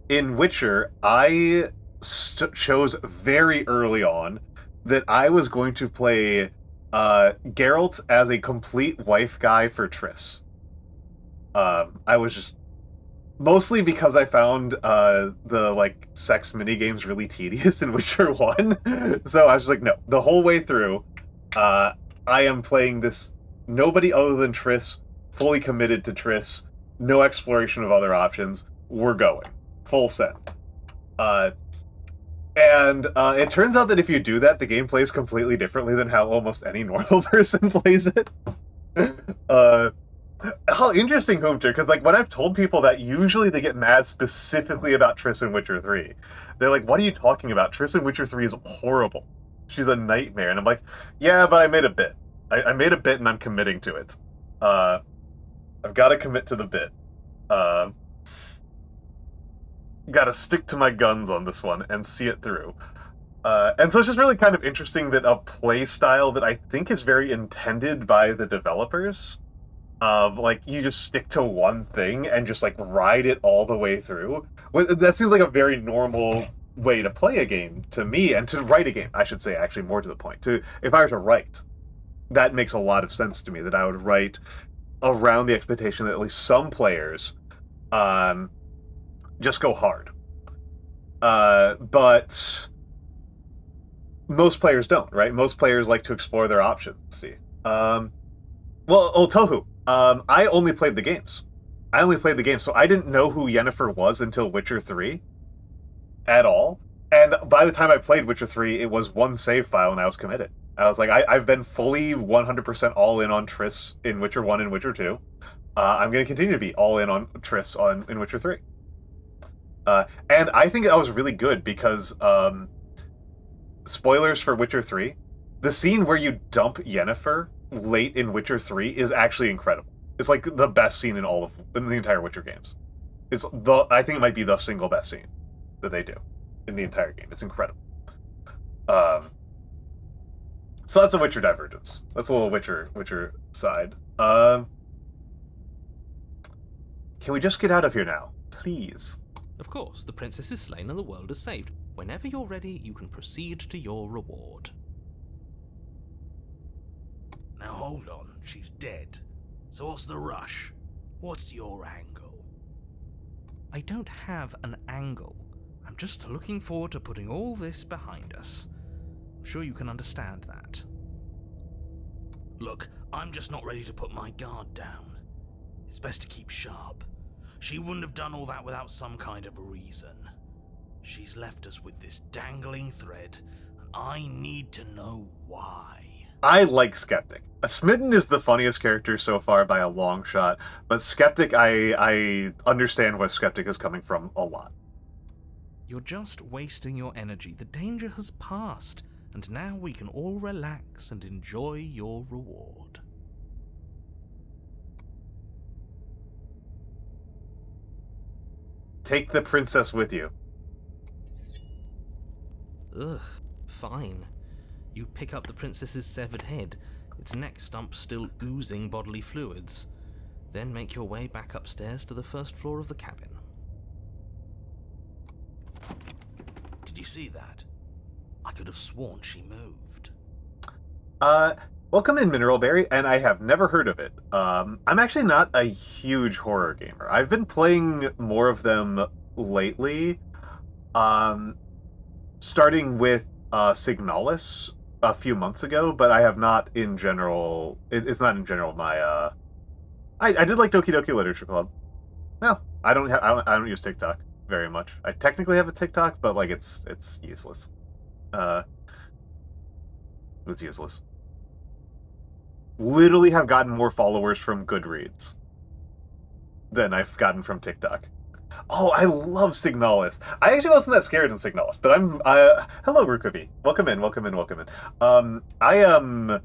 In Witcher, I chose very early on that I was going to play Geralt as a complete wife guy for Triss. I was just mostly because I found the like sex mini games really tedious in Witcher 1. So I was just like, no, the whole way through, I am playing this nobody other than Triss, fully committed to Triss, no exploration of other options. We're going full send. And it turns out that if you do that, the game plays completely differently than how almost any normal person plays it. How interesting, Hoomter, because like when I've told people that, usually they get mad specifically about Triss in Witcher 3. They're like, what are you talking about? Triss in Witcher 3 is horrible. She's a nightmare. And I'm like, yeah, but I made a bit. I made a bit and I'm committing to it. I've got to commit to the bit. Got to stick to my guns on this one and see it through. And so it's just really kind of interesting that a play style that I think is very intended by the developers, of like you just stick to one thing and just like ride it all the way through. That seems like a very normal way to play a game to me, and to write a game, I should say, actually more to the point. If I were to write, that makes a lot of sense to me, that I would write around the expectation that at least some players just go hard. But most players don't, right? Most players like to explore their options. See, Tohu. I only played the games. So I didn't know who Yennefer was until Witcher 3 at all. And by the time I played Witcher 3, it was one save file and I was committed. I was like, I've been fully 100% all in on Triss in Witcher 1 and Witcher 2. I'm going to continue to be all in on Triss in Witcher 3. And I think that was really good because, spoilers for Witcher 3, the scene where you dump Yennefer late in Witcher 3 is actually incredible. It's like the best scene in the entire Witcher games. I think it might be the single best scene that they do in the entire game. It's incredible. So that's a Witcher divergence. That's a little Witcher side. Can we just get out of here now, please? Of course, the princess is slain and the world is saved. Whenever you're ready, you can proceed to your reward. Now hold on, she's dead. So what's the rush? What's your angle? I don't have an angle. I'm just looking forward to putting all this behind us. I'm sure you can understand that. Look, I'm just not ready to put my guard down. It's best to keep sharp. She wouldn't have done all that without some kind of a reason. She's left us with this dangling thread, and I need to know why. I like Skeptic. Smitten is the funniest character so far by a long shot, but Skeptic, I understand where Skeptic is coming from a lot. You're just wasting your energy. The danger has passed, and now we can all relax and enjoy your reward. Take the princess with you. Ugh, fine. You pick up the princess's severed head, its neck stump still oozing bodily fluids. Then make your way back upstairs to the first floor of the cabin. Did you see that? I could have sworn she moved. Welcome in, Mineralberry, and I have never heard of it. I'm actually not a huge horror gamer. I've been playing more of them lately, starting with Signalis a few months ago, but I have not in general... It's not in general my... I did like Doki Doki Literature Club. No, I don't use TikTok very much. I technically have a TikTok, but like it's useless. It's useless. Literally have gotten more followers from Goodreads than I've gotten from TikTok. Oh, I love Signalis. I actually wasn't that scared in Signalis, but I'm... hello, Rukavi. Welcome in. I am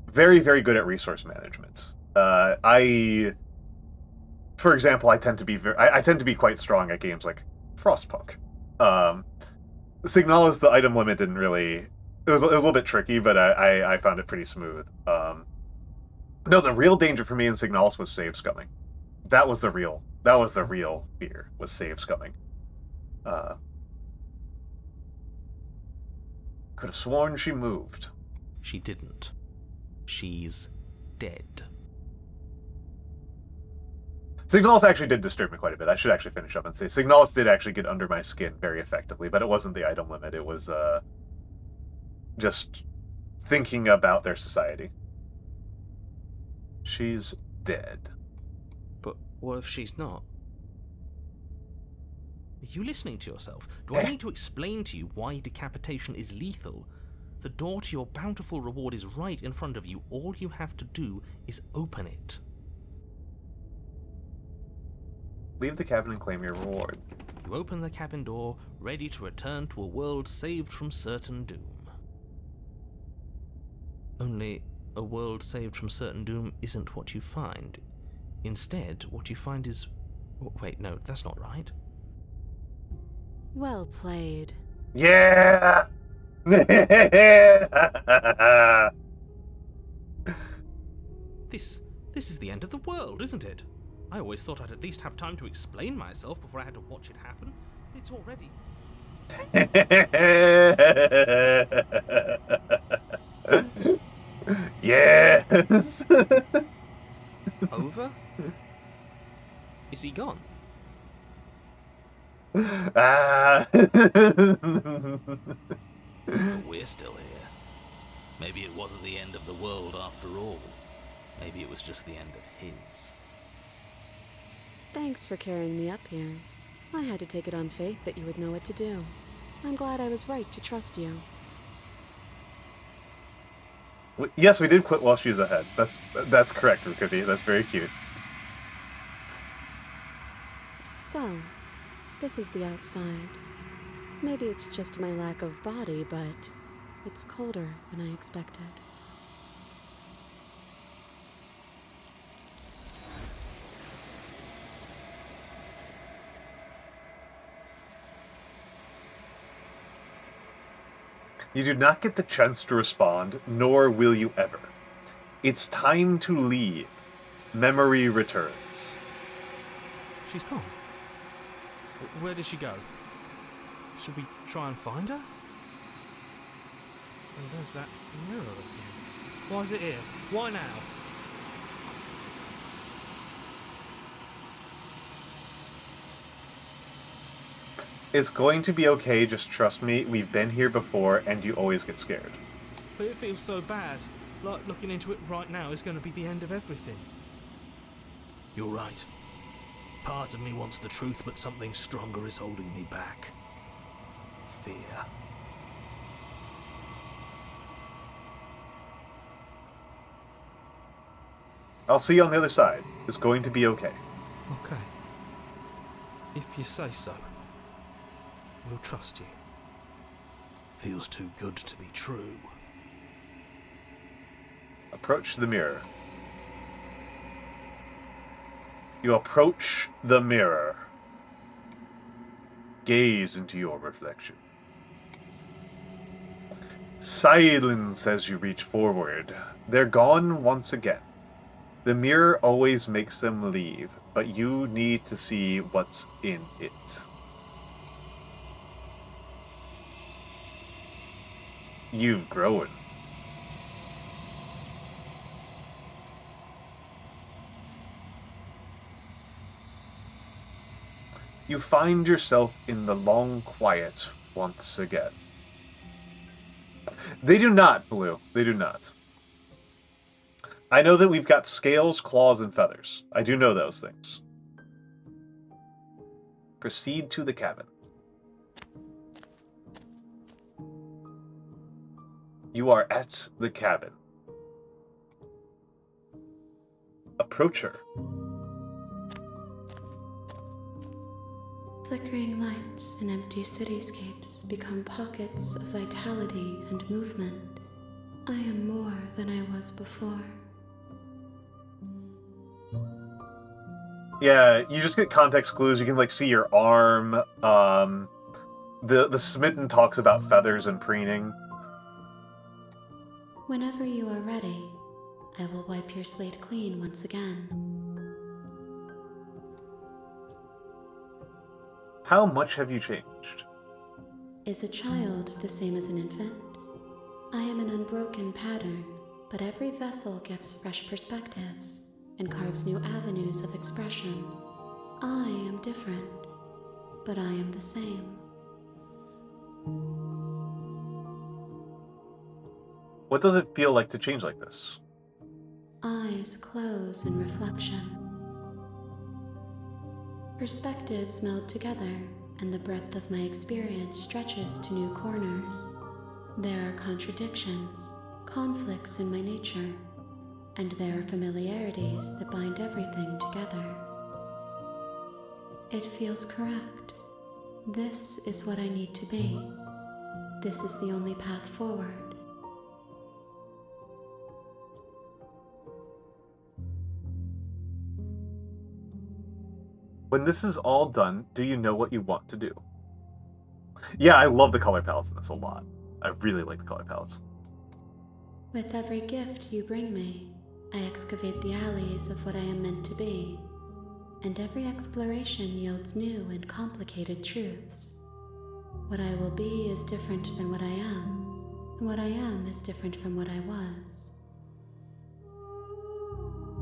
very, very good at resource management. For example, I tend to be quite strong at games like Frostpunk. Signalis, the item limit didn't really... It was a little bit tricky, but I found it pretty smooth. No, the real danger for me in Signalis was save scumming. That was the real fear, was save scumming. Could have sworn she moved. She didn't. She's dead. Signalis actually did disturb me quite a bit. I should actually finish up and say Signalis did actually get under my skin very effectively, but it wasn't the item limit. It was just thinking about their society. She's dead. But what if she's not? Are you listening to yourself? Do I need to explain to you why decapitation is lethal? The door to your bountiful reward is right in front of you. All you have to do is open it. Leave the cabin and claim your reward. You open the cabin door, ready to return to a world saved from certain doom. Only, a world saved from certain doom isn't what you find. Instead, what you find is... Wait, no, that's not right. Well played. Yeah! This is the end of the world, isn't it? I always thought I'd at least have time to explain myself before I had to watch it happen. It's already... Yes! Over? Is he gone? Ah! But we're still here. Maybe it wasn't the end of the world after all. Maybe it was just the end of his. Thanks for carrying me up here. I had to take it on faith that you would know what to do. I'm glad I was right to trust you. Yes, we did quit while she's ahead. That's correct, Rukudi. That's very cute. So, this is the outside. Maybe it's just my lack of body, but it's colder than I expected. You do not get the chance to respond, nor will you ever. It's time to leave. Memory returns. She's gone. Where did she go? Should we try and find her? And there's that mirror again. Why is it here? Why now? It's going to be okay, just trust me. We've been here before, and you always get scared. But it feels so bad. Like looking into it right now is going to be the end of everything. You're right. Part of me wants the truth, but something stronger is holding me back. Fear. I'll see you on the other side. It's going to be okay. Okay. If you say so. We'll trust you. Feels too good to be true. Approach the mirror. You approach the mirror. Gaze into your reflection. Silence as you reach forward. They're gone once again. The mirror always makes them leave, but you need to see what's in it. You've grown. You find yourself in the long quiet once again. They do not, Blue. They do not. I know that we've got scales, claws, and feathers. I do know those things. Proceed to the cabin. You are at the cabin. Approach her. Flickering lights in empty cityscapes become pockets of vitality and movement. I am more than I was before. Yeah, you just get context clues. You can like see your arm. The smitten talks about feathers and preening. Whenever you are ready, I will wipe your slate clean once again. How much have you changed? Is a child the same as an infant? I am an unbroken pattern, but every vessel gives fresh perspectives and carves new avenues of expression. I am different, but I am the same. What does it feel like to change like this? Eyes close in reflection. Perspectives meld together, and the breadth of my experience stretches to new corners. There are contradictions, conflicts in my nature, and there are familiarities that bind everything together. It feels correct. This is what I need to be. This is the only path forward. When this is all done, do you know what you want to do? Yeah, I love the color palettes in this a lot. I really like the color palettes. With every gift you bring me, I excavate the alleys of what I am meant to be, and every exploration yields new and complicated truths. What I will be is different than what I am, and what I am is different from what I was.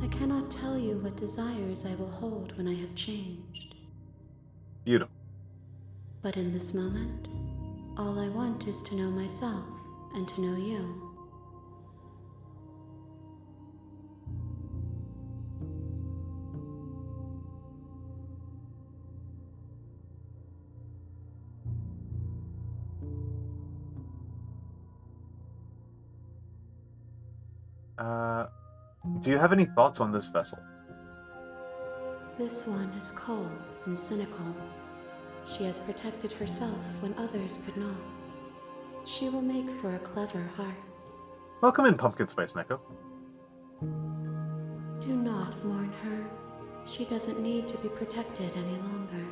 I cannot tell you what desires I will hold when I have changed. Beautiful. But in this moment, all I want is to know myself and to know you. Do you have any thoughts on this vessel? This one is cold and cynical. She has protected herself when others could not. She will make for a clever heart. Welcome in, Pumpkin Spice Neko. Do not mourn her. She doesn't need to be protected any longer.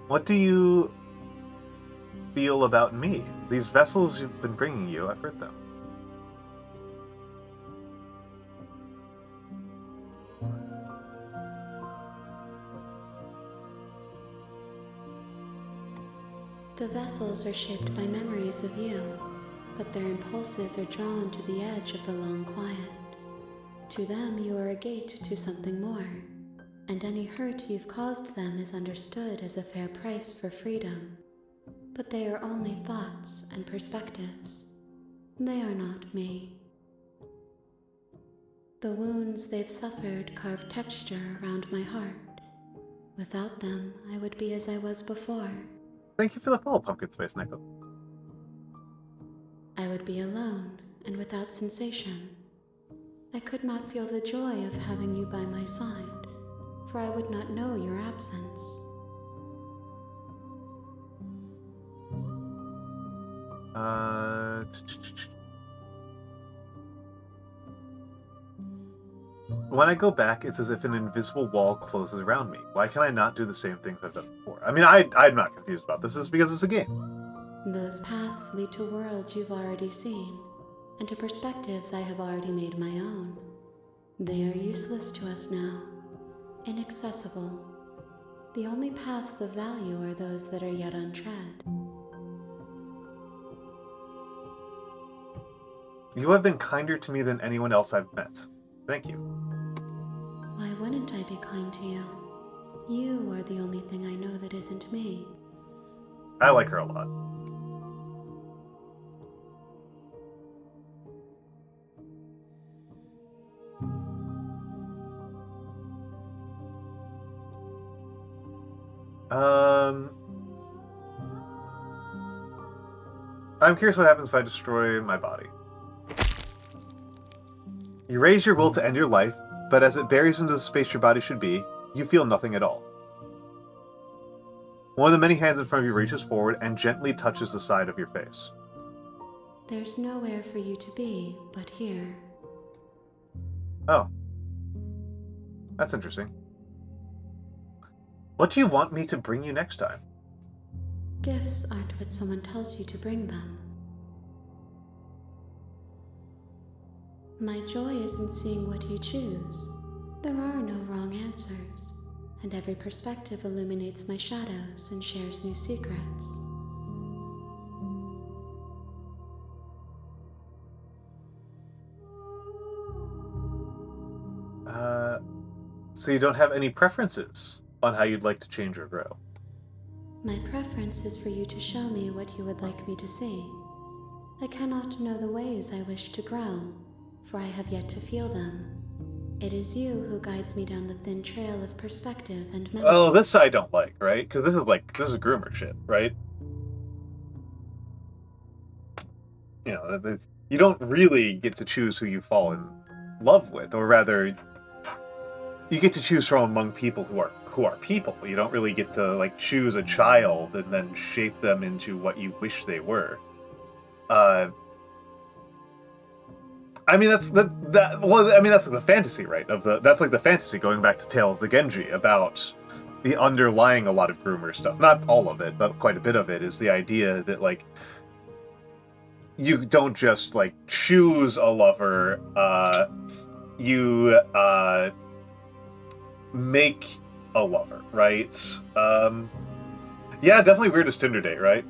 What do you feel about me? These vessels you've been bringing you, I've heard them. The vessels are shaped by memories of you, but their impulses are drawn to the edge of the long quiet. To them, you are a gate to something more, and any hurt you've caused them is understood as a fair price for freedom. But they are only thoughts and perspectives. They are not me. The wounds they've suffered carve texture around my heart. Without them, I would be as I was before. Thank you for the follow, Pumpkin Spice Neko. I would be alone and without sensation. I could not feel the joy of having you by my side, for I would not know your absence. When I go back, it's as if an invisible wall closes around me. Why can I not do the same things I've done before? I mean, I'm not confused about this. It's because it's a game. Those paths lead to worlds you've already seen, and to perspectives I have already made my own. They are useless to us now, inaccessible. The only paths of value are those that are yet untread. You have been kinder to me than anyone else I've met. Thank you. Why wouldn't I be kind to you? You are the only thing I know that isn't me. I like her a lot. I'm curious what happens if I destroy my body. You raise your will to end your life, but as it buries into the space your body should be, you feel nothing at all. One of the many hands in front of you reaches forward and gently touches the side of your face. There's nowhere for you to be but here. Oh. That's interesting. What do you want me to bring you next time? Gifts aren't what someone tells you to bring them. My joy is in seeing what you choose. There are no wrong answers, and every perspective illuminates my shadows and shares new secrets. So you don't have any preferences on how you'd like to change or grow? My preference is for you to show me what you would like me to see. I cannot know the ways I wish to grow, for I have yet to feel them. It is you who guides me down the thin trail of perspective and memory. Oh, this I don't like, right? Because this is groomer shit, right? You know, you don't really get to choose who you fall in love with, or rather, you get to choose from among people who are people. You don't really get to like choose a child and then shape them into what you wish they were. I mean that's like the fantasy, right? That's like the fantasy going back to Tale of the Genji about the underlying a lot of groomer stuff. Not all of it, but quite a bit of it is the idea that like you don't just like choose a lover, you make a lover, right? Yeah, definitely weirdest Tinder date, right?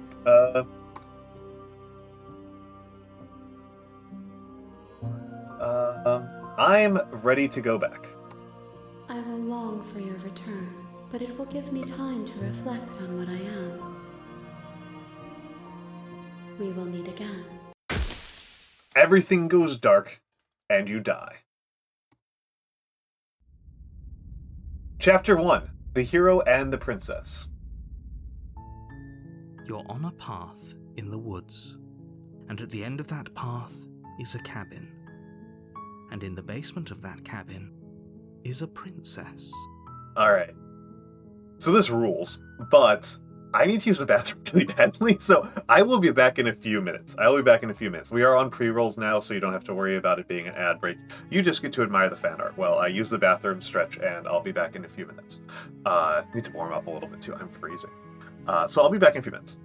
I'm ready to go back. I will long for your return, but it will give me time to reflect on what I am. We will meet again. Everything goes dark, and you die. Chapter 1. The Hero and the Princess. You're on a path in the woods, and at the end of that path is a cabin. And in the basement of that cabin is a princess. Alright. So this rules, but I need to use the bathroom really badly, so I will be back in a few minutes. We are on pre-rolls now, so you don't have to worry about it being an ad break. You just get to admire the fan art. Well, I use the bathroom, stretch, and I'll be back in a few minutes. Need to warm up a little bit too. I'm freezing. So I'll be back in a few minutes.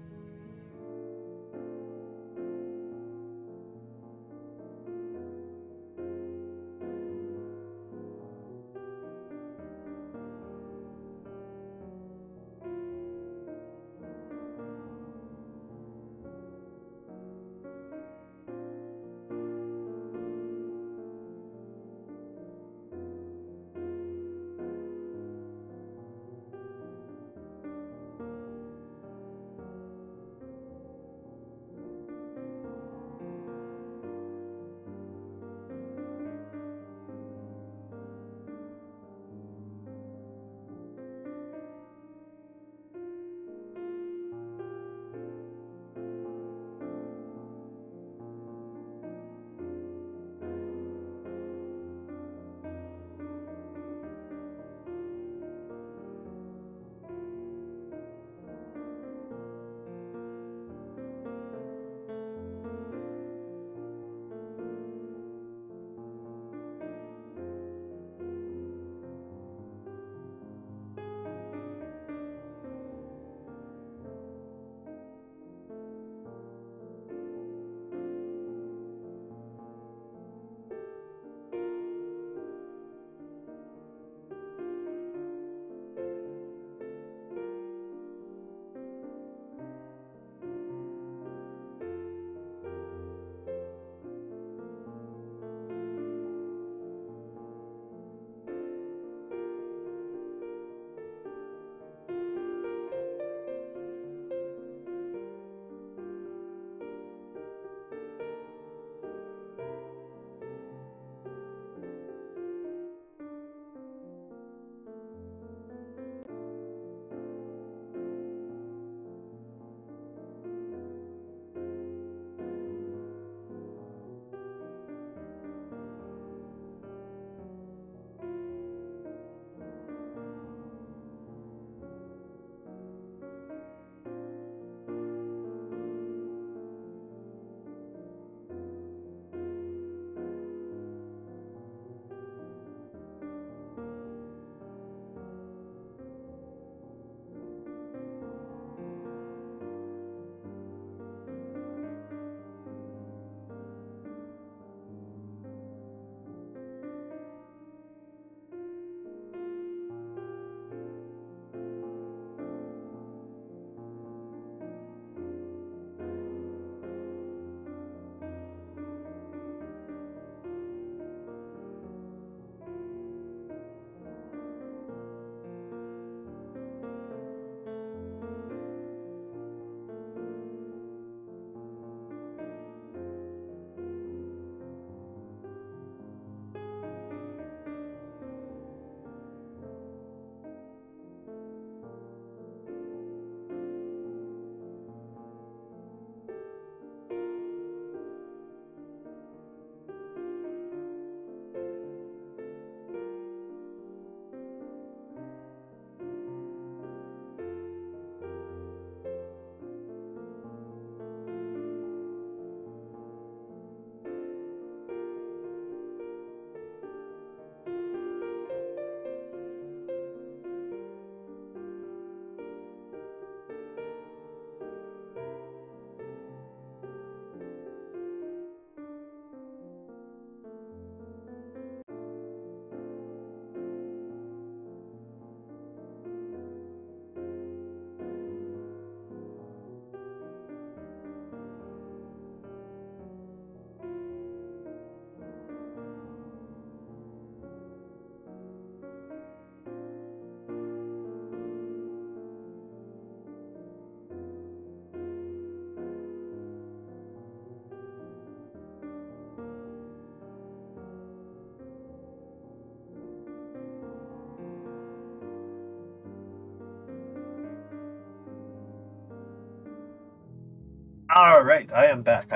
All right, I am back.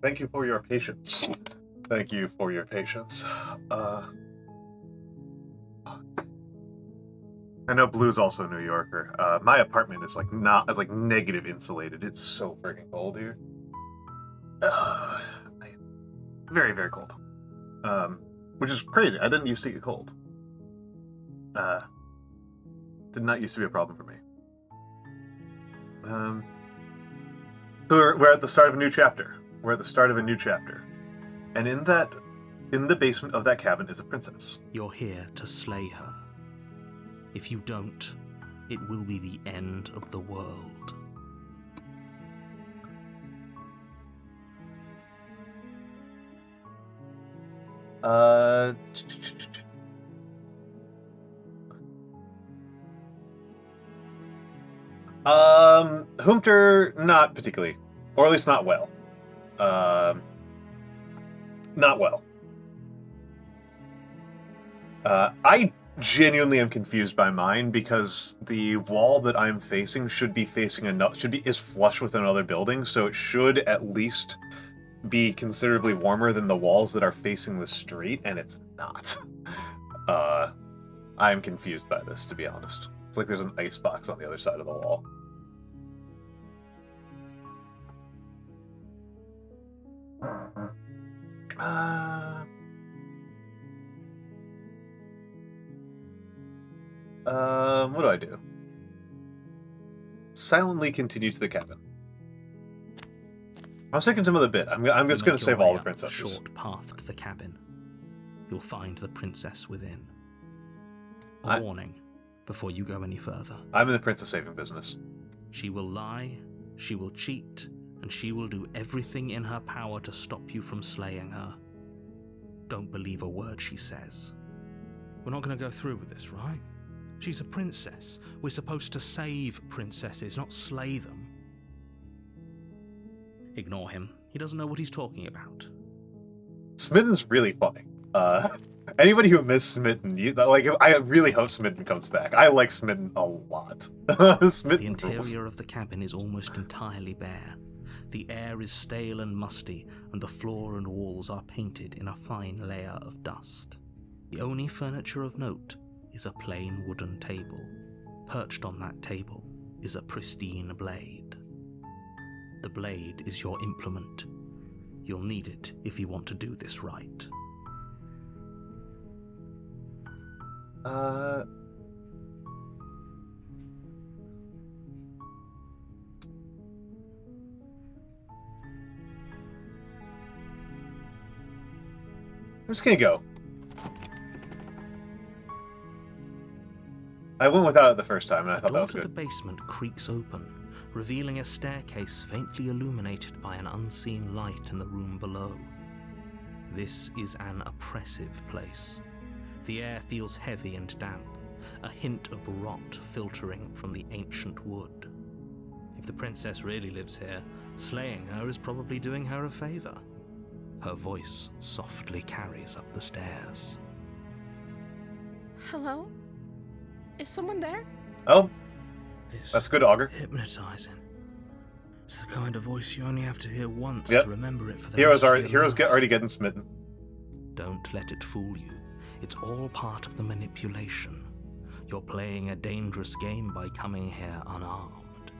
Thank you for your patience. I know Blue's also a New Yorker. My apartment is like negative insulated. It's so freaking cold here. Very, very cold. Which is crazy. I didn't used to get cold. Did not used to be a problem for me. So we're at the start of a new chapter. And in the basement of that cabin is a princess. You're here to slay her. If you don't, it will be the end of the world. Humter, not particularly. Or at least not well. Not well. I genuinely am confused by mine because the wall that I'm facing is flush with another building, so it should at least be considerably warmer than the walls that are facing the street, and it's not. I'm confused by this, to be honest. It's like there's an ice box on the other side of the wall. What do I do? Silently continue to the cabin. I was thinking some other bit. I'm just going to save all the princesses. A short path to the cabin. You'll find the princess within. A warning before you go any further. I'm in the princess saving business. She will lie, she will cheat, and she will do everything in her power to stop you from slaying her. Don't believe a word she says. We're not going to go through with this, right? She's a princess. We're supposed to save princesses, not slay them. Ignore him. He doesn't know what he's talking about. Smitten's really funny. Anybody who missed Smitten, I really hope Smitten comes back. I like Smitten a lot. The interior of the cabin is almost entirely bare. The air is stale and musty, and the floor and walls are painted in a fine layer of dust. The only furniture of note is a plain wooden table. Perched on that table is a pristine blade. The blade is your implement. You'll need it if you want to do this right. I'm just gonna go. I went without it the first time, and I thought that was good. The door to the basement creaks open, revealing a staircase faintly illuminated by an unseen light in the room below. This is an oppressive place. The air feels heavy and damp, a hint of rot filtering from the ancient wood. If the princess really lives here, slaying her is probably doing her a favor. Her voice softly carries up the stairs. Hello? Is someone there? Oh, that's good, Augur. Hypnotizing. It's the kind of voice you only have to hear once to remember it for the Heroes already getting smitten. Don't let it fool you. It's all part of the manipulation. You're playing a dangerous game by coming here unarmed.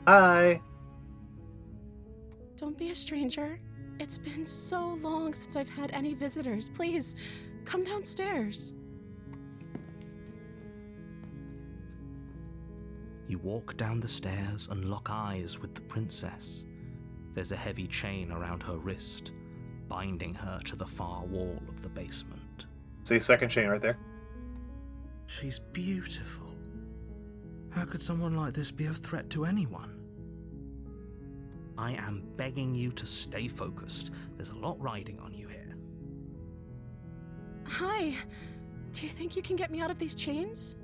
Hi. Don't be a stranger. It's been so long since I've had any visitors. Please, come downstairs. You walk down the stairs and lock eyes with the princess. There's a heavy chain around her wrist, binding her to the far wall of the basement. See, second chain right there. She's beautiful. How could someone like this be a threat to anyone? I am begging you to stay focused. There's a lot riding on you here. Hi. Do you think you can get me out of these chains?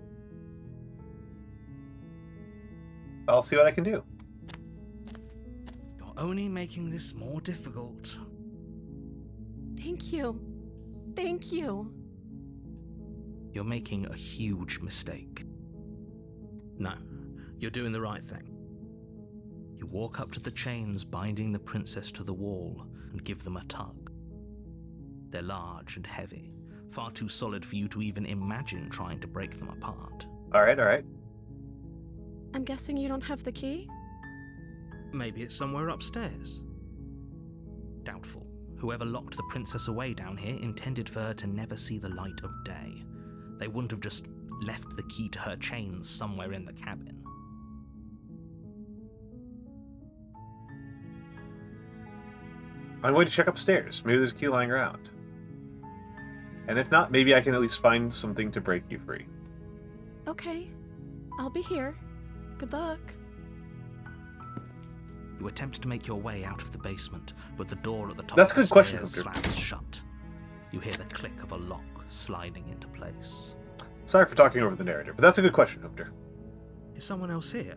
I'll see what I can do. You're only making this more difficult. Thank you. Thank you. You're making a huge mistake. No, you're doing the right thing. You walk up to the chains binding the princess to the wall and give them a tug. They're large and heavy, far too solid for you to even imagine trying to break them apart. All right. I'm guessing you don't have the key? Maybe it's somewhere upstairs. Doubtful. Whoever locked the princess away down here intended for her to never see the light of day. They wouldn't have just left the key to her chains somewhere in the cabin. I'm going to check upstairs. Maybe there's a key lying around. And if not, maybe I can at least find something to break you free. Okay. I'll be here. Good luck. You attempt to make your way out of the basement, but the door at the top That's of a the good question, stairs Hunter. slams shut. You hear the click of a lock sliding into place. Sorry for talking over the narrator, but that's a good question, Hunter. Is someone else here?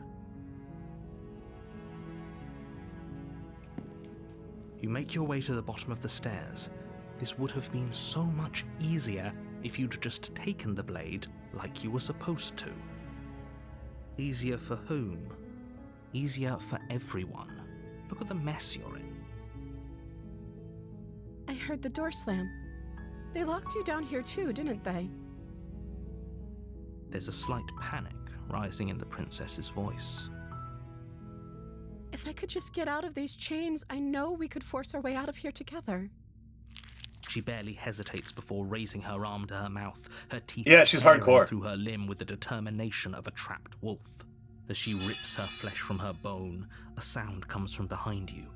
You make your way to the bottom of the stairs. This would have been so much easier if you'd just taken the blade like you were supposed to. Easier for whom? Easier for everyone. Look at the mess you're in. I heard the door slam. They locked you down here too, didn't they? There's a slight panic rising in the princess's voice. If I could just get out of these chains, I know we could force our way out of here together. She barely hesitates before raising her arm to her mouth, her teeth Yeah, she's tearing hardcore. through her limb with the determination of a trapped wolf. As she rips her flesh from her bone, a sound comes from behind you.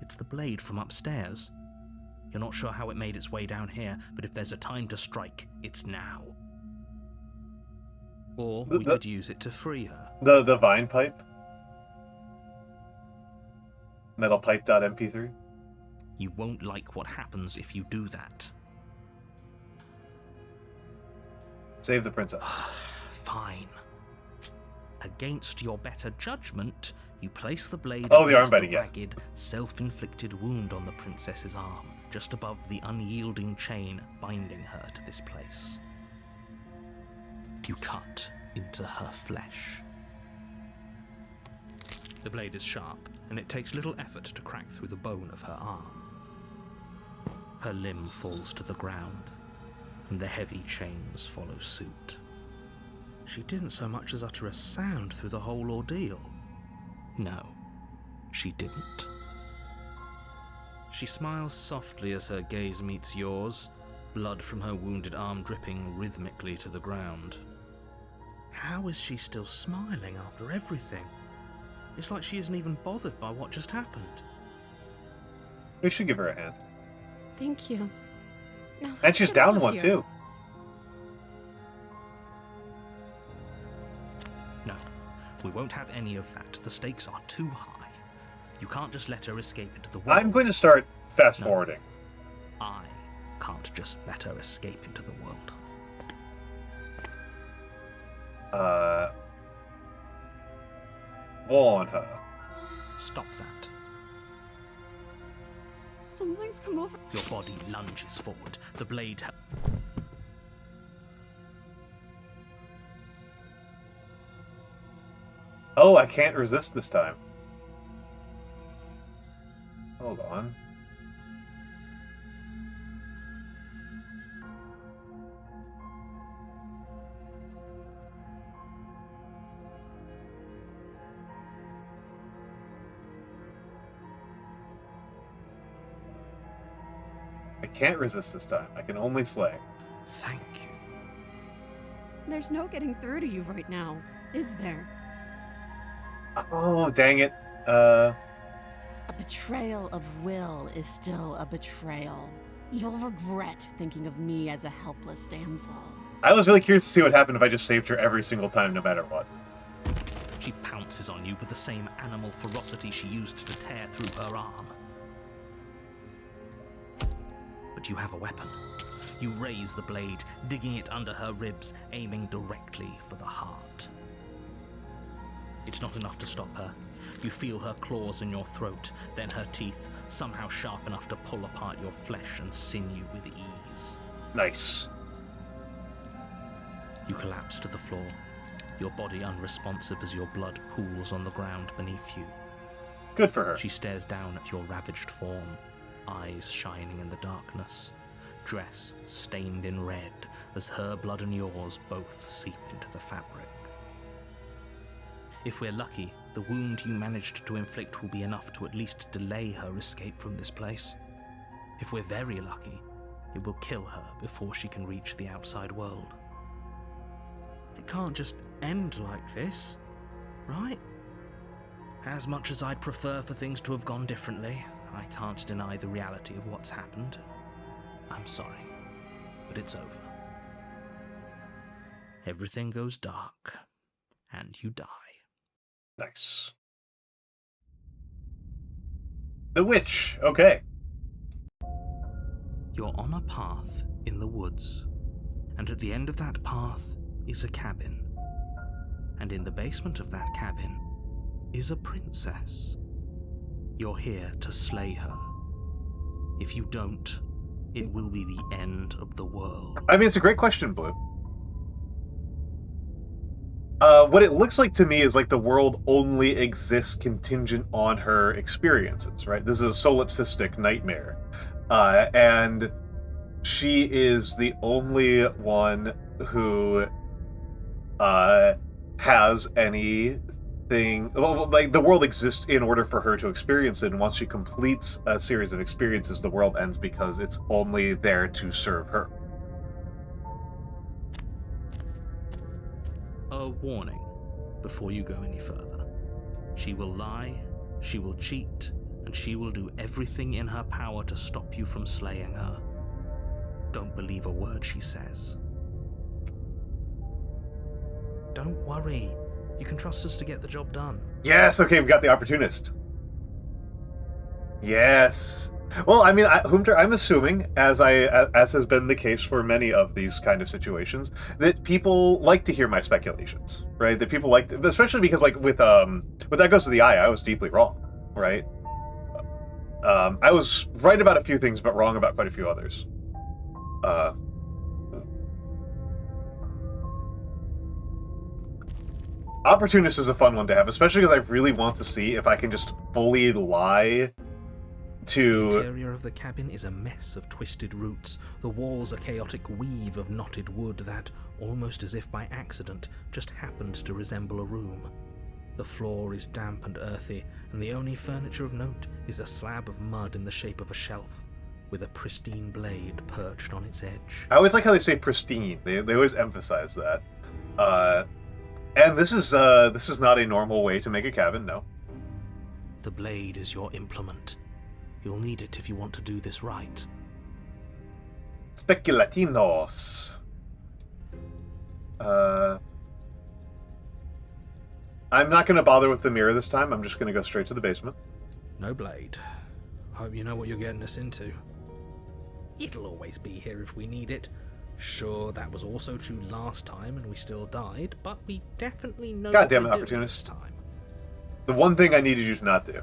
It's the blade from upstairs. You're not sure how it made its way down here, but if there's a time to strike, it's now. Or we could use it to free her. The Vine pipe? Metalpipe.mp3? You won't like what happens if you do that. Save the princess. Fine. Against your better judgment, you place the blade Oh, the against arm bending, yeah. ragged, self-inflicted wound on the princess's arm, just above the unyielding chain binding her to this place. You cut into her flesh. The blade is sharp, and it takes little effort to crack through the bone of her arm. Her limb falls to the ground, and the heavy chains follow suit. She didn't so much as utter a sound through the whole ordeal. No, she didn't. She smiles softly as her gaze meets yours, blood from her wounded arm dripping rhythmically to the ground. How is she still smiling after everything? It's like she isn't even bothered by what just happened. We should give her a hand. Thank you. Now And let's she's get out down of one, here. too. No, we won't have any of that. The stakes are too high. You can't just let her escape into the world. I'm going to start fast-forwarding. I can't just let her escape into the world. Warn her. Stop that. Something's come over. Your body lunges forward. The blade... Oh, I can't resist this time. Hold on. I can't resist this time. I can only slay. Thank you. There's no getting through to you right now, is there? Oh, dang it. A betrayal of will is still a betrayal. You'll regret thinking of me as a helpless damsel. I was really curious to see what happened if I just saved her every single time, no matter what. She pounces on you with the same animal ferocity she used to tear through her arm. But you have a weapon. You raise the blade, digging it under her ribs, aiming directly for the heart. It's not enough to stop her. You feel her claws in your throat, then her teeth, somehow sharp enough to pull apart your flesh and sinew with ease. Nice. You collapse to the floor. your body unresponsive as your blood pools on the ground beneath you. Good for her. She stares down at your ravaged form, eyes shining in the darkness, dress stained in red as her blood and yours both seep into the fabric. If we're lucky, the wound you managed to inflict will be enough to at least delay her escape from this place. If we're very lucky, it will kill her before she can reach the outside world. It can't just end like this, right? As much as I'd prefer for things to have gone differently, I can't deny the reality of what's happened. I'm sorry, but it's over. Everything goes dark, and you die. Nice. The witch. Okay. You're on a path in the woods, and at the end of that path is a cabin. And in the basement of that cabin is a princess. You're here to slay her. If you don't, it will be the end of the world. I mean, it's a great question, Blue. What it looks like to me is like the world only exists contingent on her experiences, right? This is a solipsistic nightmare. And she is the only one who has anything. Well, like, the world exists in order for her to experience it, and once she completes a series of experiences, the world ends because it's only there to serve her. A warning before you go any further. She will lie, she will cheat, and she will do everything in her power to stop you from slaying her. Don't believe a word she says. Don't worry. You can trust us to get the job done. Yes, okay, we've got the opportunist. Yes. Well, I mean, Hunter, I'm assuming, as has been the case for many of these kind of situations, that people like to hear my speculations, right? That people like to, especially because, like, with That Goes to the Eye, I was deeply wrong, right? I was right about a few things, but wrong about quite a few others. Opportunist is a fun one to have, especially because I really want to see if I can just fully lie to... The interior of the cabin is a mess of twisted roots. The walls a chaotic weave of knotted wood that, almost as if by accident, just happened to resemble a room. The floor is damp and earthy, and the only furniture of note is a slab of mud in the shape of a shelf, with a pristine blade perched on its edge. I always like how they say pristine. They always emphasize that. And this is not a normal way to make a cabin, no. The blade is your implement. You'll need it if you want to do this right. Speculatinos. I'm not going to bother with the mirror this time. I'm just going to go straight to the basement. No blade. I hope you know what you're getting us into. It'll always be here if we need it. Sure, that was also true last time and we still died, but we definitely know God what damn it, we're doing opportunist. this time. The one thing I needed you to not do.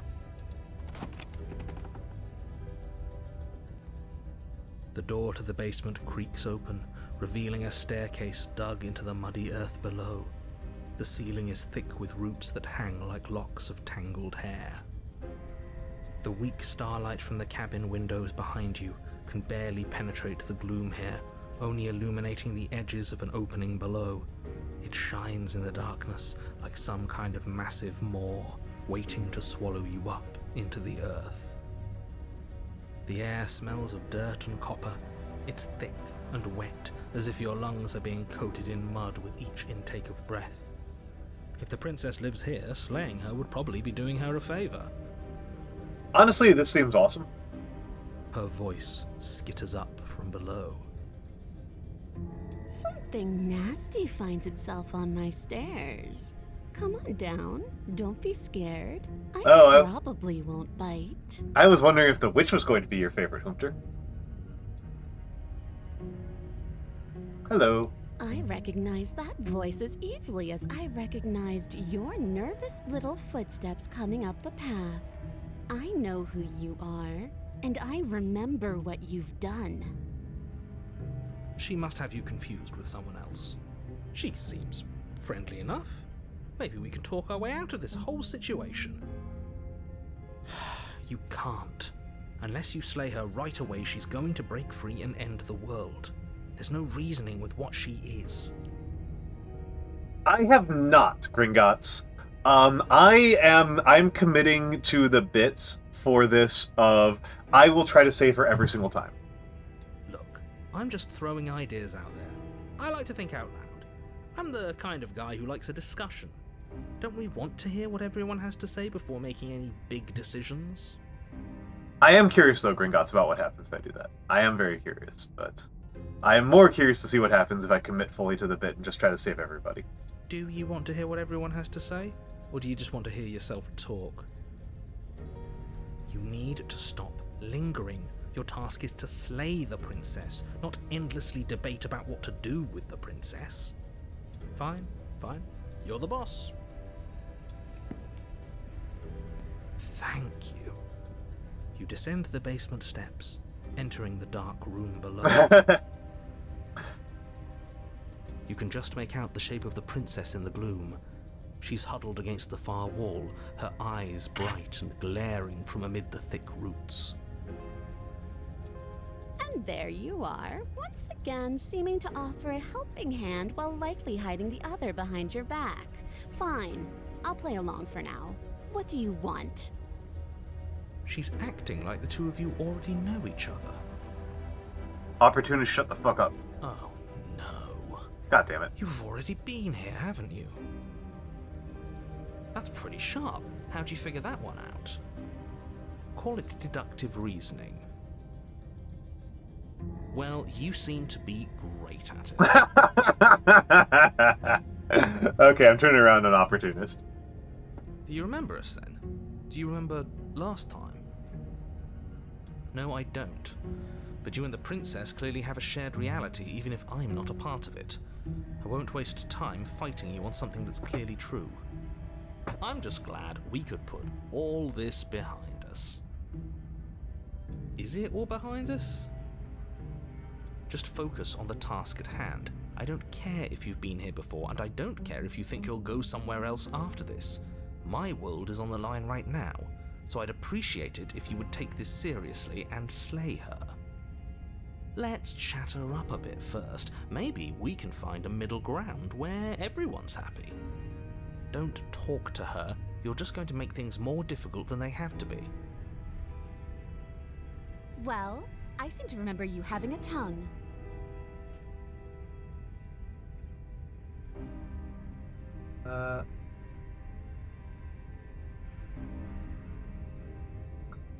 The door to the basement creaks open, revealing a staircase dug into the muddy earth below. The ceiling is thick with roots that hang like locks of tangled hair. The weak starlight from the cabin windows behind you can barely penetrate the gloom here, only illuminating the edges of an opening below. It shines in the darkness like some kind of massive maw, waiting to swallow you up into the earth. The air smells of dirt and copper. It's thick and wet, as if your lungs are being coated in mud with each intake of breath. If the princess lives here, slaying her would probably be doing her a favor. Honestly, this seems awesome. Her voice skitters up from below. Something nasty finds itself on my stairs. Come on down. Don't be scared. I probably won't bite. I was wondering if the witch was going to be your favorite, Hunter. Hello. I recognize that voice as easily as I recognized your nervous little footsteps coming up the path. I know who you are, and I remember what you've She must have you confused with someone else. She seems friendly enough. Maybe we can talk our way out of this whole situation. You can't. Unless you slay her right away, she's going to break free and end the world. There's no reasoning with what she is. I have not, Gringotts. I'm committing to the bits for this of I will try to save her every single time. Look, I'm just throwing ideas out there. I like to think out loud. I'm the kind of guy who likes a discussion. Don't we want to hear what everyone has to say before making any big decisions? I am curious, though, Gringotts, about what happens if I do that. I am very curious, but I am more curious to see what happens if I commit fully to the bit and just try to save everybody. Do you want to hear what everyone has to say? Or do you just want to hear yourself talk? You need to stop lingering. Your task is to slay the princess, not endlessly debate about what to do with the princess. Fine, fine. You're the boss. Thank you. You descend the basement steps, entering the dark room below. You can just make out the shape of the princess in the gloom. She's huddled against the far wall, her eyes bright and glaring from amid the thick roots. And there you are, once again seeming to offer a helping hand while likely hiding the other behind your back. Fine, I'll play along for now. What do you want? She's acting like the two of you already know each other. Opportunist, shut the fuck up. Oh, no. God damn it. You've already been here, haven't you? That's pretty sharp. How'd you figure that one out? Call it deductive reasoning. Well, you seem to be great at it. Okay, I'm turning around an opportunist. Do you remember us then? Do you remember last time? No, I don't. But you and the princess clearly have a shared reality, even if I'm not a part of it. I won't waste time fighting you on something that's clearly true. I'm just glad we could put all this behind us. Is it all behind us? Just focus on the task at hand. I don't care if you've been here before, and I don't care if you think you'll go somewhere else after this. My world is on the line right now, so I'd appreciate it if you would take this seriously and slay her. Let's chat her up a bit first. Maybe we can find a middle ground where everyone's happy. Don't talk to her. You're just going to make things more difficult than they have to be. Well, I seem to remember you having a tongue.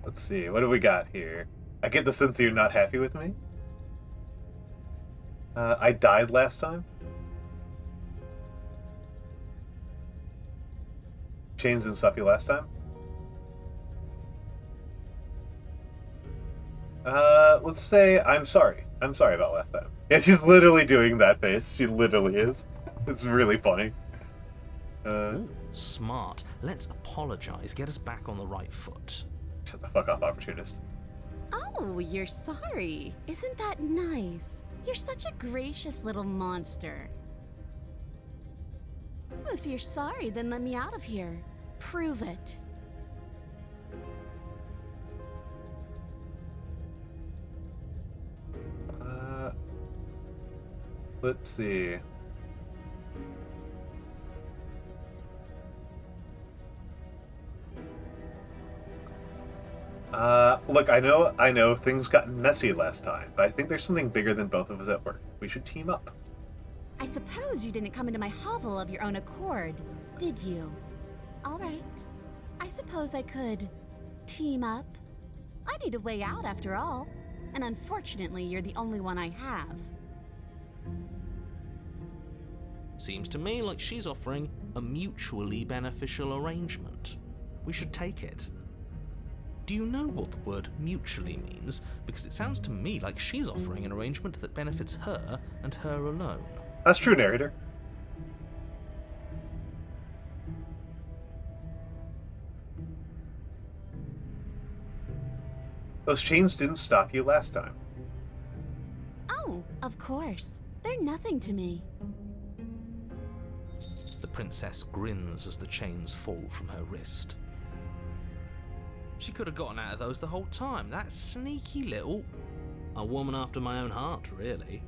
Let's see, what do we got here? I get the sense that you're not happy with me. I died last time. Chains didn't stop you last time. Let's say I'm sorry. I'm sorry about last time. Yeah, she's literally doing that face. She literally is. It's really funny. Ooh, smart. Let's apologize. Get us back on the right foot. Shut the fuck up, opportunist. Oh, you're sorry. Isn't that nice? You're such a gracious little monster. If you're sorry, then let me out of here. Prove it. Let's see. Look, I know things got messy last time, but I think there's something bigger than both of us at work. We should team up. I suppose you didn't come into my hovel of your own accord, did you? All right. I suppose I could team up. I need a way out after all, and unfortunately, you're the only one I have. Seems to me like she's offering a mutually beneficial arrangement. We should take it. Do you know what the word mutually means? Because it sounds to me like she's offering an arrangement that benefits her and her alone. That's true, narrator. Those chains didn't stop you last time. Oh, of course. They're nothing to me. The princess grins as the chains fall from her wrist. She could have gotten out of those the whole time. That sneaky little... A woman after my own heart, really.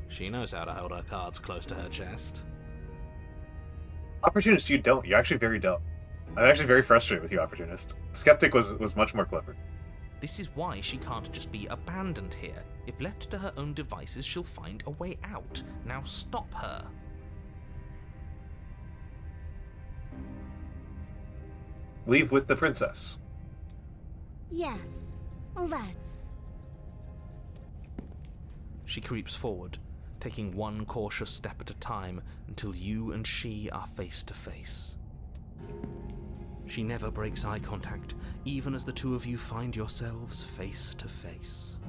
She knows how to hold her cards close to her chest. Opportunist, you don't. You're actually very dumb. I'm actually very frustrated with you, Opportunist. Skeptic was much more clever. This is why she can't just be abandoned here. If left to her own devices, she'll find a way out. Now stop her. Leave with the princess. Yes, let's. She creeps forward, taking one cautious step at a time until you and she are face to face. She never breaks eye contact, even as the two of you find yourselves face to face.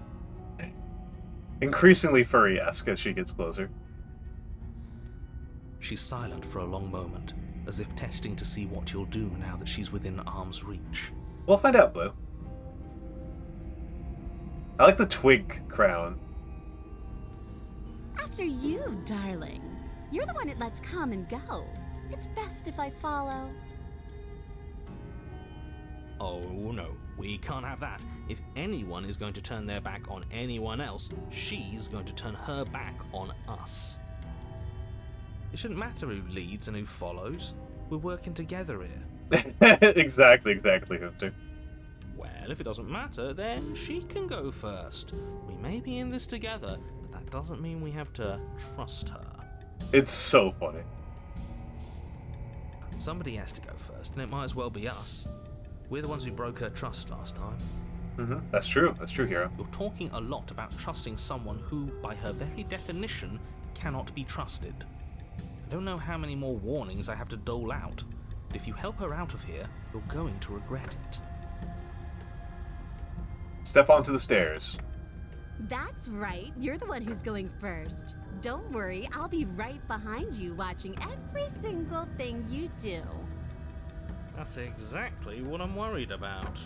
Increasingly furry-esque as she gets closer. She's silent for a long moment, as if testing to see what you'll do now that she's within arm's reach. We'll find out, Blue. I like the twig crown. After you, darling. You're the one it lets come and go. It's best if I follow. Oh no, we can't have that. If anyone is going to turn their back on anyone else, she's going to turn her back on us. It shouldn't matter who leads and who follows. We're working together here. exactly, Hunter. Well, if it doesn't matter, then she can go first. We may be in this together, but that doesn't mean we have to trust her. It's so funny. Somebody has to go first, and it might as well be us. We're the ones who broke her trust last time. That's true, Hero. You're talking a lot about trusting someone who, by her very definition, cannot be trusted. I don't know how many more warnings I have to dole out, but if you help her out of here, you're going to regret it. Step onto the stairs. That's right. You're the one who's going first. Don't worry, I'll be right behind you watching every single thing you do. That's exactly what I'm worried about.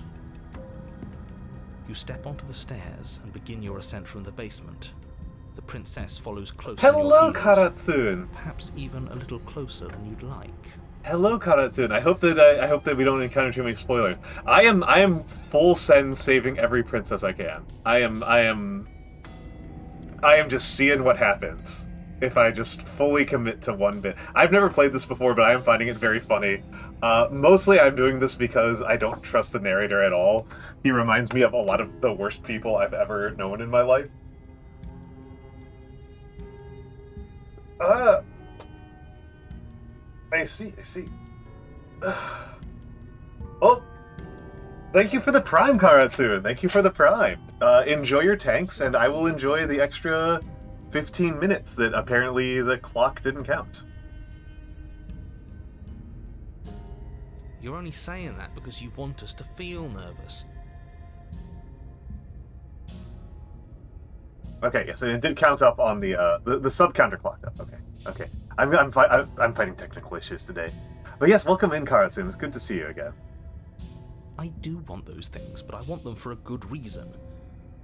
You step onto the stairs and begin your ascent from the basement. The princess follows close on Hello, your heels, Karatsun! perhaps even a little closer than you'd like. Hello, Karatsun. I hope that we don't encounter too many spoilers. I am full send saving every princess I can. I am just seeing what happens if I just fully commit to one bit. I've never played this before, but I am finding it very funny. Mostly I'm doing this because I don't trust the narrator at all. He reminds me of a lot of the worst people I've ever known in my life. I see. Oh, thank you for the Prime, Karatsun. Thank you for the Prime. Enjoy your tanks, and I will enjoy the extra 15 minutes that apparently the clock didn't count. You're only saying that because you want us to feel nervous. Okay, yes, and it did count up on the sub counter clocked up. Okay. I'm fighting technical issues today, but yes, welcome in, Karatsun. It's good to see you again. I do want those things, but I want them for a good reason.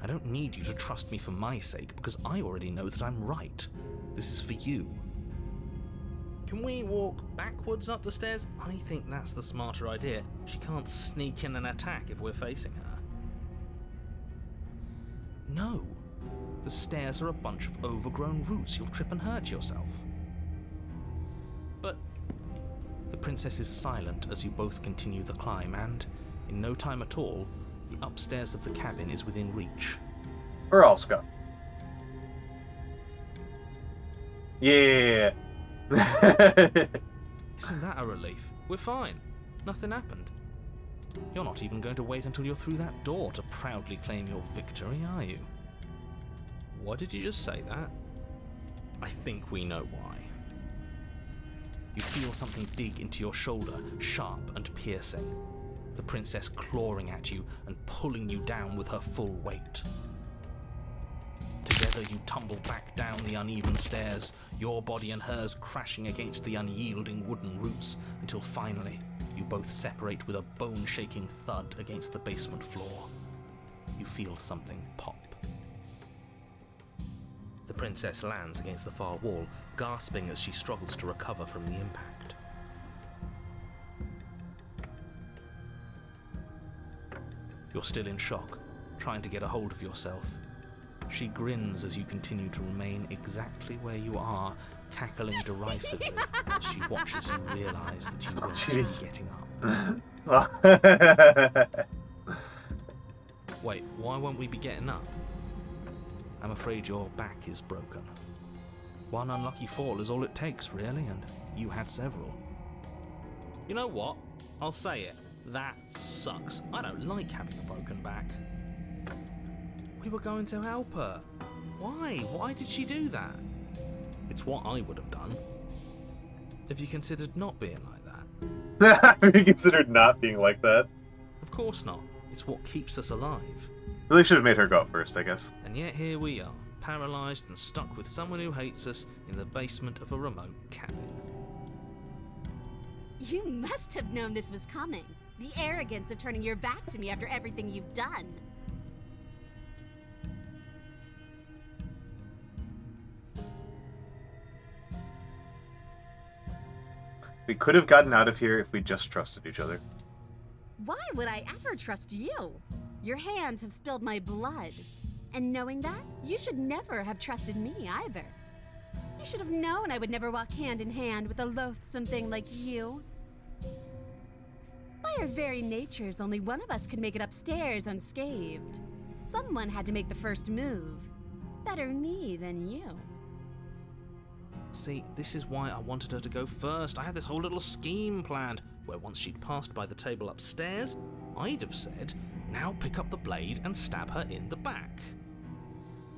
I don't need you to trust me for my sake, because I already know that I'm right. This is for you. Can we walk backwards up the stairs? I think that's the smarter idea. She can't sneak in and attack if we're facing her. No. The stairs are a bunch of overgrown roots. You'll trip and hurt yourself. But the princess is silent as you both continue the climb, and in no time at all, the upstairs of the cabin is within reach. We're all scuffed. Yeah. Isn't that a relief? We're fine. Nothing happened. You're not even going to wait until you're through that door to proudly claim your victory, are you? What did you just say that? I think we know why. You feel something dig into your shoulder, sharp and piercing. The princess clawing at you and pulling you down with her full weight. Together you tumble back down the uneven stairs, your body and hers crashing against the unyielding wooden roots, until finally you both separate with a bone-shaking thud against the basement floor. You feel something pop. The princess lands against the far wall, gasping as she struggles to recover from the impact. You're still in shock, trying to get a hold of yourself. She grins as you continue to remain exactly where you are, cackling derisively as she watches you realise that you won't be getting up. Wait, why won't we be getting up? I'm afraid your back is broken. One unlucky fall is all it takes, really, and you had several. You know what? I'll say it. That sucks. I don't like having a broken back. We were going to help her. Why? Why did she do that? It's what I would have done. Have you considered not being like that? Have you considered not being like that? Of course not. It's what keeps us alive. Really should have made her go first, I guess. And yet here we are, paralysed and stuck with someone who hates us in the basement of a remote cabin. You must have known this was coming. The arrogance of turning your back to me after everything you've done. We could have gotten out of here if we just trusted each other. Why would I ever trust you? Your hands have spilled my blood. And knowing that, you should never have trusted me either. You should have known I would never walk hand in hand with a loathsome thing like you. By our very natures, only one of us could make it upstairs unscathed. Someone had to make the first move. Better me than you. See, this is why I wanted her to go first. I had this whole little scheme planned, where once she'd passed by the table upstairs, I'd have said, now pick up the blade and stab her in the back.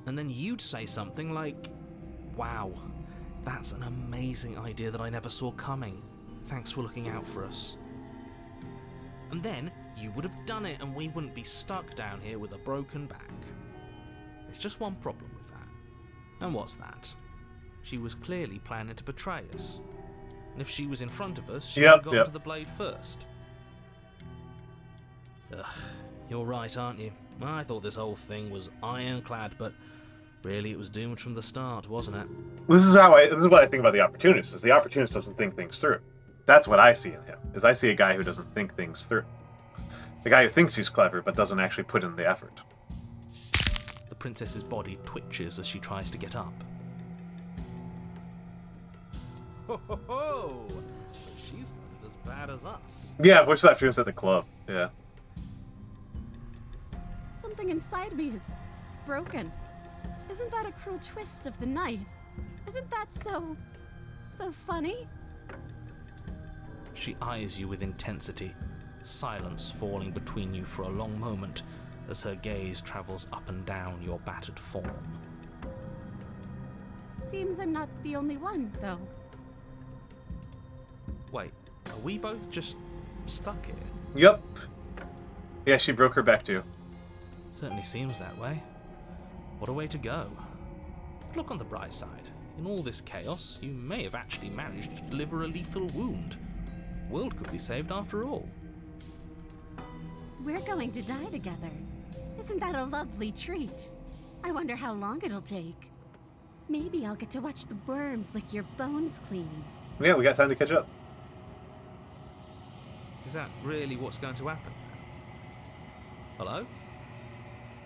And then you'd say something like, wow, that's an amazing idea that I never saw coming. Thanks for looking out for us. And then you would have done it and we wouldn't be stuck down here with a broken back. There's just one problem with that. And what's that? She was clearly planning to betray us. And if she was in front of us, she would have gotten to the blade first. Ugh, you're right, aren't you? I thought this whole thing was ironclad, but really it was doomed from the start, wasn't it? This is what I think about the opportunist, is the opportunist doesn't think things through. That's what I see in him, is I see a guy who doesn't think things through. A guy who thinks he's clever, but doesn't actually put in the effort. The princess's body twitches as she tries to get up. Ho ho ho! So she's got it as bad as us. Yeah, voice actress at the club, yeah. Something inside me is broken. Isn't that a cruel twist of the knife? Isn't that so funny? She eyes you with intensity, silence falling between you for a long moment as her gaze travels up and down your battered form. Seems I'm not the only one, though. Wait, are we both just stuck here? Yep. Yeah, she broke her back too. Certainly seems that way. What a way to go. Look on the bright side. In all this chaos, you may have actually managed to deliver a lethal wound. The world could be saved after all. We're going to die together. Isn't that a lovely treat? I wonder how long it'll take. Maybe I'll get to watch the worms lick your bones clean. Yeah, we got time to catch up. Is that really what's going to happen? Hello?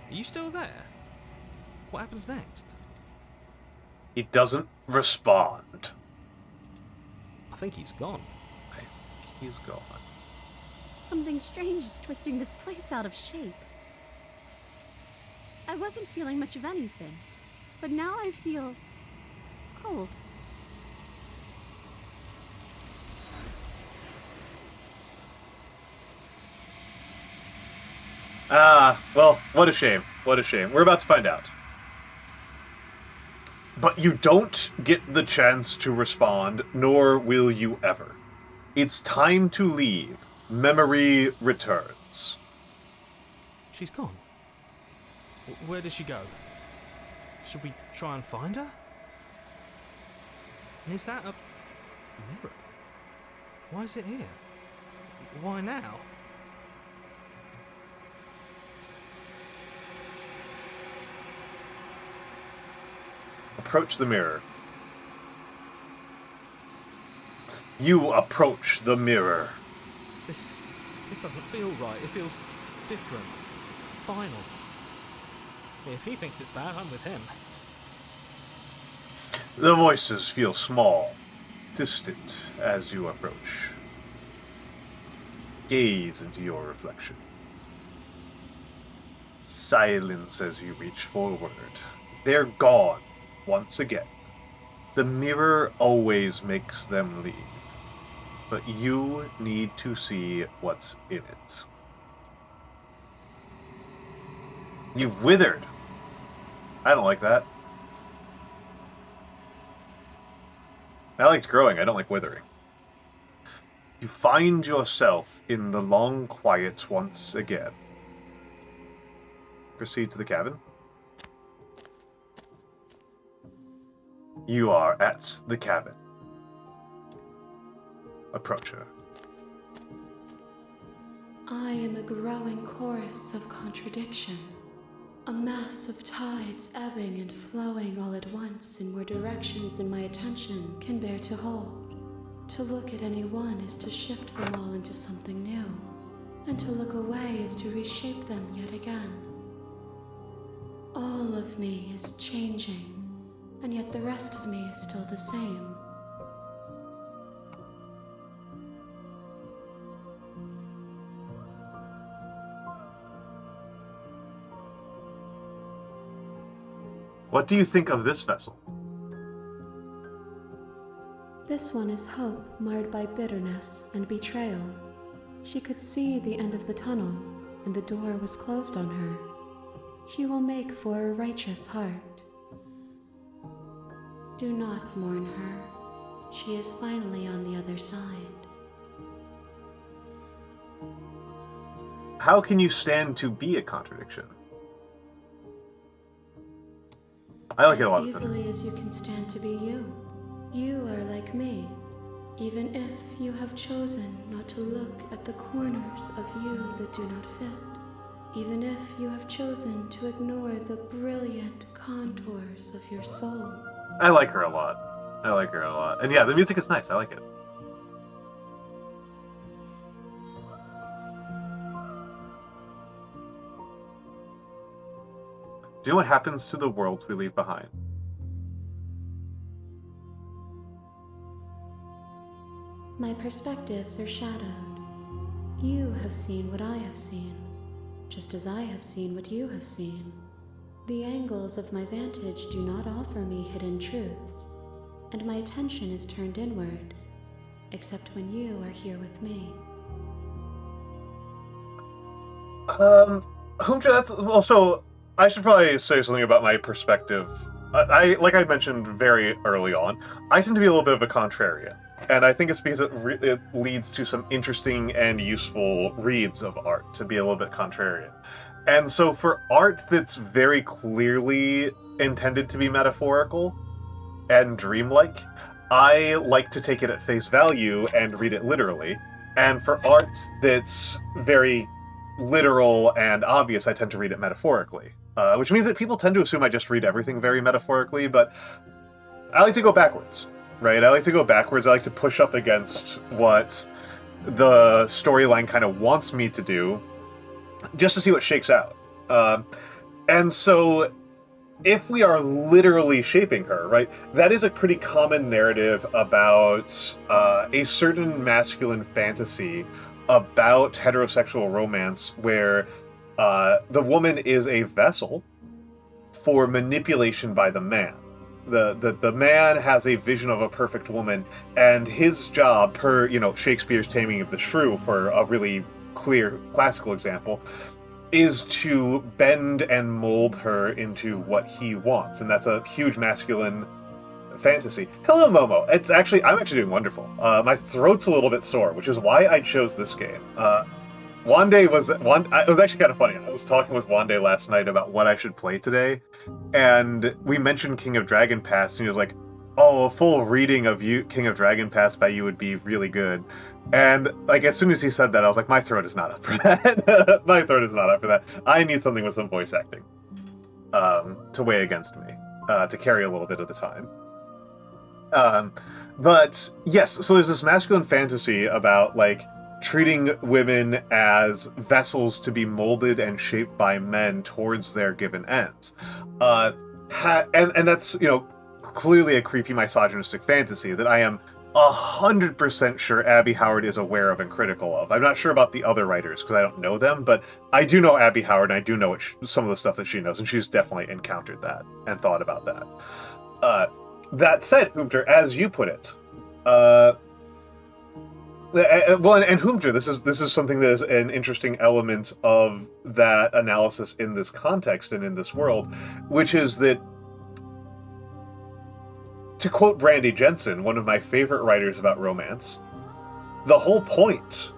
Are you still there? What happens next? He doesn't respond. I think he's gone. I think he's gone. Something strange is twisting this place out of shape. I wasn't feeling much of anything, but now I feel cold. Well, what a shame. What a shame. We're about to find out. But you don't get the chance to respond, nor will you ever. It's time to leave. Memory returns. She's gone. Where did she go? Should we try and find her? And is that a mirror? Why is it here? Why now? approach the mirror. You approach the mirror. This doesn't feel right. It feels different. Final. If he thinks it's bad, I'm with him. The voices feel small, distant as you approach. Gaze into your reflection. Silence as you reach forward. They're gone once again. The mirror always makes them leave. But you need to see what's in it. You've withered. I don't like that. I liked growing, I don't like withering. You find yourself in the long quiet once again. Proceed to the cabin. You are at the cabin. Approach her. I am a growing chorus of contradiction. A mass of tides ebbing and flowing all at once in more directions than my attention can bear to hold. To look at any one is to shift them all into something new, and to look away is to reshape them yet again. All of me is changing, and yet the rest of me is still the same. What do you think of this vessel? This one is hope marred by bitterness and betrayal. She could see the end of the tunnel, and the door was closed on her. She will make for a righteous heart. Do not mourn her. She is finally on the other side. How can you stand to be a contradiction? I like it a lot. As easily as you can stand to be you. You are like me, even if you have chosen not to look at the corners of you that do not fit. Even if you have chosen to ignore the brilliant contours of your soul. I like her a lot. I like her a lot. And yeah, the music is nice. I like it. Do you know what happens to the worlds we leave behind? My perspectives are shadowed. You have seen what I have seen, just as I have seen what you have seen. The angles of my vantage do not offer me hidden truths, and my attention is turned inward, except when you are here with me. Humja, that's also... I should probably say something about my perspective. Like I mentioned very early on, I tend to be a little bit of a contrarian. And I think it's because it leads to some interesting and useful reads of art to be a little bit contrarian. And so for art that's very clearly intended to be metaphorical and dreamlike, I like to take it at face value and read it literally. And for art that's very literal and obvious, I tend to read it metaphorically. Which means that people tend to assume I just read everything very metaphorically, but I like to go backwards, right? I like to go backwards. I like to push up against what the storyline kind of wants me to do, just to see what shakes out. And so, if we are literally shaping her, right, that is a pretty common narrative about a certain masculine fantasy about heterosexual romance where the woman is a vessel for manipulation by the man. The man has a vision of a perfect woman, and his job, per Shakespeare's Taming of the Shrew, for a really clear classical example, is to bend and mold her into what he wants, and that's a huge masculine fantasy. Hello, Momo. I'm actually doing wonderful. My throat's a little bit sore, which is why I chose this game. It was actually kind of funny. I was talking with Wande last night about what I should play today, and we mentioned King of Dragon Pass, and he was like, "Oh, a full reading of King of Dragon Pass by you would be really good." And like as soon as he said that, I was like, "My throat is not up for that. My throat is not up for that. I need something with some voice acting to weigh against me." to carry a little bit of the time. But yes, so there's this masculine fantasy about like treating women as vessels to be molded and shaped by men towards their given ends. And that's, you know, clearly a creepy misogynistic fantasy that I am 100% sure Abby Howard is aware of and critical of. I'm not sure about the other writers because I don't know them, but I do know Abby Howard and I do know some of the stuff that she knows, and she's definitely encountered that and thought about that. That said, Hoomter, as you put it, well, and Hoomter, this is something that is an interesting element of that analysis in this context and in this world, which is that, to quote Brandy Jensen, one of my favorite writers about romance, the whole point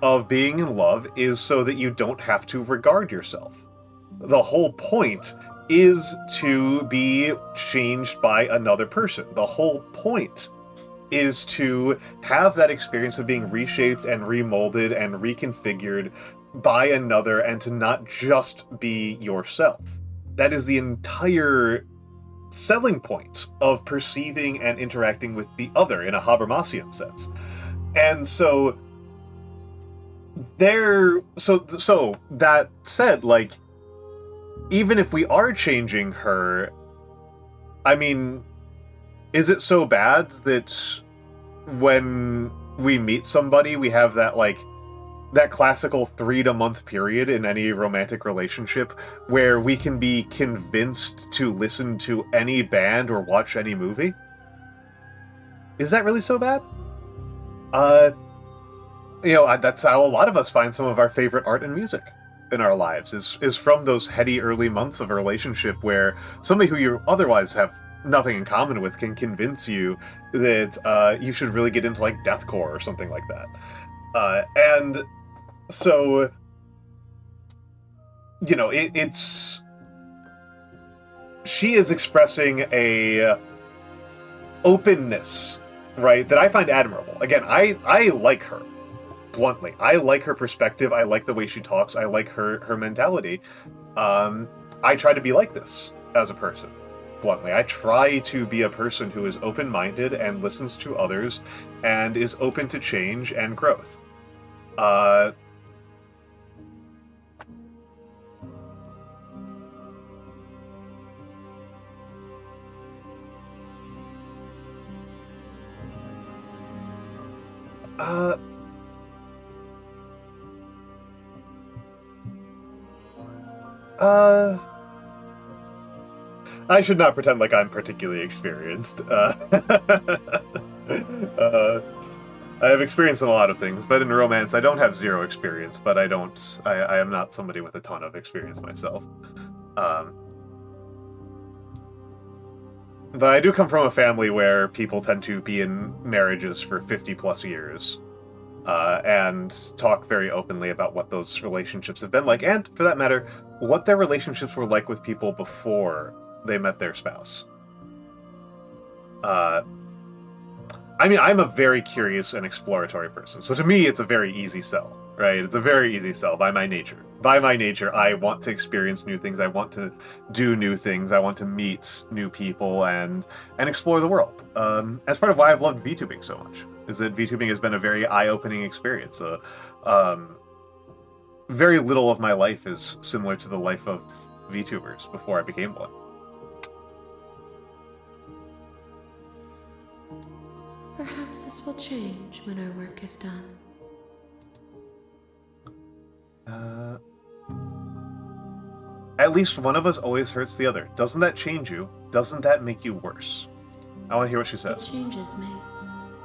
of being in love is so that you don't have to regard yourself. The whole point is to be changed by another person. The whole point is to have that experience of being reshaped and remolded and reconfigured by another and to not just be yourself. That is the entire selling point of perceiving and interacting with the other in a Habermasian sense. And so so that said, like, even if we are changing her, I mean, is it so bad that when we meet somebody, we have that, like, that classical 3-month period in any romantic relationship where we can be convinced to listen to any band or watch any movie? Is that really so bad? You know, that's how a lot of us find some of our favorite art and music in our lives, is from those heady early months of a relationship where somebody who you otherwise have nothing in common with can convince you that you should really get into, like, deathcore or something like that. And so, you know, it's... She is expressing a openness, right, that I find admirable. Again, I like her. Bluntly, I like her perspective. I like the way she talks. I like her mentality. I try to be like this as a person. Bluntly, I try to be a person who is open-minded and listens to others and is open to change and growth. I should not pretend like I'm particularly experienced. I have experience in a lot of things, but in romance I don't have zero experience, but I am not somebody with a ton of experience myself. But I do come from a family where people tend to be in marriages for 50+ years, and talk very openly about what those relationships have been like, and, for that matter, what their relationships were like with people before they met their spouse. I mean, I'm a very curious and exploratory person, so to me it's a very easy sell, right? It's a very easy sell by my nature. By my nature, I want to experience new things, I want to do new things, I want to meet new people and explore the world. As part of why I've loved VTubing so much, is that VTubing has been a very eye-opening experience. Very little of my life is similar to the life of VTubers before I became one. Perhaps this will change when our work is done. At least one of us always hurts the other. Doesn't that change you? Doesn't that make you worse? I want to hear what she says. It changes me,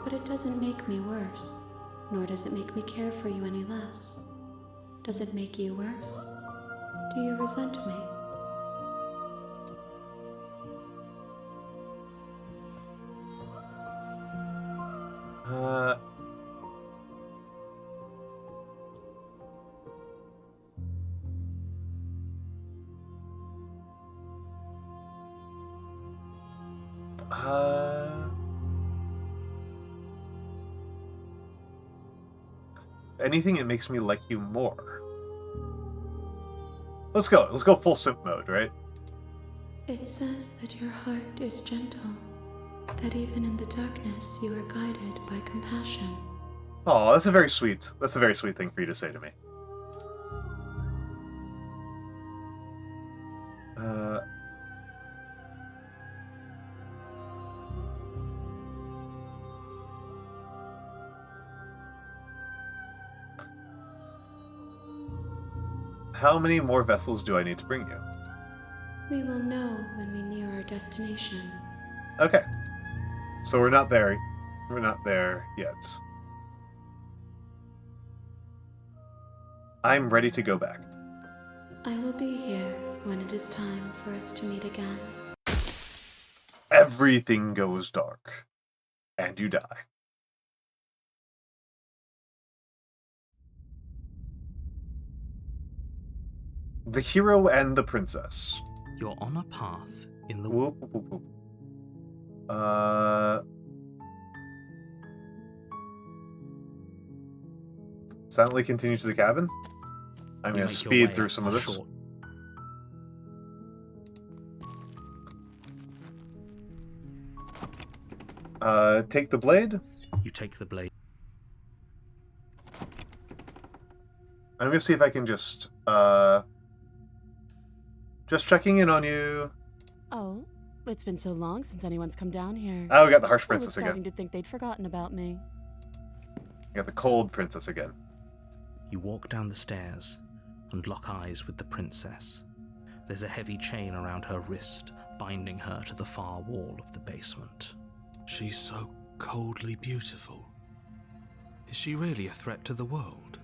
but it doesn't make me worse, nor does it make me care for you any less. Does it make you worse? Do you resent me? Anything that makes me like you more. Let's go full simp mode, right? It says that your heart is gentle, that even in the darkness you are guided by compassion. Oh, that's a very sweet thing for you to say to me. How many more vessels do I need to bring you? We will know when we near our destination. Okay. So we're not there. We're not there yet. I'm ready to go back. I will be here when it is time for us to meet again. Everything goes dark. And you die. The hero and the princess. You're on a path in the Whoop, whoop, whoop, whoop. Silently continue to the cabin. I'm going to speed through some of this. Take the blade. You take the blade. I'm going to see if I can just checking in on you. Oh, it's been so long since anyone's come down here. Oh, we got the harsh I was princess starting again. to think they'd forgotten about me. We got the cold princess again. You walk down the stairs and lock eyes with the princess. There's a heavy chain around her wrist, binding her to the far wall of the basement. She's so coldly beautiful. Is she really a threat to the world?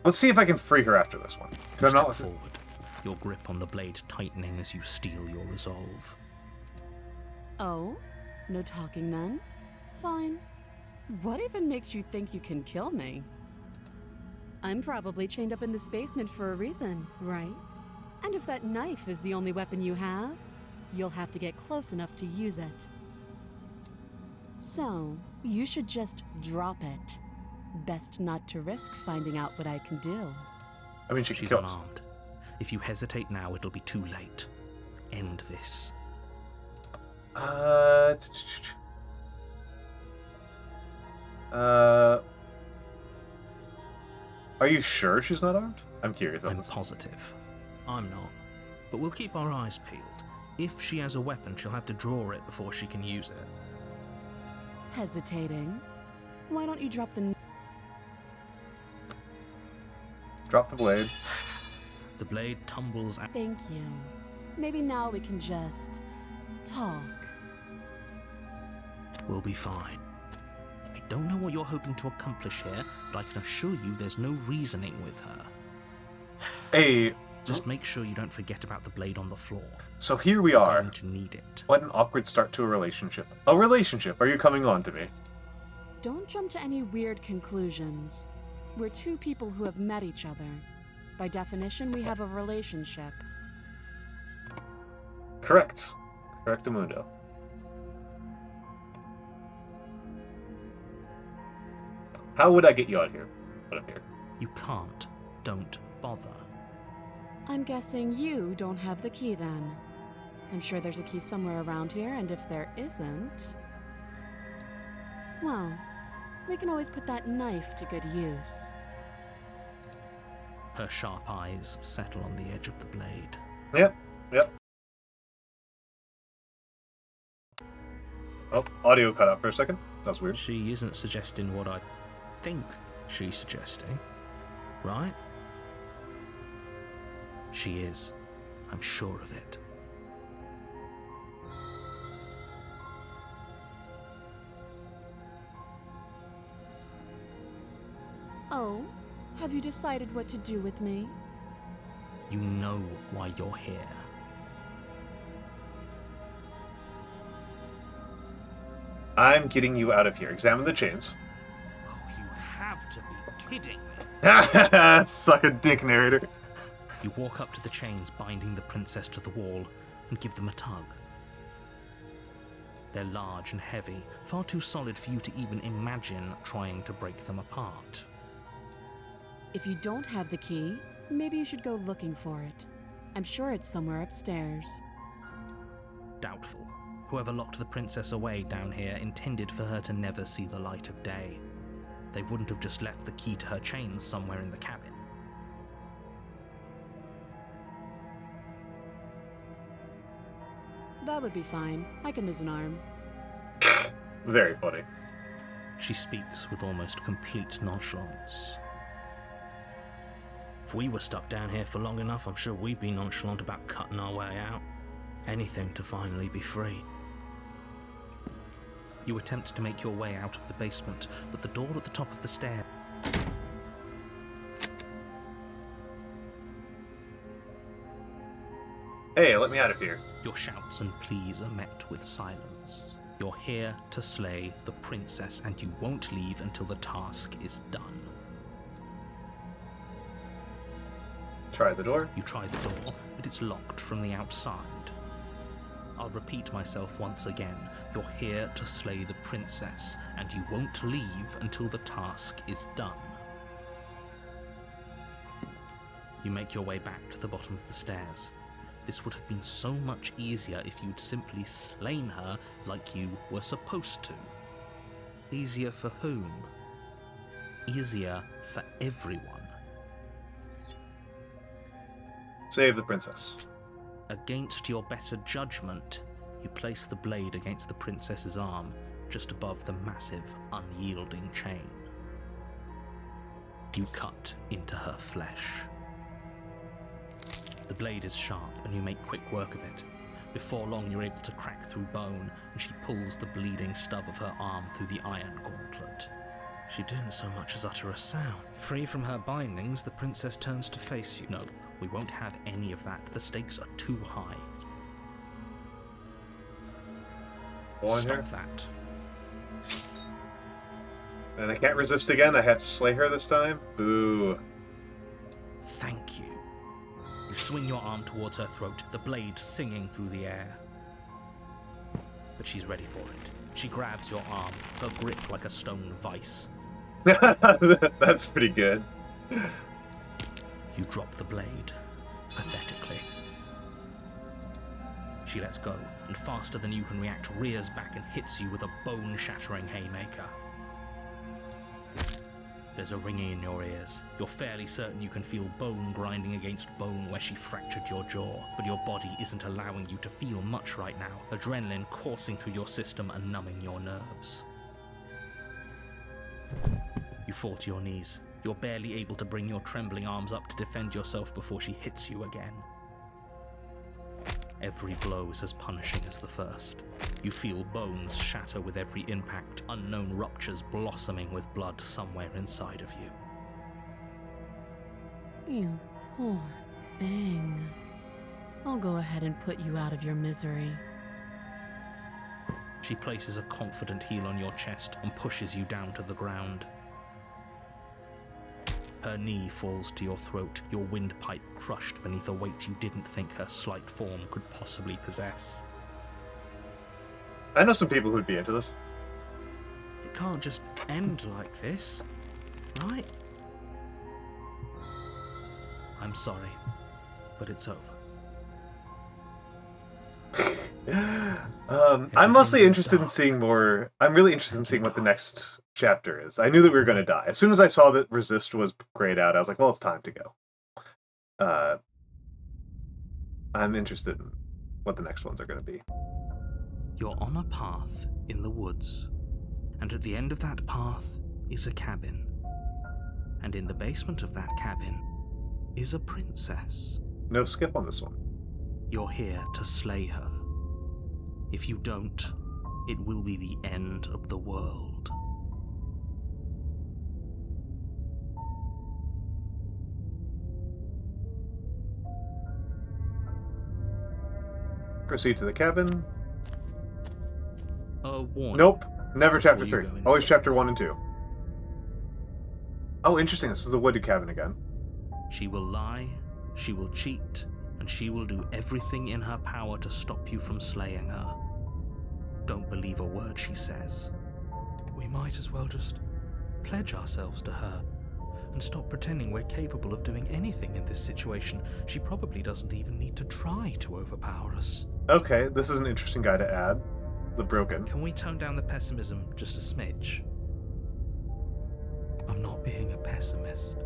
Let's see if I can free her after this one. You step forward, your grip on the blade tightening as you steel your resolve. Oh? No talking then? Fine. What even makes you think you can kill me? I'm probably chained up in this basement for a reason, right? And if that knife is the only weapon you have, you'll have to get close enough to use it. So, you should just drop it. Best not to risk finding out what I can do. I mean, she's unarmed. If you hesitate now, it'll be too late. End this. Are you sure she's not armed? I'm curious on I'm this. positive. I'm not. But we'll keep our eyes peeled. If she has a weapon, she'll have to draw it before she can use it. Hesitating? Why don't you drop the... Drop the blade. The blade tumbles out. Thank you. Maybe now we can just... talk. We'll be fine. I don't know what you're hoping to accomplish here, but I can assure you there's no reasoning with her. Hey... Just make sure you don't forget about the blade on the floor. So here we You're are. going to need it. What an awkward start to a relationship. A relationship? Are you coming on to me? Don't jump to any weird conclusions. We're two people who have met each other. By definition, we have a relationship. Correct. Correctamundo. How would I get you out here? But I'm here. You can't. Don't bother. I'm guessing you don't have the key then. I'm sure there's a key somewhere around here, and if there isn't... well, we can always put that knife to good use. Her sharp eyes settle on the edge of the blade. Yep. Yep. Oh, audio cut out for a second. That's weird. She isn't suggesting what I think she's suggesting, right? She is. I'm sure of it. Oh, have you decided what to do with me? You know why you're here. I'm getting you out of here. Examine the chains. Oh, you have to be kidding me. Suck a dick, narrator. You walk up to the chains binding the princess to the wall and give them a tug. They're large and heavy, far too solid for you to even imagine trying to break them apart. If you don't have the key, maybe you should go looking for it. I'm sure it's somewhere upstairs. Doubtful. Whoever locked the princess away down here intended for her to never see the light of day. They wouldn't have just left the key to her chains somewhere in the cabin. That would be fine. I can lose an arm. Very funny. She speaks with almost complete nonchalance. If we were stuck down here for long enough, I'm sure we'd be nonchalant about cutting our way out. Anything to finally be free. You attempt to make your way out of the basement, but the door at the top of the stair... Hey, let me out of here. Your shouts and pleas are met with silence. You're here to slay the princess, and you won't leave until the task is done. Try the door. You try the door, but it's locked from the outside. I'll repeat myself once again. You're here to slay the princess, and you won't leave until the task is done. You make your way back to the bottom of the stairs. This would have been so much easier if you'd simply slain her like you were supposed to. Easier for whom? Easier for everyone. Save the princess. Against your better judgment, you place the blade against the princess's arm, just above the massive, unyielding chain. You cut into her flesh. The blade is sharp, and you make quick work of it. Before long, you're able to crack through bone, and she pulls the bleeding stub of her arm through the iron gauntlet. She didn't so much as utter a sound. Free from her bindings, the princess turns to face you. No, we won't have any of that. The stakes are too high. Stop that. And I can't resist again. I have to slay her this time. Boo. Thank you. You swing your arm towards her throat, the blade singing through the air. But she's ready for it. She grabs your arm, her grip like a stone vice. That's pretty good. You drop the blade, pathetically. She lets go, and faster than you can react, rears back and hits you with a bone-shattering haymaker. There's a ringing in your ears. You're fairly certain you can feel bone grinding against bone where she fractured your jaw, but your body isn't allowing you to feel much right now, adrenaline coursing through your system and numbing your nerves. You fall to your knees. You're barely able to bring your trembling arms up to defend yourself before she hits you again. Every blow is as punishing as the first. You feel bones shatter with every impact, unknown ruptures blossoming with blood somewhere inside of you. You poor thing. I'll go ahead and put you out of your misery. She places a confident heel on your chest and pushes you down to the ground. Her knee falls to your throat, your windpipe crushed beneath a weight you didn't think her slight form could possibly possess. I know some people who'd be into this. It can't just end like this, right? I'm sorry, but it's over. I'm mostly interested in seeing more. I'm really interested in seeing what the next chapter is. I knew that we were going to die. As soon as I saw that Resist was grayed out, I was like, well, it's time to go. I'm interested in what the next ones are going to be. You're on a path in the woods, and at the end of that path is a cabin. And in the basement of that cabin is a princess. No skip on this one. You're here to slay her. If you don't, it will be the end of the world. Proceed to the cabin. Warning. Nope. Never chapter Before you 3. go Always any chapter 1 and 2. Oh, interesting. This is the wooded cabin again. She will lie, she will cheat, and she will do everything in her power to stop you from slaying her. don't believe a word she says. We might as well just pledge ourselves to her and stop pretending we're capable of doing anything in this situation. She probably doesn't even need to try to overpower us. Okay, this is an interesting guy to add. The broken. Can we tone down the pessimism just a smidge? I'm not being a pessimist.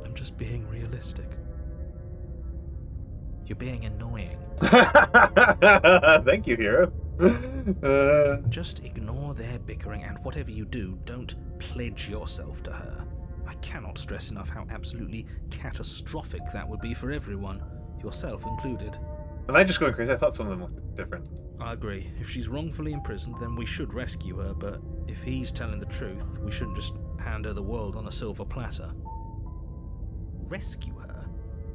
I'm just being realistic. You're being annoying. Thank you, hero. Just ignore their bickering, and whatever you do, don't pledge yourself to her. I cannot stress enough how absolutely catastrophic that would be for everyone, yourself included. Am I just going crazy? I thought some of them looked different. I agree. If she's wrongfully imprisoned, then we should rescue her, but if he's telling the truth, we shouldn't just hand her the world on a silver platter. Rescue her?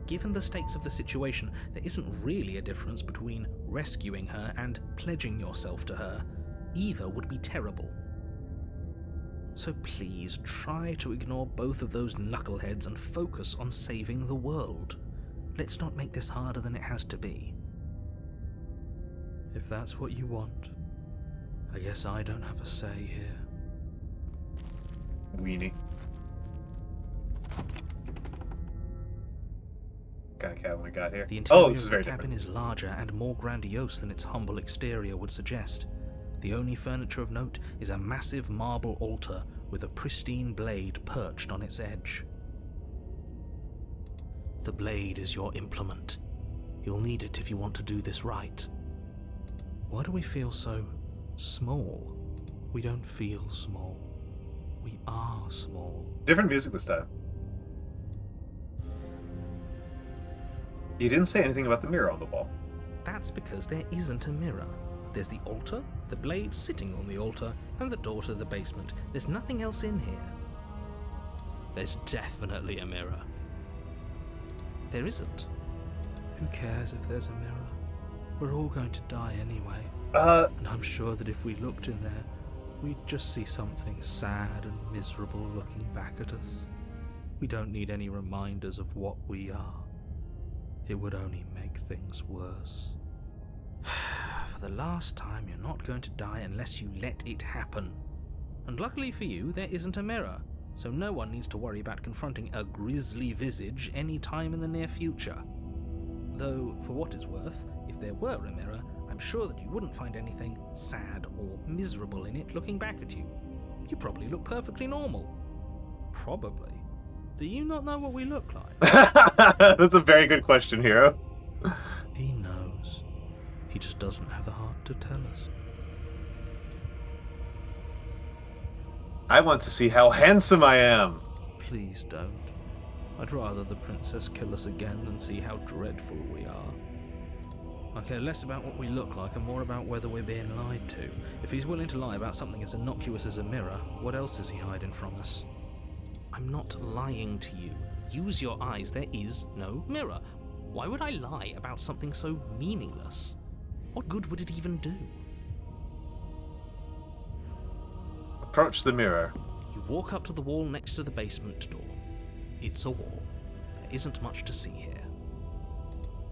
Given the stakes of the situation, there isn't really a difference between rescuing her and pledging yourself to her. Either would be terrible. So please, try to ignore both of those knuckleheads and focus on saving the world. Let's not make this harder than it has to be. If that's what you want, I guess I don't have a say here. Weenie. What kind of cabin we got here? The interior This is of very the cabin different. is larger and more grandiose than its humble exterior would suggest. The only furniture of note is a massive marble altar with a pristine blade perched on its edge. The blade is your implement. You'll need it if you want to do this right. Why do we feel so small? We don't feel small. We are small. Different music this time. You didn't say anything about the mirror on the wall. That's because there isn't a mirror. There's the altar, the blade sitting on the altar, and the door to the basement. There's nothing else in here. There's definitely a mirror. There isn't. Who cares if there's a mirror? We're all going to die anyway. And I'm sure that if we looked in there, we'd just see something sad and miserable looking back at us. We don't need any reminders of what we are. It would only make things worse. For the last time, you're not going to die unless you let it happen. And luckily for you, there isn't a mirror, so no one needs to worry about confronting a grisly visage any time in the near future. Though, for what it's worth, if there were a mirror, I'm sure that you wouldn't find anything sad or miserable in it looking back at you. You probably look perfectly normal. Probably. Do you not know what we look like? That's a very good question, hero. He knows. He just doesn't have the heart to tell us. I want to see how handsome I am. Please don't. I'd rather the princess kill us again than see how dreadful we are. I care less about what we look like and more about whether we're being lied to. If he's willing to lie about something as innocuous as a mirror, what else is he hiding from us? I'm not lying to you. Use your eyes. There is no mirror. Why would I lie about something so meaningless? What good would it even do? Approach the mirror. You walk up to the wall next to the basement door. It's a wall. There isn't much to see here.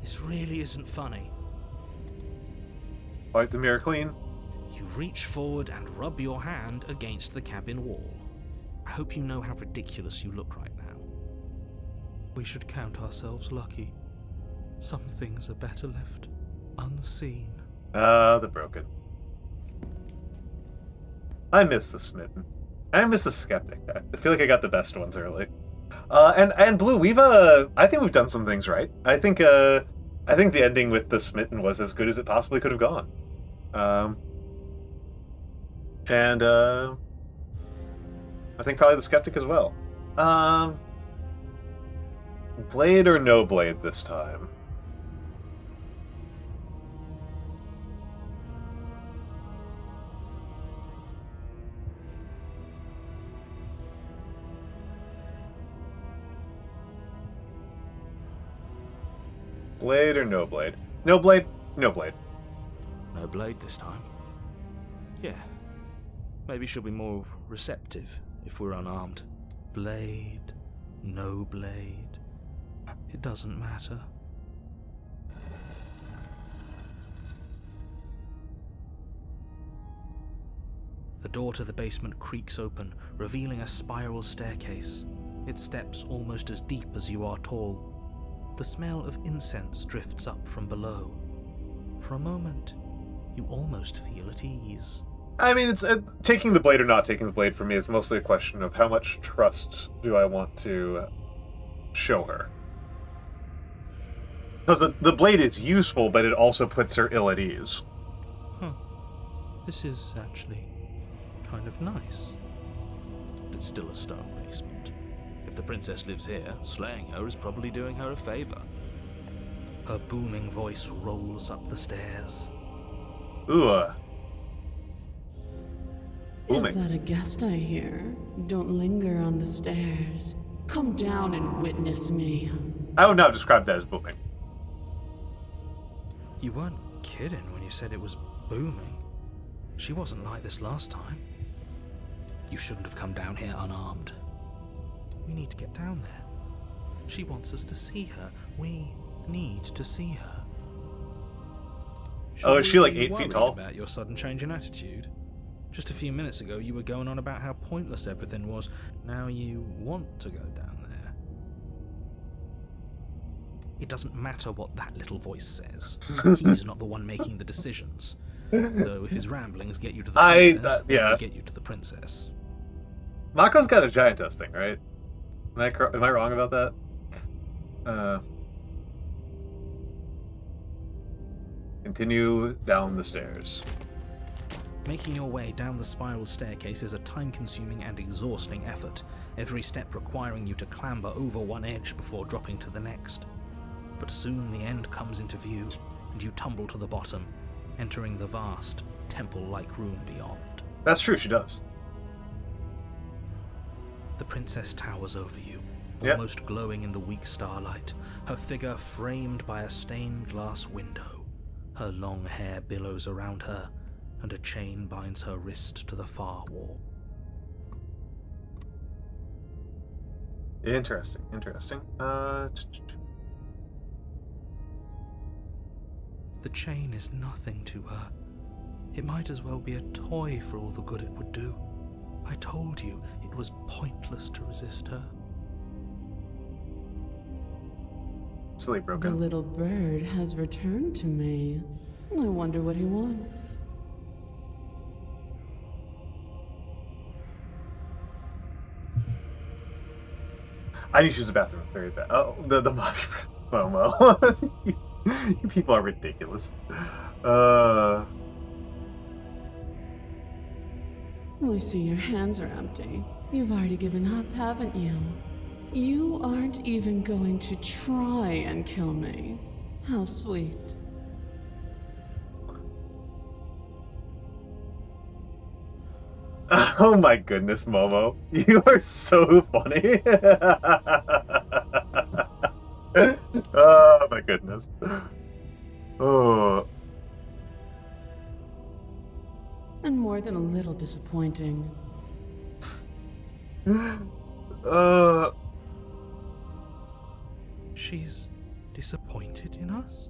This really isn't funny. Wipe the mirror clean. You reach forward and rub your hand against the cabin wall. I hope you know how ridiculous you look right now. We should count ourselves lucky. Some things are better left unseen. The broken. I miss the smitten. I miss the skeptic. I feel like I got the best ones early. And Blue, I think we've done some things right. I think the ending with the smitten was as good as it possibly could have gone. I think probably the skeptic as well. Blade or no blade this time? Blade or no blade? No blade? No blade. No blade this time. Yeah. Maybe she'll be more receptive if we're unarmed. Blade, no blade. It doesn't matter. The door to the basement creaks open, revealing a spiral staircase, its steps almost as deep as you are tall. The smell of incense drifts up from below. For a moment, you almost feel at ease. I mean, it's taking the blade or not taking the blade for me is mostly a question of how much trust do I want to show her. Because the blade is useful, but it also puts her ill at ease. Huh. This is actually kind of nice. It's still a stone basement. If the princess lives here, slaying her is probably doing her a favor. Her booming voice rolls up the stairs. Ooh. Is Booming. that a guest I hear? Don't linger on the stairs. Come down and witness me. I would not describe that as booming. You weren't kidding when you said it was booming. She wasn't like this last time. You shouldn't have come down here unarmed. We need to get down there. She wants us to see her. We need to see her. Oh, is she like Shouldn't we 8 be feet worried tall? about your sudden change in attitude? Just a few minutes ago, you were going on about how pointless everything was. Now you want to go down there. It doesn't matter what that little voice says. He's not the one making the decisions. Though if his ramblings get you to the princess, they will get you to the princess. Mako's got a giantess thing, right? Am I wrong about that? Continue down the stairs. Making your way down the spiral staircase is a time-consuming and exhausting effort, every step requiring you to clamber over one edge before dropping to the next. But soon the end comes into view, and you tumble to the bottom, entering the vast, temple-like room beyond. That's true, she does. The princess towers over you, Yep. almost glowing in the weak starlight, her figure framed by a stained glass window. Her long hair billows around her, and a chain binds her wrist to the far wall. Interesting. The chain is nothing to her. It might as well be a toy for all the good it would do. I told you it was pointless to resist her. Silly The broken. little bird has returned to me. I wonder what he wants. I need to use the bathroom very bad. Oh, the mommy friend. Momo. You people are ridiculous. I see your hands are empty. You've already given up, haven't you? You aren't even going to try and kill me. How sweet. Oh my goodness, Momo. You are so funny. Oh my goodness. Oh. And more than a little disappointing. She's disappointed in us?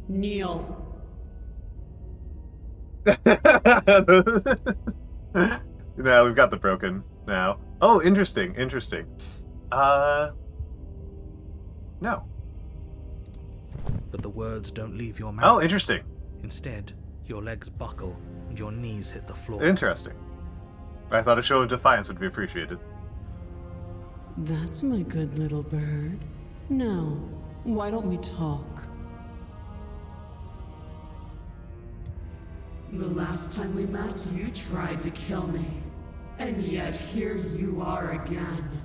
Kneel. Now we've got the broken now. Oh, interesting. No. But the words don't leave your mouth. Oh, interesting. Instead, your legs buckle and your knees hit the floor. Interesting. I thought a show of defiance would be appreciated. That's my good little bird. Now, why don't we talk? The last time we met, you tried to kill me. And yet here you are again.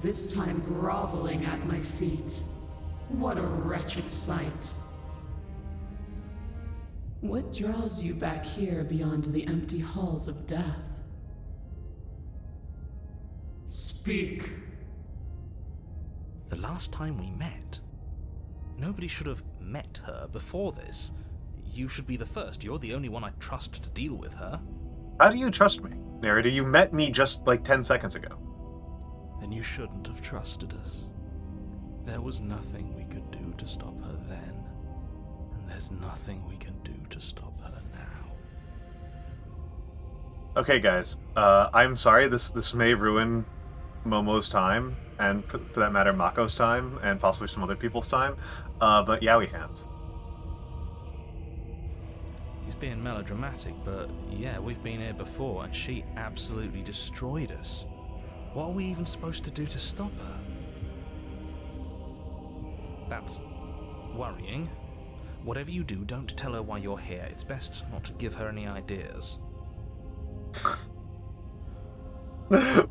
This time groveling at my feet. What a wretched sight. What draws you back here beyond the empty halls of death? Speak. The last time we met, nobody should have met her before this. You should be the first. You're the only one I trust to deal with her. How do you trust me? Narita, you met me just like 10 seconds ago. Then you shouldn't have trusted us. There was nothing we could do to stop her then, and there's nothing we can do to stop her now. Okay, guys. I'm sorry. This may ruin Momo's time, and for that matter, Mako's time, and possibly some other people's time. But Yowie hands. He's being melodramatic, but yeah, we've been here before, and she absolutely destroyed us. What are we even supposed to do to stop her? That's worrying. Whatever you do, don't tell her why you're here. It's best not to give her any ideas.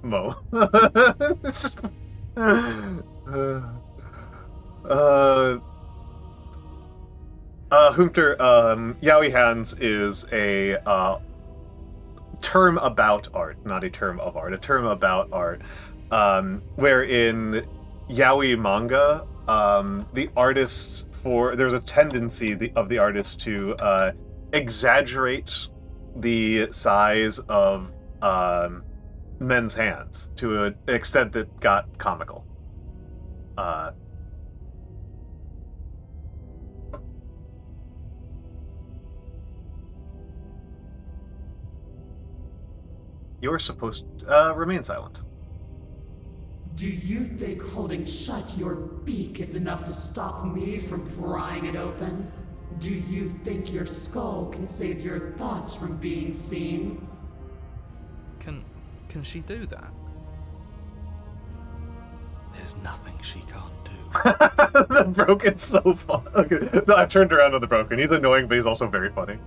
Mo. It's just... Humter, Yowie hands is a term about art, not a term of art, a term about art, where in Yaoi manga, the artists there's a tendency of the artists to exaggerate the size of men's hands to an extent that got comical. You're supposed to remain silent. Do you think holding shut your beak is enough to stop me from prying it open? Do you think your skull can save your thoughts from being seen? Can she do that? There's nothing she can't do. The Broken's so fun. Okay. No, I've turned around on the Broken. He's annoying, but he's also very funny.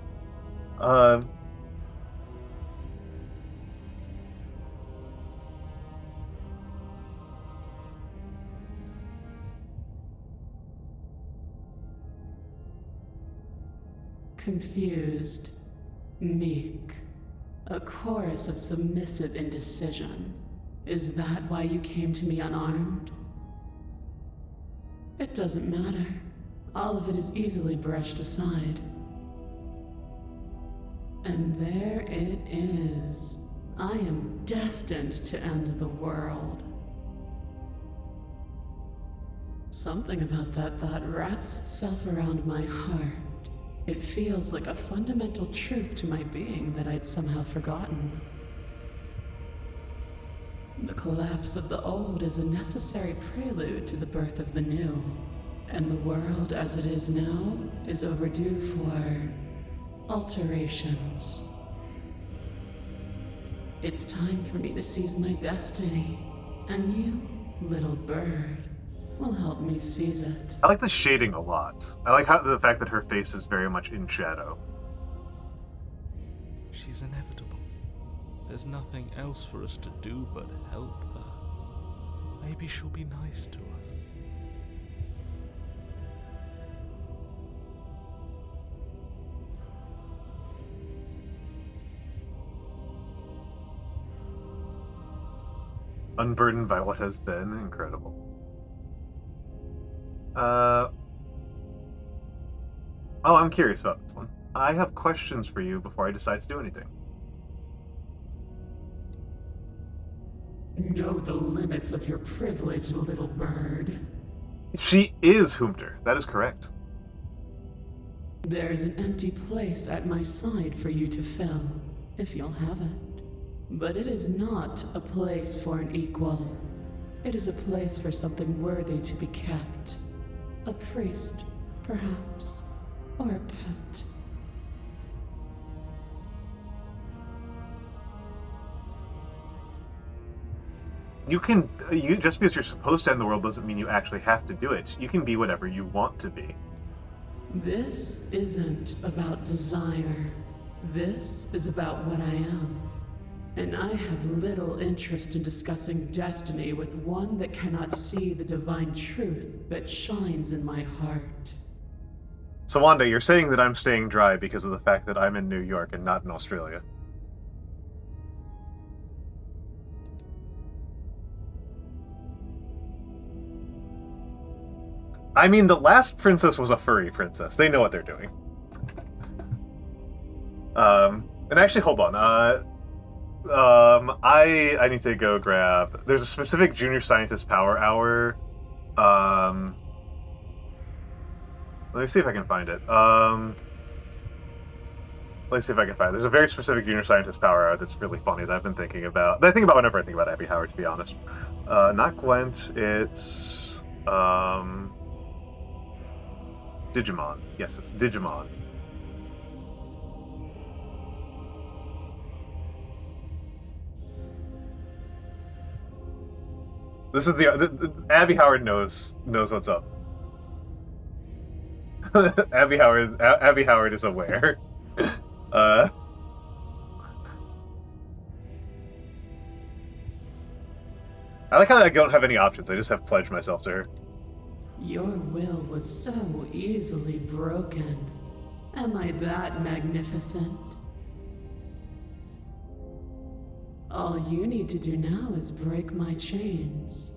Confused, meek, a chorus of submissive indecision. Is that why you came to me unarmed? It doesn't matter. All of it is easily brushed aside. And there it is. I am destined to end the world. Something about that thought wraps itself around my heart. It feels like a fundamental truth to my being that I'd somehow forgotten. The collapse of the old is a necessary prelude to the birth of the new, and the world as it is now is overdue for alterations. It's time for me to seize my destiny, and you, little bird, will help me seize it. I like the shading a lot. I like the fact that her face is very much in shadow. She's inevitable. There's nothing else for us to do but help her. Maybe she'll be nice to us. Unburdened by what has been, incredible. Oh, I'm curious about this one. I have questions for you before I decide to do anything. Know the limits of your privilege, little bird. She is Humter. That is correct. There's an empty place at my side for you to fill, if you'll have it. But it is not a place for an equal. It is a place for something worthy to be kept. A priest, perhaps, or a pet. You can, just because you're supposed to end the world doesn't mean you actually have to do it. You can be whatever you want to be. This isn't about desire. This is about what I am. And I have little interest in discussing destiny with one that cannot see the divine truth that shines in my heart. So Wanda, you're saying that I'm staying dry because of the fact that I'm in New York and not in Australia. I mean, the last princess was a furry princess. They know what they're doing. And actually, hold on. I need to go grab... There's a specific Junior Scientist Power Hour Let me see if I can find it. Let's see if I can find it. There's a very specific junior scientist power hour that's really funny that I've been thinking about. That I think about whenever I think about Abby Howard, to be honest. Not Gwent, it's Digimon. Yes, it's Digimon. This is the Abby Howard knows what's up. Abby Howard is aware. I like how I don't have any options. I just have pledged myself to her. Your will was so easily broken. Am I that magnificent? All you need to do now is break my chains.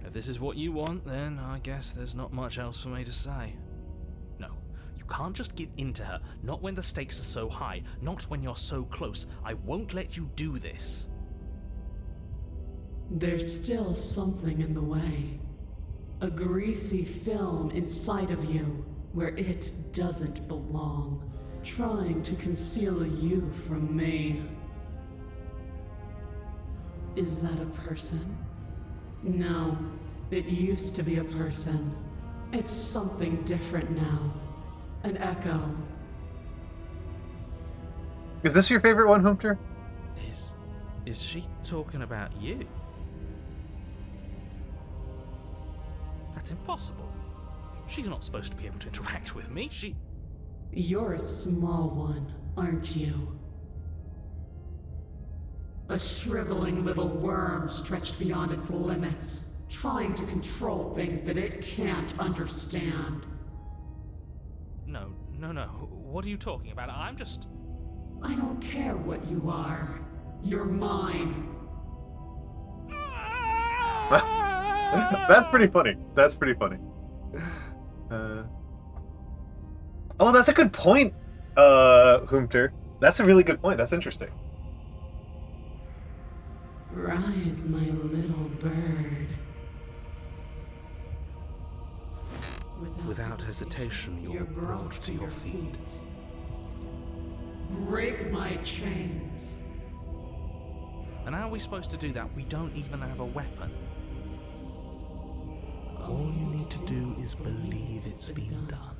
If this is what you want, then I guess there's not much else for me to say. No, you can't just give in to her. Not when the stakes are so high. Not when you're so close. I won't let you do this. There's still something in the way. A greasy film inside of you where it doesn't belong, trying to conceal you from me. Is that a person? No, it used to be a person. It's something different now. An echo. Is this your favorite one, Humpter? Is she talking about you? That's impossible. She's not supposed to be able to interact with me. You're a small one, aren't you? A shriveling little worm stretched beyond its limits, trying to control things that it can't understand. No. What are you talking about? I don't care what you are. You're mine. That's pretty funny. Oh, that's a good point, Humpter. That's a really good point. That's interesting. Rise, my little bird. Without hesitation, you're brought to your feet. Break my chains. And how are we supposed to do that? We don't even have a weapon. All you need to do is believe it's been done.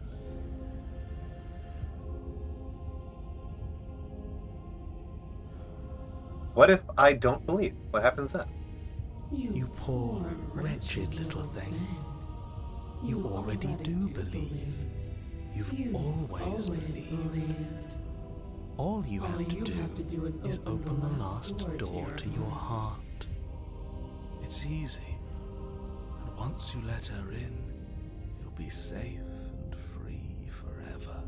What if I don't believe? What happens then? You poor, wretched little thing. You already do believe. You've always believed. All you have to do is open the last door to your heart. It's easy. And once you let her in, you'll be safe and free forever.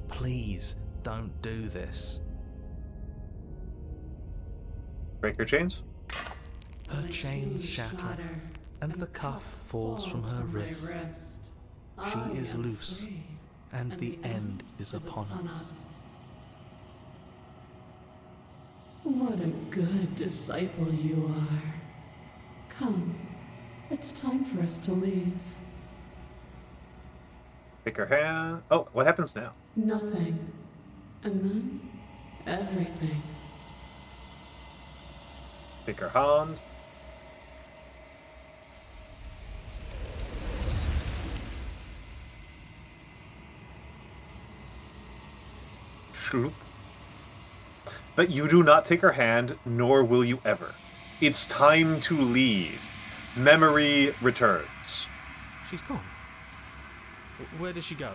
Please don't do this. Break her chains? Her chains shatter, and the cuff falls from her wrist. She is loose, and the end is upon us. What a good disciple you are. Come, it's time for us to leave. Take her hand. Oh, what happens now? Nothing. And then, everything. Take her hand. Shloop. But you do not take her hand, nor will you ever. It's time to leave. Memory returns. She's gone. Where does she go?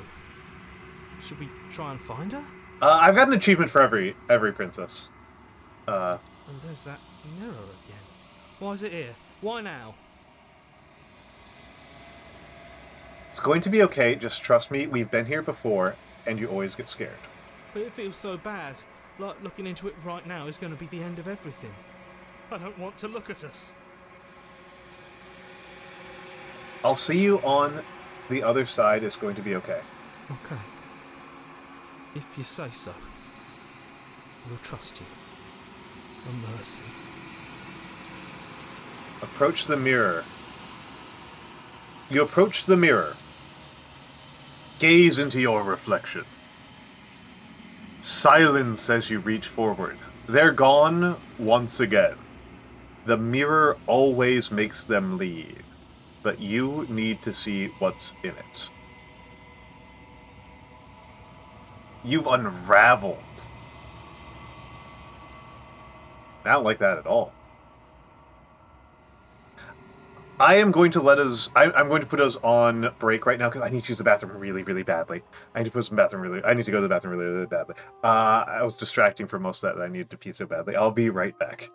Should we try and find her? I've got an achievement for every princess. And there's that mirror again. Why is it here? Why now? It's going to be okay, just trust me, we've been here before, and you always get scared. But it feels so bad. Like looking into it right now is going to be the end of everything. I don't want to look at us. I'll see you on the other side, it's going to be okay. Okay. If you say so. We'll trust you. A mercy. Approach the mirror. You approach the mirror. Gaze into your reflection. Silence as you reach forward. They're gone once again. The mirror always makes them leave, but you need to see what's in it. You've unraveled. I don't like that at all. I am going to let us... I'm going to put us on break right now because I need to use the bathroom really, really badly. I need to put some bathroom really... I need to go to the bathroom really, really badly. I was distracting for most of that I needed to pee so badly. I'll be right back.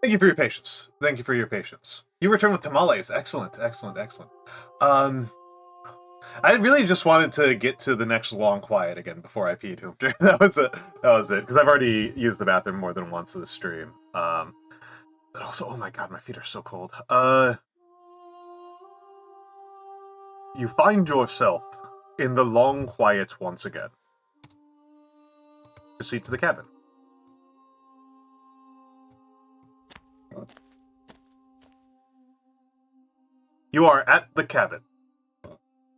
Thank you for your patience. Thank you for your patience. You return with tamales. Excellent, excellent, excellent. I really just wanted to get to the next long quiet again before I peed. That was it. That was it. Because I've already used the bathroom more than once this stream. But also, oh my god, my feet are so cold. You find yourself in the long quiet once again. Proceed to the cabin. You are at the cabin.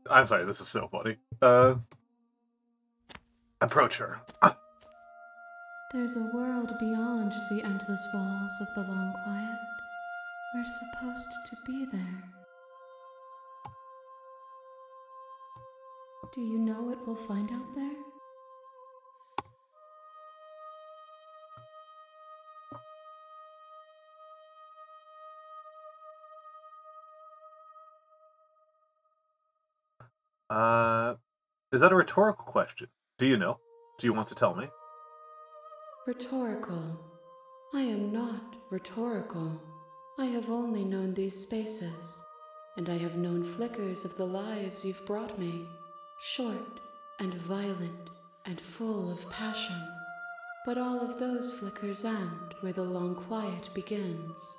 I'm sorry, this is so funny. Approach her. There's a world beyond the endless walls of the long quiet. We're supposed to be there. Do you know what we'll find out there? Is that a rhetorical question? Do you know? Do you want to tell me? Rhetorical. I am not rhetorical. I have only known these spaces, and I have known flickers of the lives you've brought me, short and violent and full of passion. But all of those flickers end where the long quiet begins.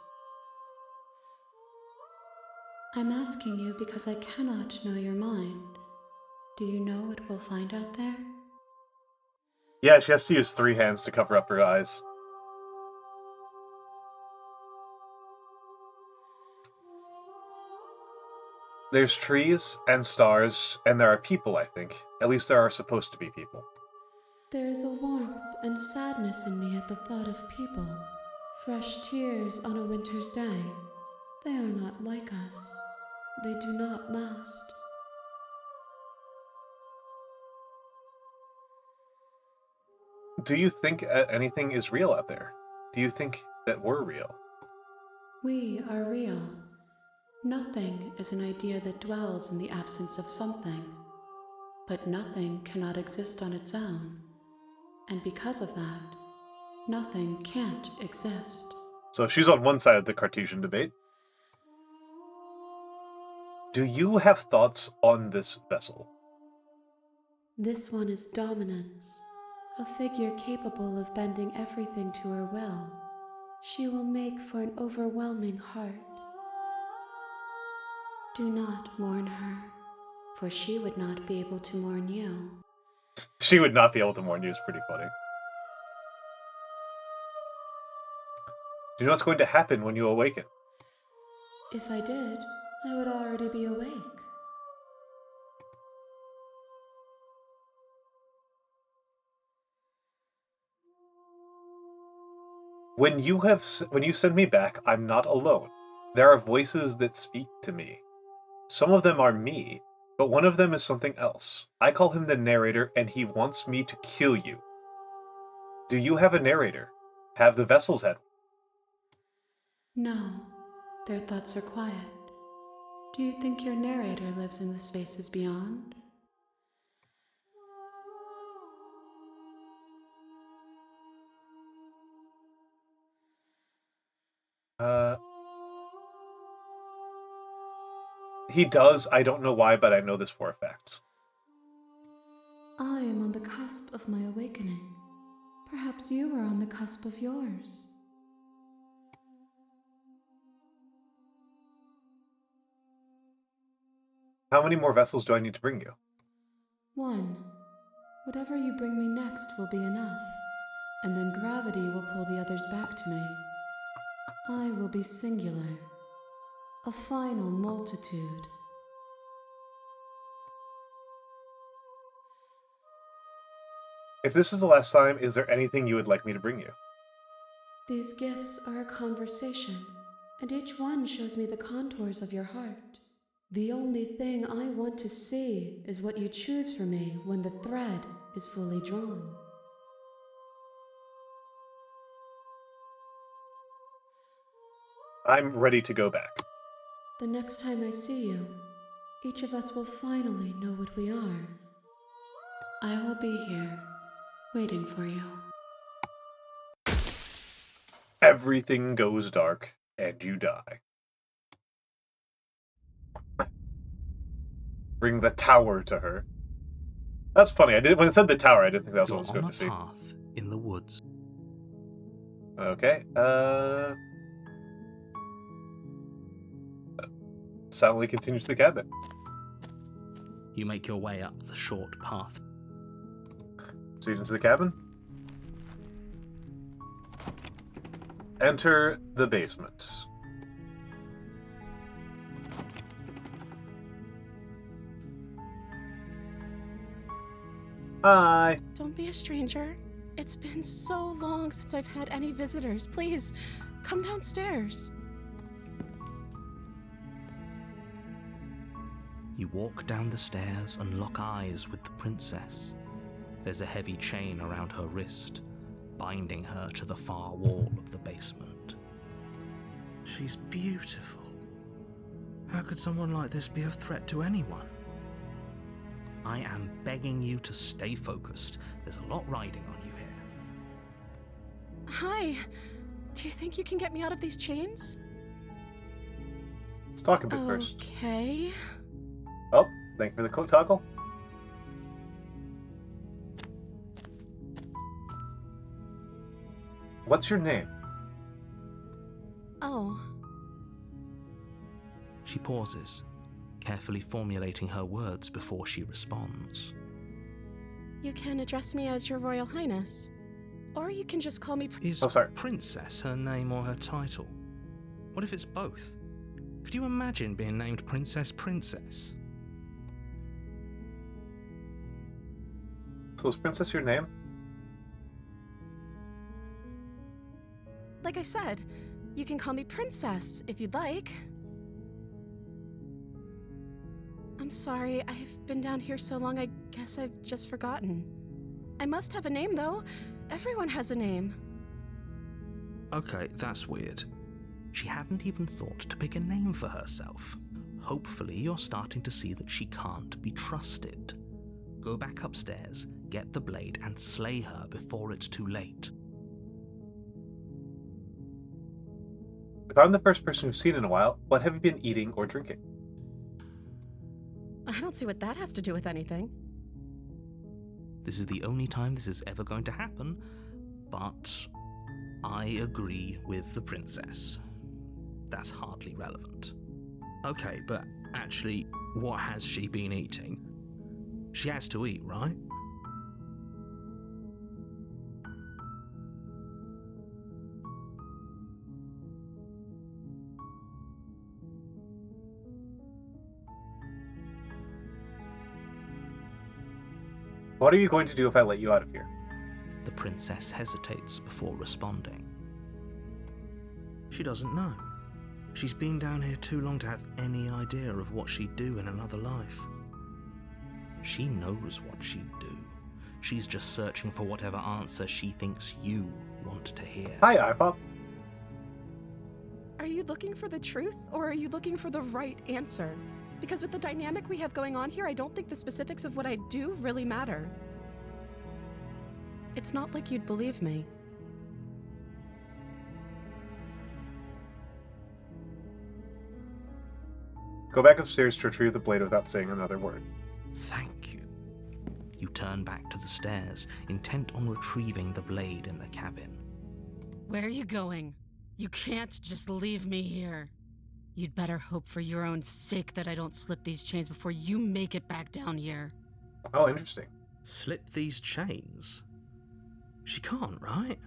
I'm asking you because I cannot know your mind. Do you know what we'll find out there? Yeah, she has to use 3 hands to cover up her eyes. There's trees and stars, and there are people, I think. At least there are supposed to be people. There is a warmth and sadness in me at the thought of people. Fresh tears on a winter's day. They are not like us. They do not last. Do you think anything is real out there? Do you think that we're real? We are real. Nothing is an idea that dwells in the absence of something. But nothing cannot exist on its own. And because of that, nothing can't exist. So she's on one side of the Cartesian debate. Do you have thoughts on this vessel? This one is dominance, a figure capable of bending everything to her will. She will make for an overwhelming heart. Do not mourn her, for she would not be able to mourn you. She would not be able to mourn you. It's pretty funny. Do you know what's going to happen when you awaken? If I did, I would already be awake. When you send me back, I'm not alone. There are voices that speak to me. Some of them are me, but one of them is something else. I call him the narrator, and he wants me to kill you. Do you have a narrator? Have the vessels had one? No, their thoughts are quiet. Do you think your narrator lives in the spaces beyond? He does. I don't know why, but I know this for a fact. I am on the cusp of my awakening. Perhaps you are on the cusp of yours. How many more vessels do I need to bring you? 1. Whatever you bring me next will be enough, and then gravity will pull the others back to me. I will be singular, a final multitude. If this is the last time, is there anything you would like me to bring you? These gifts are a conversation, and each one shows me the contours of your heart. The only thing I want to see is what you choose for me when the thread is fully drawn. I'm ready to go back. The next time I see you, each of us will finally know what we are. I will be here, waiting for you. everything goes dark and you die. Bring the tower to her. That's funny. When it said the tower, I didn't think that was what I was going to see. You're on a path in the woods. Okay. Silently continues to the cabin. You make your way up the short path. Proceed into the cabin. Enter the basement. Hi. Don't be a stranger. It's been so long since I've had any visitors. Please, come downstairs. You walk down the stairs and lock eyes with the princess. There's a heavy chain around her wrist, binding her to the far wall of the basement. She's beautiful. How could someone like this be a threat to anyone? I am begging you to stay focused. There's a lot riding on you here. Hi. Do you think you can get me out of these chains? Let's talk a bit first. Okay. Oh, thank you for the coat toggle. What's your name? Oh. She pauses, carefully formulating her words before she responds. You can address me as Your Royal Highness. Or you can just call me... Is Princess her name or her title? What if it's both? Could you imagine being named Princess? So is Princess your name? Like I said, you can call me Princess if you'd like. I'm sorry, I've been down here so long I guess I've just forgotten. I must have a name though. Everyone has a name. Okay, that's weird. She hadn't even thought to pick a name for herself. Hopefully you're starting to see that she can't be trusted. Go back upstairs, get the blade, and slay her before it's too late. If I'm the first person you've seen in a while, what have you been eating or drinking? I don't see what that has to do with anything. This is the only time this is ever going to happen, but I agree with the princess. That's hardly relevant. Okay, but actually, what has she been eating? She has to eat, right? What are you going to do if I let you out of here? The princess hesitates before responding. She doesn't know. She's been down here too long to have any idea of what she'd do in another life. She knows what she'd do. She's just searching for whatever answer she thinks you want to hear. Hi, iPop. Are you looking for the truth, or are you looking for the right answer? Because with the dynamic we have going on here, I don't think the specifics of what I do really matter. It's not like you'd believe me. Go back upstairs to retrieve the blade without saying another word. Thank you. You turn back to the stairs, intent on retrieving the blade in the cabin. Where are you going? You can't just leave me here. You'd better hope for your own sake that I don't slip these chains before you make it back down here. Oh, interesting. Slip these chains? She can't, right?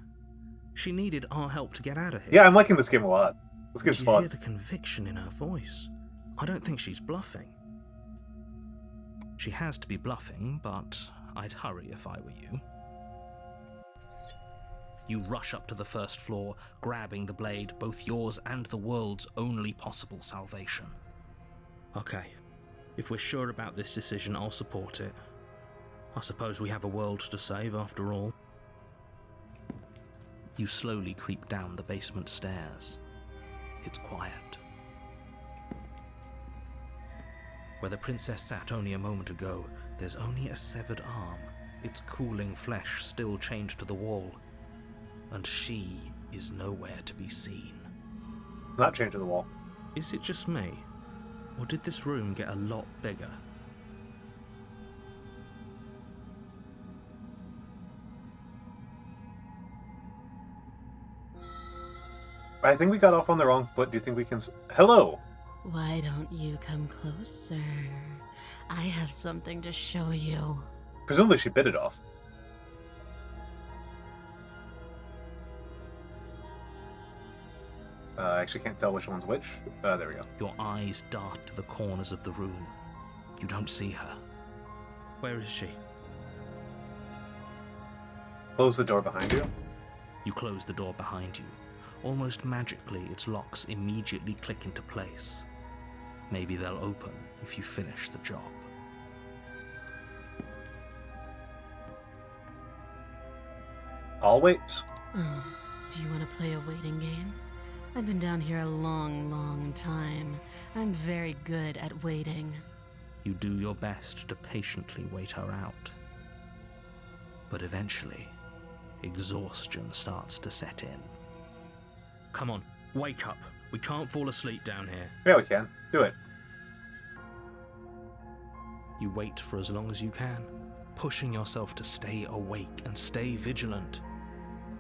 She needed our help to get out of here. Yeah, I'm liking this game a lot. This game's Do you fun. hear the conviction in her voice? I don't think she's bluffing. She has to be bluffing, but I'd hurry if I were you. You rush up to the first floor, grabbing the blade, both yours and the world's only possible salvation. Okay, if we're sure about this decision, I'll support it. I suppose we have a world to save after all. You slowly creep down the basement stairs. It's quiet. Where the princess sat only a moment ago, there's only a severed arm, its cooling flesh still chained to the wall. And she is nowhere to be seen. Not changing the wall. Is it just me? Or did this room get a lot bigger? I think we got off on the wrong foot. Do you think we can... Hello! Why don't you come closer? I have something to show you. Presumably she bit it off. I actually can't tell which one's which. There we go. Your eyes dart to the corners of the room. You don't see her. Where is she? Close the door behind you. You close the door behind you. Almost magically, its locks immediately click into place. Maybe they'll open if you finish the job. I'll wait. Oh, do you want to play a waiting game? I've been down here a long, long time. I'm very good at waiting. You do your best to patiently wait her out. But eventually, exhaustion starts to set in. Come on, wake up. We can't fall asleep down here. Yeah, we can. Do it. You wait for as long as you can, pushing yourself to stay awake and stay vigilant.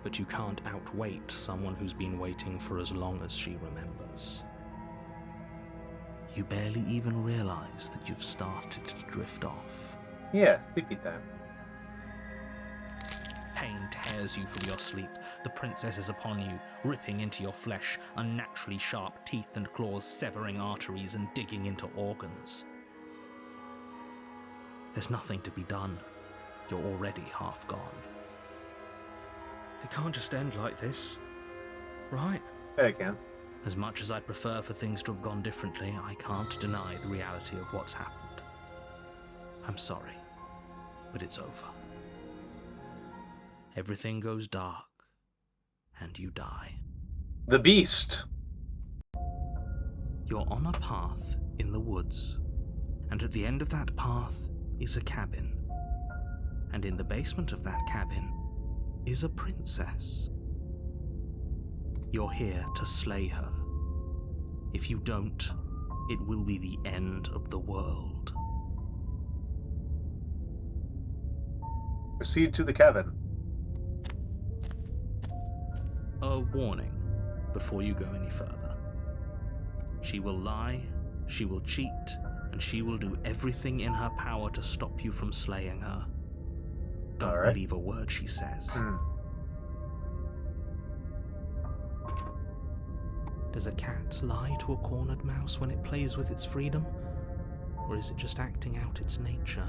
But you can't outwait someone who's been waiting for as long as she remembers. You barely even realize that you've started to drift off. Yeah, sleepy time. Pain tears you from your sleep. The princess is upon you, ripping into your flesh, unnaturally sharp teeth and claws severing arteries and digging into organs. There's nothing to be done. You're already half gone. It can't just end like this, right? Yeah, it can. As much as I'd prefer for things to have gone differently, I can't deny the reality of what's happened. I'm sorry, but it's over. Everything goes dark, and you die. The beast! You're on a path in the woods, and at the end of that path is a cabin. And in the basement of that cabin is a princess. You're here to slay her. If you don't, it will be the end of the world. Proceed to the cabin. A warning before you go any further. She will lie, she will cheat, and she will do everything in her power to stop you from slaying her. Don't believe a word she says. Does a cat lie to a cornered mouse when it plays with its freedom? Or is it just acting out its nature?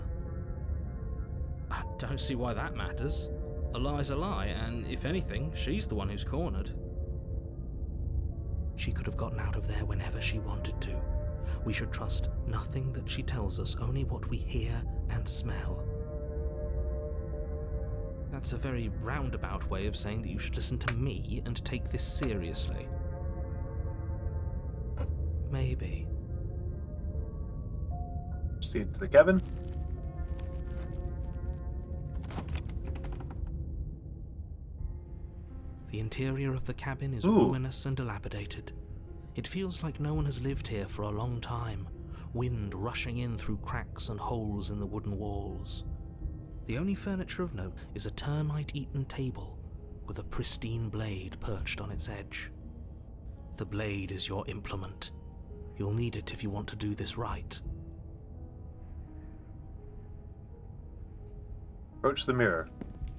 I don't see why that matters. A lie's a lie, and if anything, she's the one who's cornered. She could have gotten out of there whenever she wanted to. We should trust nothing that she tells us, only what we hear and smell. That's a very roundabout way of saying that you should listen to me and take this seriously. Maybe. Proceed to the cabin. The interior of the cabin is ruinous and dilapidated. It feels like no one has lived here for a long time, wind rushing in through cracks and holes in the wooden walls. The only furniture of note is a termite-eaten table with a pristine blade perched on its edge. The blade is your implement. You'll need it if you want to do this right. Approach the mirror.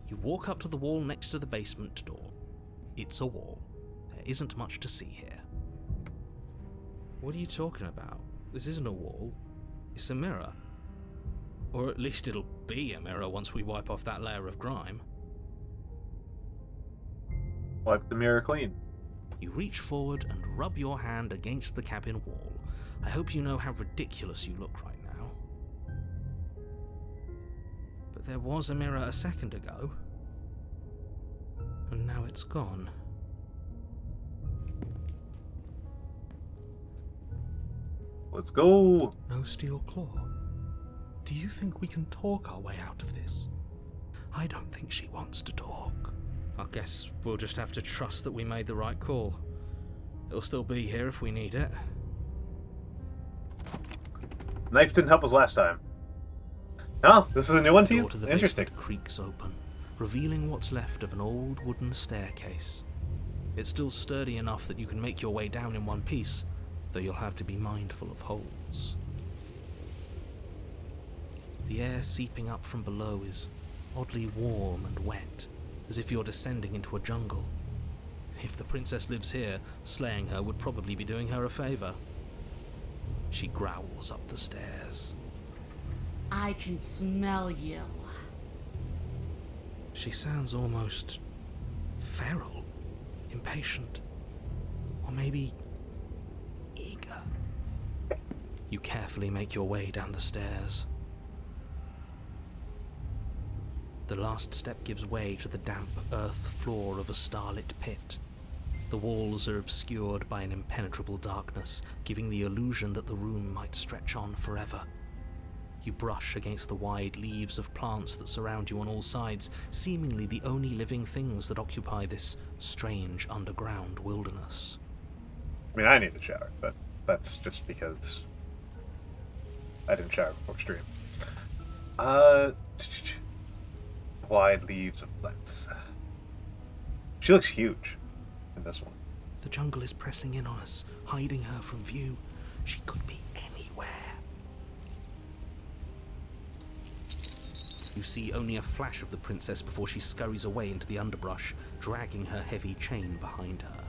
You walk up to the wall next to the basement door. It's a wall. There isn't much to see here. What are you talking about? This isn't a wall. It's a mirror. Or at least it'll be a mirror once we wipe off that layer of grime. Wipe the mirror clean. You reach forward and rub your hand against the cabin wall. I hope you know how ridiculous you look right now. But there was a mirror a second ago. And now it's gone. Let's go. No steel claw. Do you think we can talk our way out of this? I don't think she wants to talk. I guess we'll just have to trust that we made the right call. It'll still be here if we need it. Knife didn't help us last time. Oh, this is a new one to you? The door to the Interesting. basement creaks open, revealing what's left of an old wooden staircase. It's still sturdy enough that you can make your way down in one piece, though you'll have to be mindful of holes. The air seeping up from below is oddly warm and wet, as if you're descending into a jungle. If the princess lives here, slaying her would probably be doing her a favor. She growls up the stairs. I can smell you. She sounds almost feral, impatient, or maybe eager. You carefully make your way down the stairs. The last step gives way to the damp earth floor of a starlit pit. The walls are obscured by an impenetrable darkness, giving the illusion that the room might stretch on forever. You brush against the wide leaves of plants that surround you on all sides, seemingly the only living things that occupy this strange underground wilderness. I mean, I need a shower, but that's just because I didn't shower before stream. Wide leaves of plants. She looks huge in this one. The jungle is pressing in on us, hiding her from view. She could be anywhere. You see only a flash of the princess before she scurries away into the underbrush, dragging her heavy chain behind her.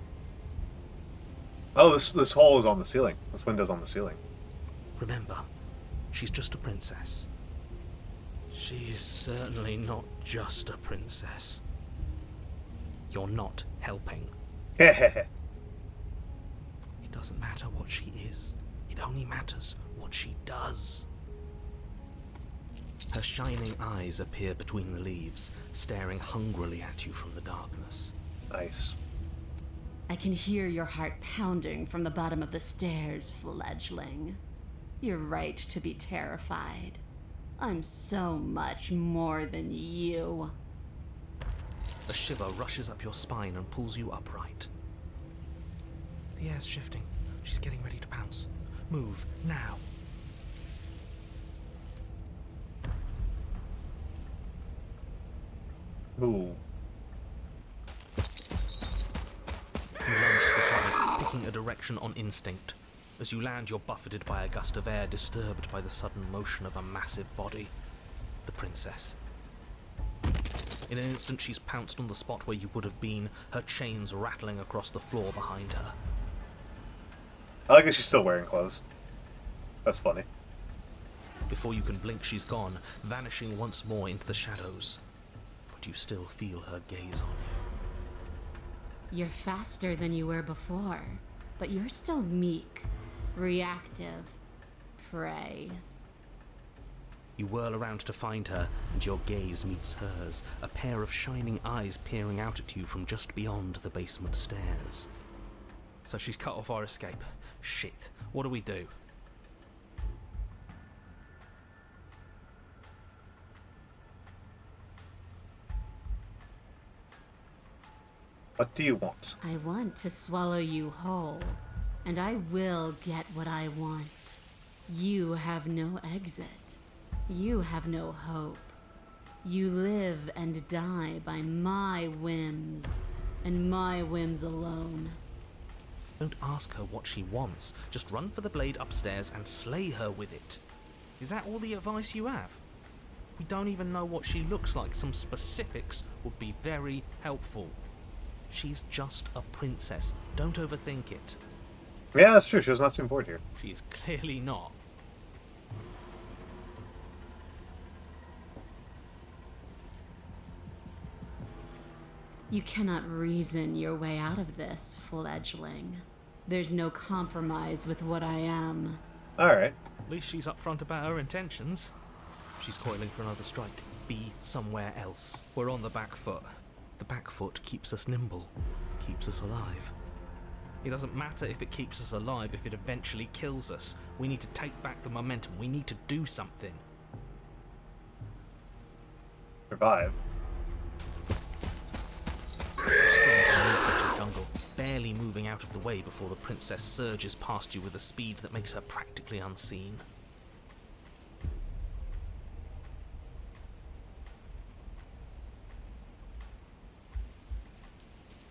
Oh, this hole is on the ceiling. This window's on the ceiling. Remember, she's just a princess. She is certainly not just a princess. You're not helping. It doesn't matter what she is. It only matters what she does. Her shining eyes appear between the leaves, staring hungrily at you from the darkness. Nice. I can hear your heart pounding from the bottom of the stairs, fledgling. You're right to be terrified. I'm so much more than you. A shiver rushes up your spine and pulls you upright. The air's shifting. She's getting ready to pounce. Move, now. Ooh. You lunge to the side, picking a direction on instinct. As you land, you're buffeted by a gust of air, disturbed by the sudden motion of a massive body. The princess. In an instant, she's pounced on the spot where you would have been, her chains rattling across the floor behind her. I like that she's still wearing clothes. That's funny. Before you can blink, she's gone, vanishing once more into the shadows. But you still feel her gaze on you. You're faster than you were before, but you're still meek, reactive, prey. You whirl around to find her, and your gaze meets hers, a pair of shining eyes peering out at you from just beyond the basement stairs. So she's cut off our escape. Shit, what do we do? What do you want? I want to swallow you whole, and I will get what I want. You have no exit. You have no hope. You live and die by my whims, and my whims alone. Don't ask her what she wants. Just run for the blade upstairs and slay her with it. Is that all the advice you have? We don't even know what she looks like. Some specifics would be very helpful. She's just a princess. Don't overthink it. Yeah, that's true. She does not seem bored here. She is clearly not. You cannot reason your way out of this, fledgling. There's no compromise with what I am. Alright. At least she's upfront about her intentions. She's coiling for another strike. Be somewhere else. We're on the back foot. The back foot keeps us nimble, keeps us alive. It doesn't matter if it keeps us alive if it eventually kills us. We need to take back the momentum. We need to do something. Survive. out of the way before the princess surges past you with a speed that makes her practically unseen.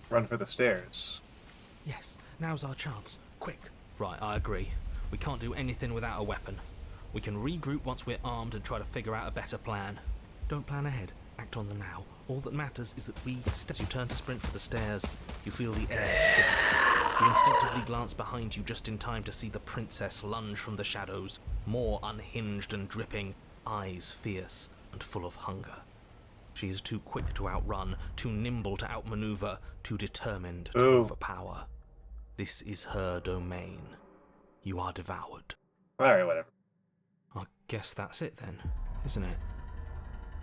Run for the stairs. Yes, now's our chance. Quick. Right, I agree. We can't do anything without a weapon. We can regroup once we're armed and try to figure out a better plan. Don't plan ahead. Act on the now. All that matters is that as you turn to sprint for the stairs, you feel the air shift. You instinctively glance behind you just in time to see the princess lunge from the shadows, more unhinged and dripping, eyes fierce and full of hunger. She is too quick to outrun, too nimble to outmaneuver, too determined to overpower. This is her domain. You are devoured. Alright, whatever. I guess that's it then, isn't it?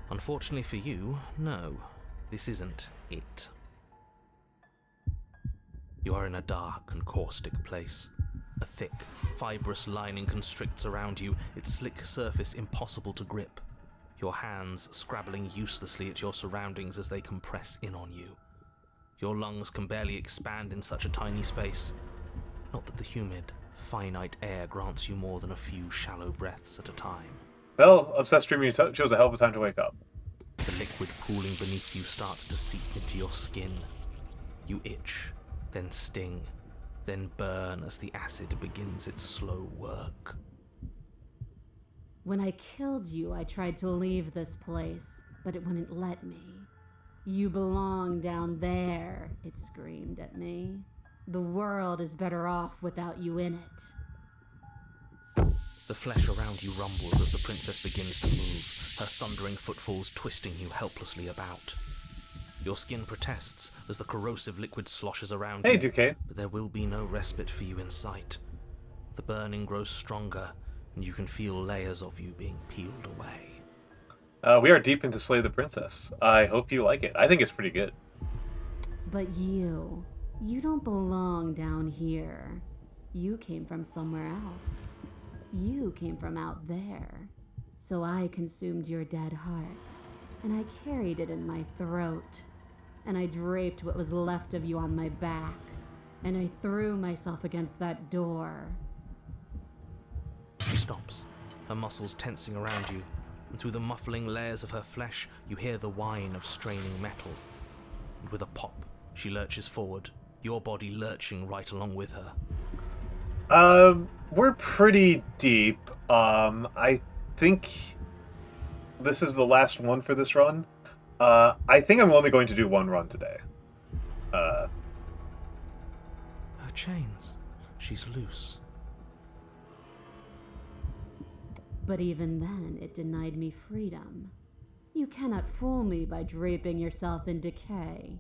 Unfortunately for you, no. This isn't it. You are in a dark and caustic place. A thick, fibrous lining constricts around you, its slick surface impossible to grip. Your hands scrabbling uselessly at your surroundings as they compress in on you. Your lungs can barely expand in such a tiny space. Not that the humid, finite air grants you more than a few shallow breaths at a time. Well, obsessed streaming chose a hell of a time to wake up. The liquid pooling beneath you starts to seep into your skin. You itch, then sting, then burn as the acid begins its slow work. When I killed you, I tried to leave this place, but it wouldn't let me. You belong down there, it screamed at me. The world is better off without you in it. The flesh around you rumbles as the princess begins to move, her thundering footfalls twisting you helplessly about. Your skin protests as the corrosive liquid sloshes around you. Hey, Duquesne. But there will be no respite for you in sight. The burning grows stronger, and you can feel layers of you being peeled away. We are deep into Slay the Princess. I hope you like it. I think it's pretty good. But you don't belong down here. You came from somewhere else. You came from out there. So I consumed your dead heart, and I carried it in my throat, and I draped what was left of you on my back, and I threw myself against that door. She stops, her muscles tensing around you, and through the muffling layers of her flesh, you hear the whine of straining metal. And with a pop, she lurches forward, your body lurching right along with her. We're pretty deep. I think this is the last one for this run. I think I'm only going to do one run today. Her chains. She's loose. But even then, it denied me freedom. You cannot fool me by draping yourself in decay.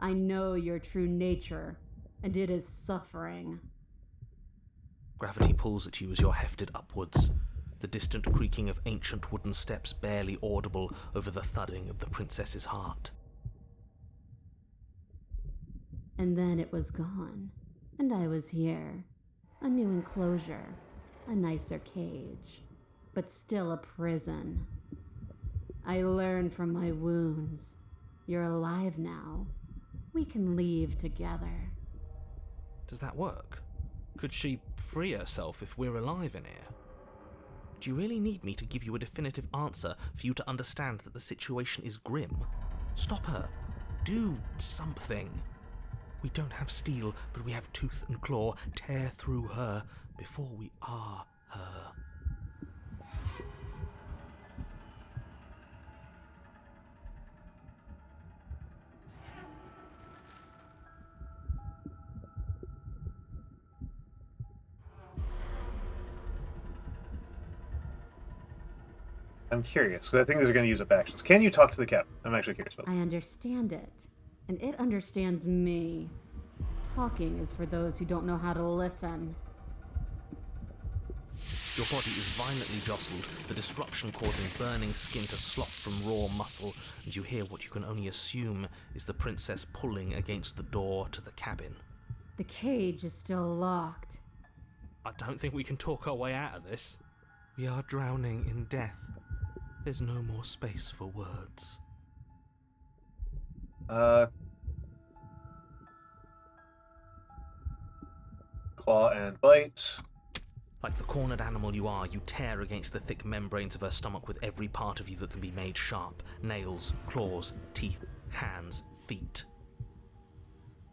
I know your true nature, and it is suffering. Gravity pulls at you as you're hefted upwards, the distant creaking of ancient wooden steps barely audible over the thudding of the princess's heart. And then it was gone, and I was here. A new enclosure, a nicer cage, but still a prison. I learned from my wounds. You're alive now. We can leave together. Does that work? Could she free herself if we're alive in here? Do you really need me to give you a definitive answer for you to understand that the situation is grim? Stop her. Do something. We don't have steel, but we have tooth and claw. Tear through her before we are her. I'm curious, because I think they're going to use up actions. Can you talk to the captain? I'm actually curious about that. I understand it, and it understands me. Talking is for those who don't know how to listen. Your body is violently jostled, the disruption causing burning skin to slop from raw muscle, and you hear what you can only assume is the princess pulling against the door to the cabin. The cage is still locked. I don't think we can talk our way out of this. We are drowning in death. There's no more space for words. Claw and bite. Like the cornered animal you are, you tear against the thick membranes of her stomach with every part of you that can be made sharp. Nails, claws, teeth, hands, feet.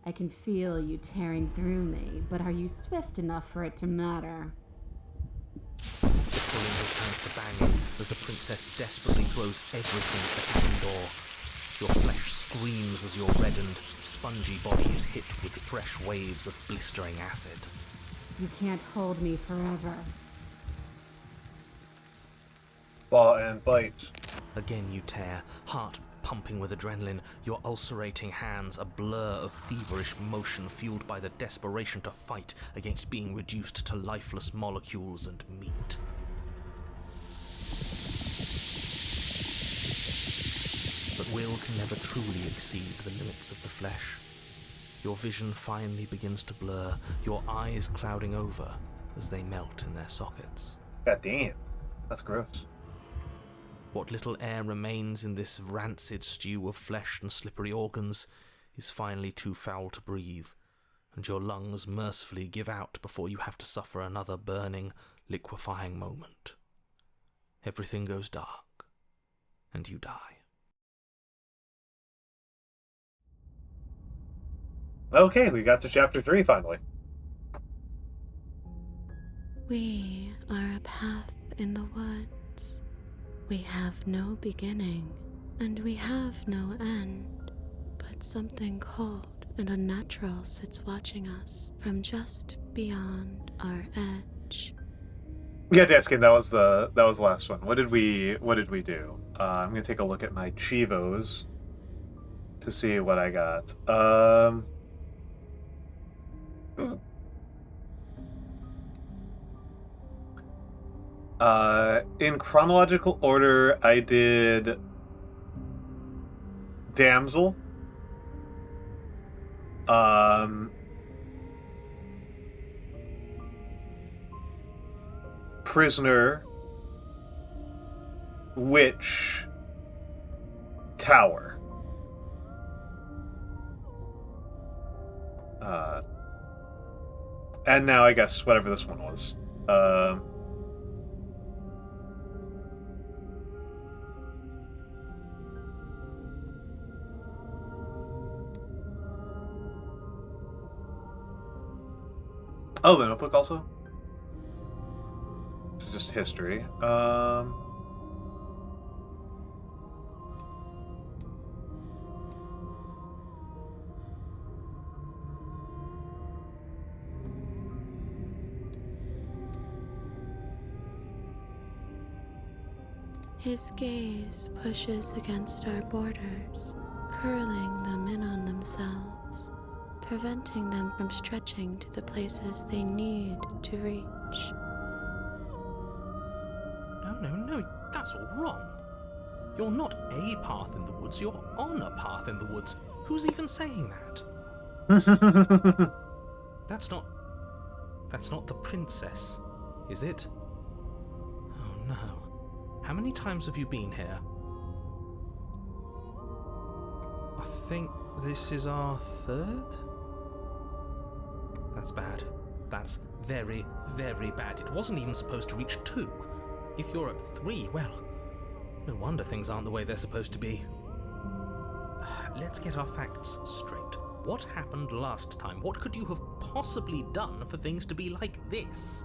I can feel you tearing through me, but are you swift enough for it to matter? The pulling returns to banging as the princess desperately throws everything at the cabin door. Your flesh screams as your reddened, spongy body is hit with fresh waves of blistering acid. You can't hold me forever. Claw and bite. Again you tear, heart pumping with adrenaline, your ulcerating hands a blur of feverish motion fueled by the desperation to fight against being reduced to lifeless molecules and meat. But will can never truly exceed the limits of the flesh. Your vision finally begins to blur, your eyes clouding over as they melt in their sockets. God damn, that's gross. What little air remains in this rancid stew of flesh and slippery organs is finally too foul to breathe, and your lungs mercifully give out before you have to suffer another burning, liquefying moment. Everything goes dark, and you die. Okay, we got to chapter 3 finally. We are a path in the woods. We have no beginning, and we have no end, but something cold and unnatural sits watching us from just beyond our edge. Yeah, Danskin, that was the last one. What did we do? I'm gonna take a look at my Chivos to see what I got. In chronological order, I did Damsel, Prisoner, Witch, Tower. And now I guess whatever this one was. Oh, the Notebook also? It's just history. His gaze pushes against our borders, curling them in on themselves, preventing them from stretching to the places they need to reach. No, that's all wrong. You're not a path in the woods, you're on a path in the woods. Who's even saying that? That's not the princess, is it? Oh no. How many times have you been here? I think this is our third? That's bad. That's very, very bad. It wasn't even supposed to reach 2. If you're at 3, well, no wonder things aren't the way they're supposed to be. Let's get our facts straight. What happened last time? What could you have possibly done for things to be like this?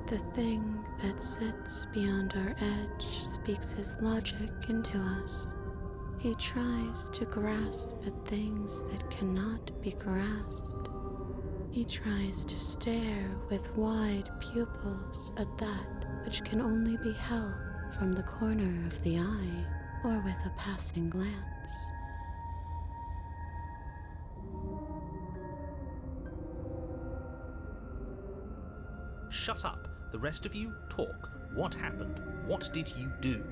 The thing that sits beyond our edge speaks his logic into us. He tries to grasp at things that cannot be grasped. He tries to stare with wide pupils at that which can only be held from the corner of the eye or with a passing glance. Shut up. The rest of you, talk. What happened? What did you do?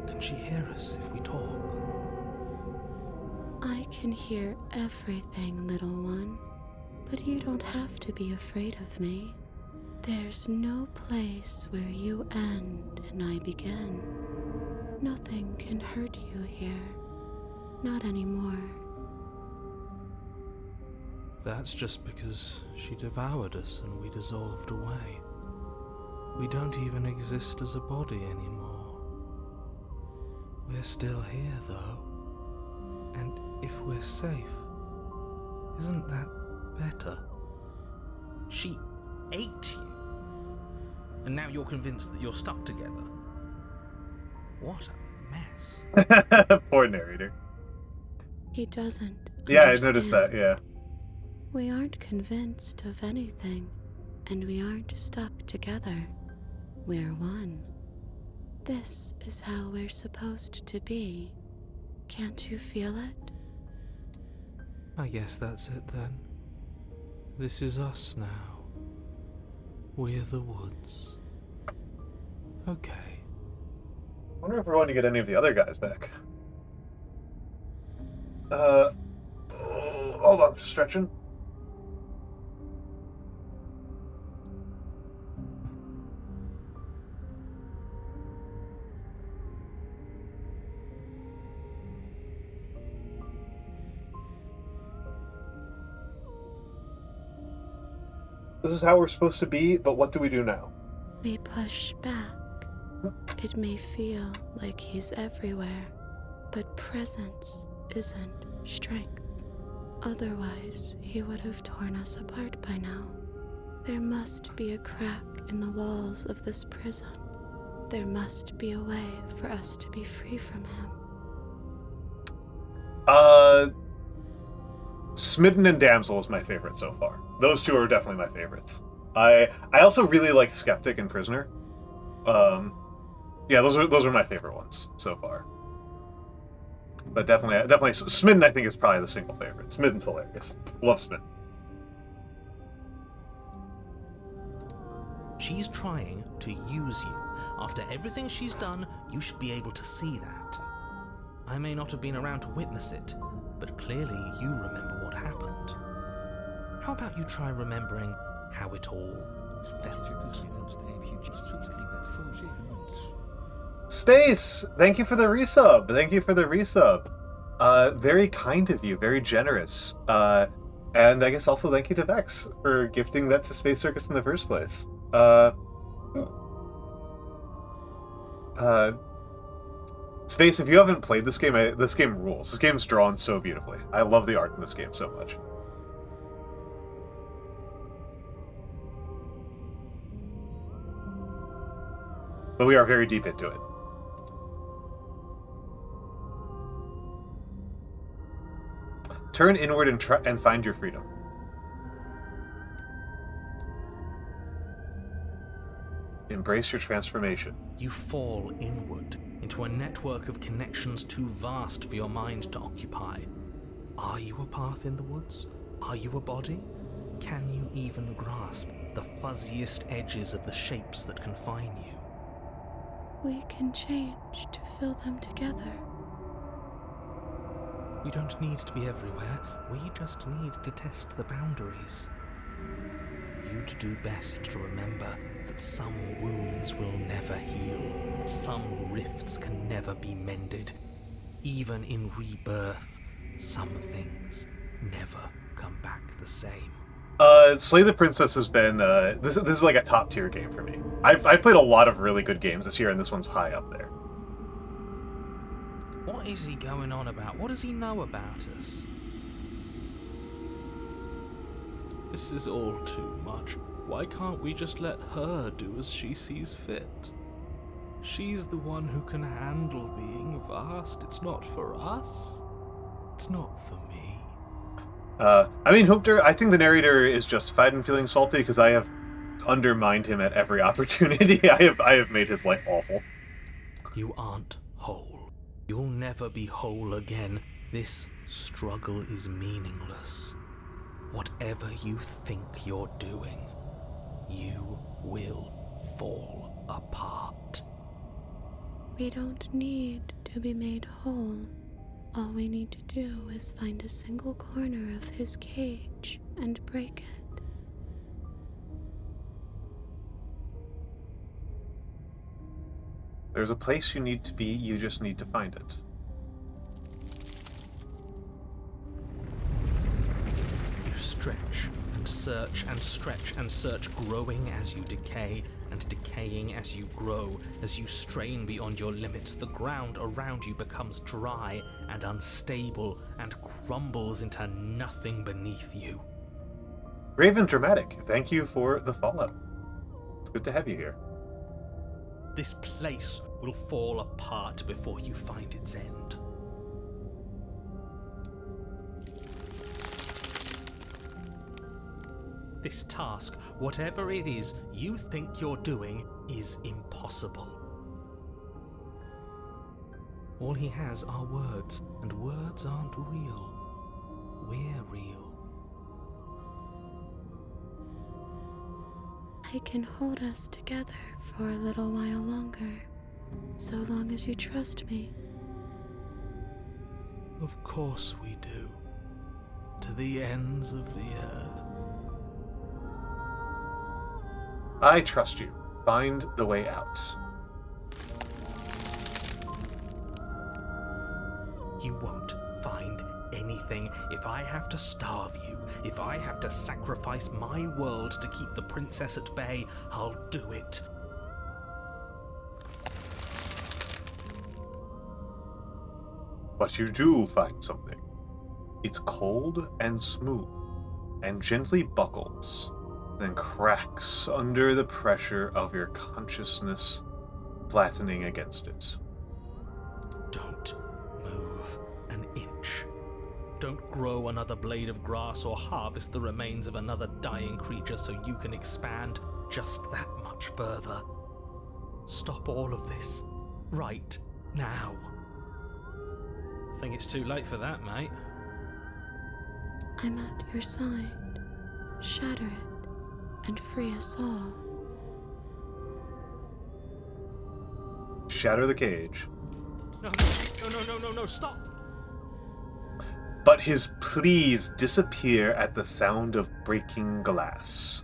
Can she hear us if we talk? I can hear everything, little one, but you don't have to be afraid of me. There's no place where you end and I begin. Nothing can hurt you here. Not anymore. That's just because she devoured us and we dissolved away. We don't even exist as a body anymore. We're still here, though. And if we're safe, isn't that better? She ate you, and now you're convinced that you're stuck together. What a mess. Poor narrator. He doesn't. Yeah, I noticed that, yeah. We aren't convinced of anything, and we aren't stuck together. We're one. This is how we're supposed to be. Can't you feel it? I guess that's it then. This is us now. We're the woods. Okay. I wonder if we're going to get any of the other guys back. Hold on, just stretching. This is how we're supposed to be, but what do we do now? We push back. It may feel like he's everywhere, but presence isn't strength. Otherwise, he would have torn us apart by now. There must be a crack in the walls of this prison. There must be a way for us to be free from him. Smitten and Damsel is my favorite so far. Those two are definitely my favorites. I also really like Skeptic and Prisoner. Yeah, those are my favorite ones so far. But definitely Smitten I think is probably the single favorite. Smitten's hilarious. Love Smitten. She's trying to use you. After everything she's done, you should be able to see that. I may not have been around to witness it, but clearly you remember what happened. How about you try remembering how it all felt? Space! Thank you for the resub. Thank you for the resub. Very kind of you, very generous. And I guess also thank you to Vex for gifting that to Space Circus in the first place. Space, if you haven't played this game, this game rules. This game's drawn so beautifully. I love the art in this game so much. But we are very deep into it. Turn inward and find your freedom. Embrace your transformation. You fall inward into a network of connections too vast for your mind to occupy. Are you a path in the woods? Are you a body? Can you even grasp the fuzziest edges of the shapes that confine you? We can change to fill them together. We don't need to be everywhere. We just need to test the boundaries. You'd do best to remember that some wounds will never heal. Some rifts can never be mended. Even in rebirth, some things never come back the same. Slay the Princess has been, this is like a top tier game for me. I've played a lot of really good games this year, and this one's high up there. What is he going on about? What does he know about us? This is all too much. Why can't we just let her do as she sees fit? She's the one who can handle being vast. It's not for us. It's not for me. I mean, Hoopter, I think the narrator is justified in feeling salty because I have undermined him at every opportunity. I have made his life awful. You aren't whole. You'll never be whole again. This struggle is meaningless. Whatever you think you're doing, you will fall apart. We don't need to be made whole. All we need to do is find a single corner of his cage and break it. There's a place you need to be, you just need to find it. You stretch and search and stretch and search, growing as you decay and decaying as you grow. As you strain beyond your limits, the ground around you becomes dry and unstable and crumbles into nothing beneath you. Brave and dramatic. Thank you for the follow. It's good to have you here. This place will fall apart before you find its end. This task, whatever it is you think you're doing, is impossible. All he has are words, and words aren't real. We're real. I can hold us together for a little while longer, so long as you trust me. Of course we do. To the ends of the earth. I trust you. Find the way out. You won't find anything. If I have to starve you, if I have to sacrifice my world to keep the princess at bay, I'll do it. But you do find something. It's cold and smooth, and gently buckles, then cracks under the pressure of your consciousness, flattening against it. Don't move an inch. Don't grow another blade of grass or harvest the remains of another dying creature so you can expand just that much further. Stop all of this right now. I think it's too late for that, mate. I'm at your side. Shatter it, and free us all. Shatter the cage. No, stop! But his pleas disappear at the sound of breaking glass.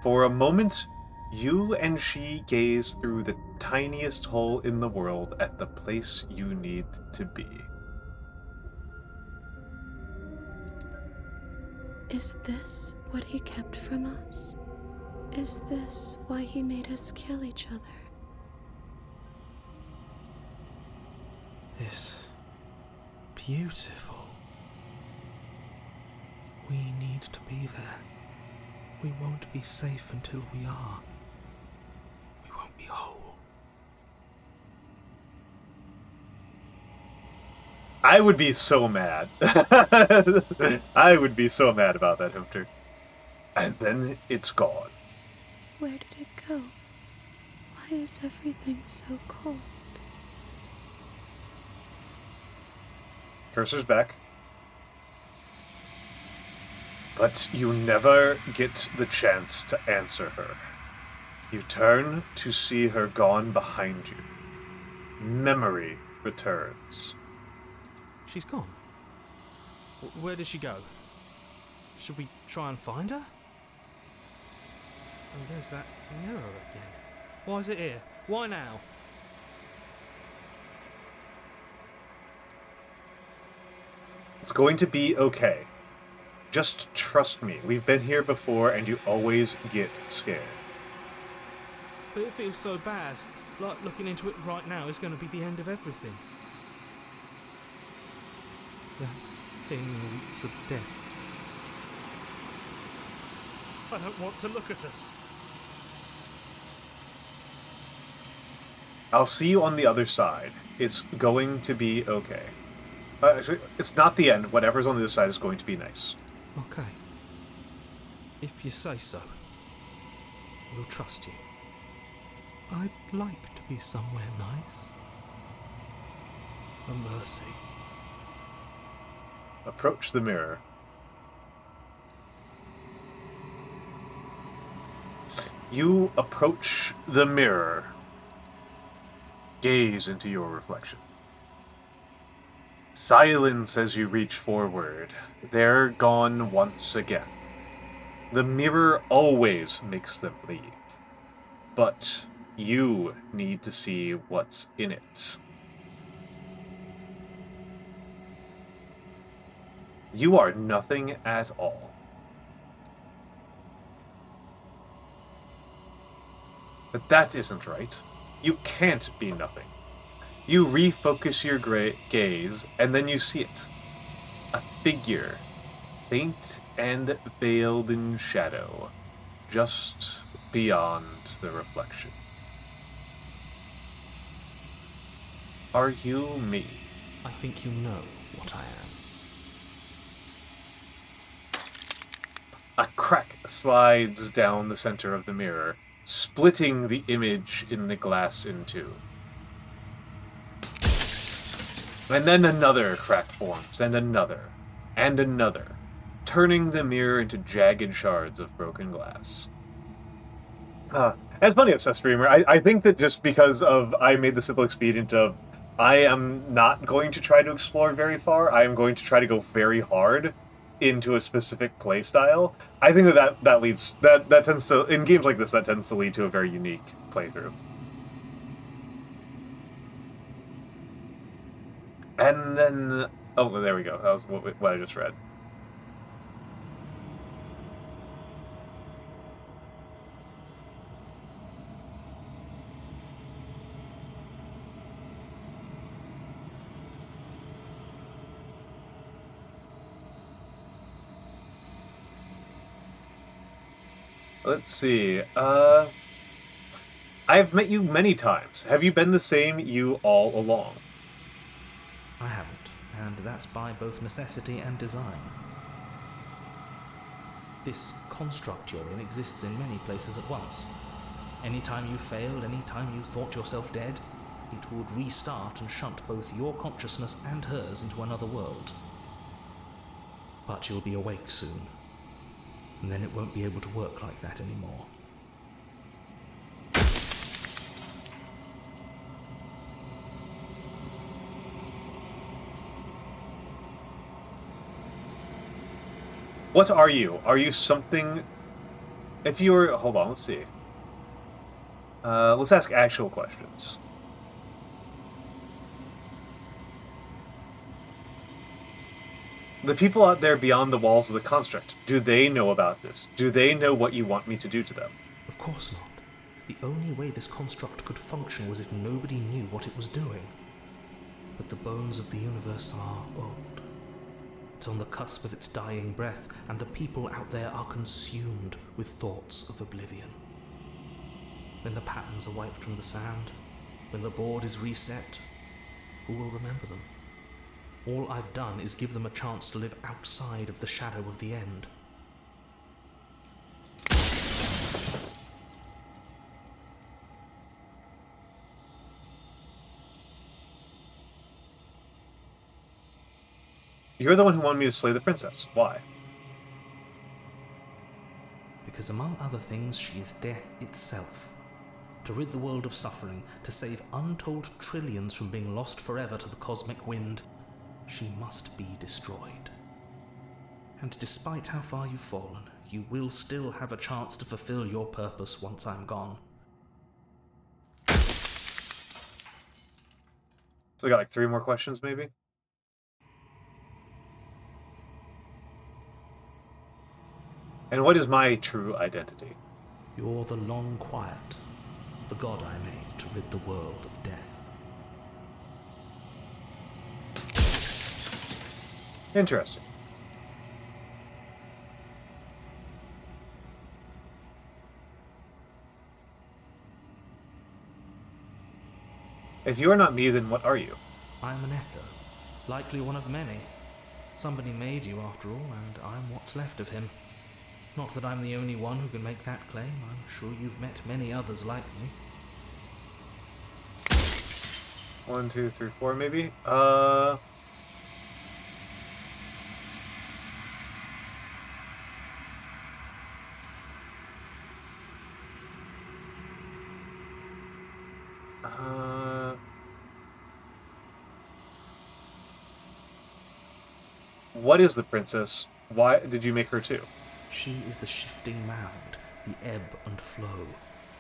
For a moment, you and she gaze through the tiniest hole in the world at the place you need to be. Is this what he kept from us? Is this why he made us kill each other? It's beautiful. We need to be there. We won't be safe until we are. We won't be whole. I would be so mad. I would be so mad about that, Hunter. And then it's gone. Where did it go? Why is everything so cold? Cursor's back. But you never get the chance to answer her. You turn to see her gone behind you. Memory returns. She's gone. Where did she go? Should we try and find her? Oh, there's that mirror again. Why is it here? Why now? It's going to be okay. Just trust me. We've been here before and you always get scared. But it feels so bad. Like looking into it right now is going to be the end of everything. That thing reeks of death. I don't want to look at us. I'll see you on the other side. It's going to be okay. Actually, it's not the end. Whatever's on the other side is going to be nice. Okay. If you say so. We'll trust you. I'd like to be somewhere nice. A mercy. Approach the mirror. You approach the mirror. Gaze into your reflection. Silence as you reach forward. They're gone once again. The mirror always makes them leave. But you need to see what's in it. You are nothing at all. But that isn't right. You can't be nothing. You refocus your gaze, and then you see it. A figure, faint and veiled in shadow, just beyond the reflection. Are you me? I think you know what I am. A crack slides down the center of the mirror, splitting the image in the glass in two. And then another crack forms, and another, turning the mirror into jagged shards of broken glass. As Bunny Obsessed Streamer, I think that just because of I made the simple expedient of I am not going to try to explore very far, I am going to try to go very hard into a specific playstyle. I think that leads that tends to, in games like this, that tends to lead to a very unique playthrough. And then, oh, there we go. That was what I just read. Let's see. I've met you many times. Have you been the same you all along? I haven't, and that's by both necessity and design. This construct you're in exists in many places at once. Anytime you failed, anytime you thought yourself dead, it would restart and shunt both your consciousness and hers into another world. But you'll be awake soon, and then it won't be able to work like that anymore. What are you? Are you something... If you were... Hold on, let's see. Let's ask actual questions. The people out there beyond the walls of the construct, do they know about this? Do they know what you want me to do to them? Of course not. The only way this construct could function was if nobody knew what it was doing. But the bones of the universe are old. It's on the cusp of its dying breath, and the people out there are consumed with thoughts of oblivion. When the patterns are wiped from the sand, when the board is reset, who will remember them? All I've done is give them a chance to live outside of the shadow of the end. You're the one who wanted me to slay the princess. Why? Because among other things, she is death itself. To rid the world of suffering, to save untold trillions from being lost forever to the cosmic wind, she must be destroyed. And despite how far you've fallen, you will still have a chance to fulfill your purpose once I'm gone. So we got like 3 more questions, maybe? And what is my true identity? You're the long quiet, the god I made to rid the world of death. Interesting. If you are not me, then what are you? I am an echo, likely one of many. Somebody made you after all, and I'm what's left of him. Not that I'm the only one who can make that claim. I'm sure you've met many others like me. 1, 2, 3, 4, maybe? What is the princess? Why did you make her too? She is the shifting mound, the ebb and flow,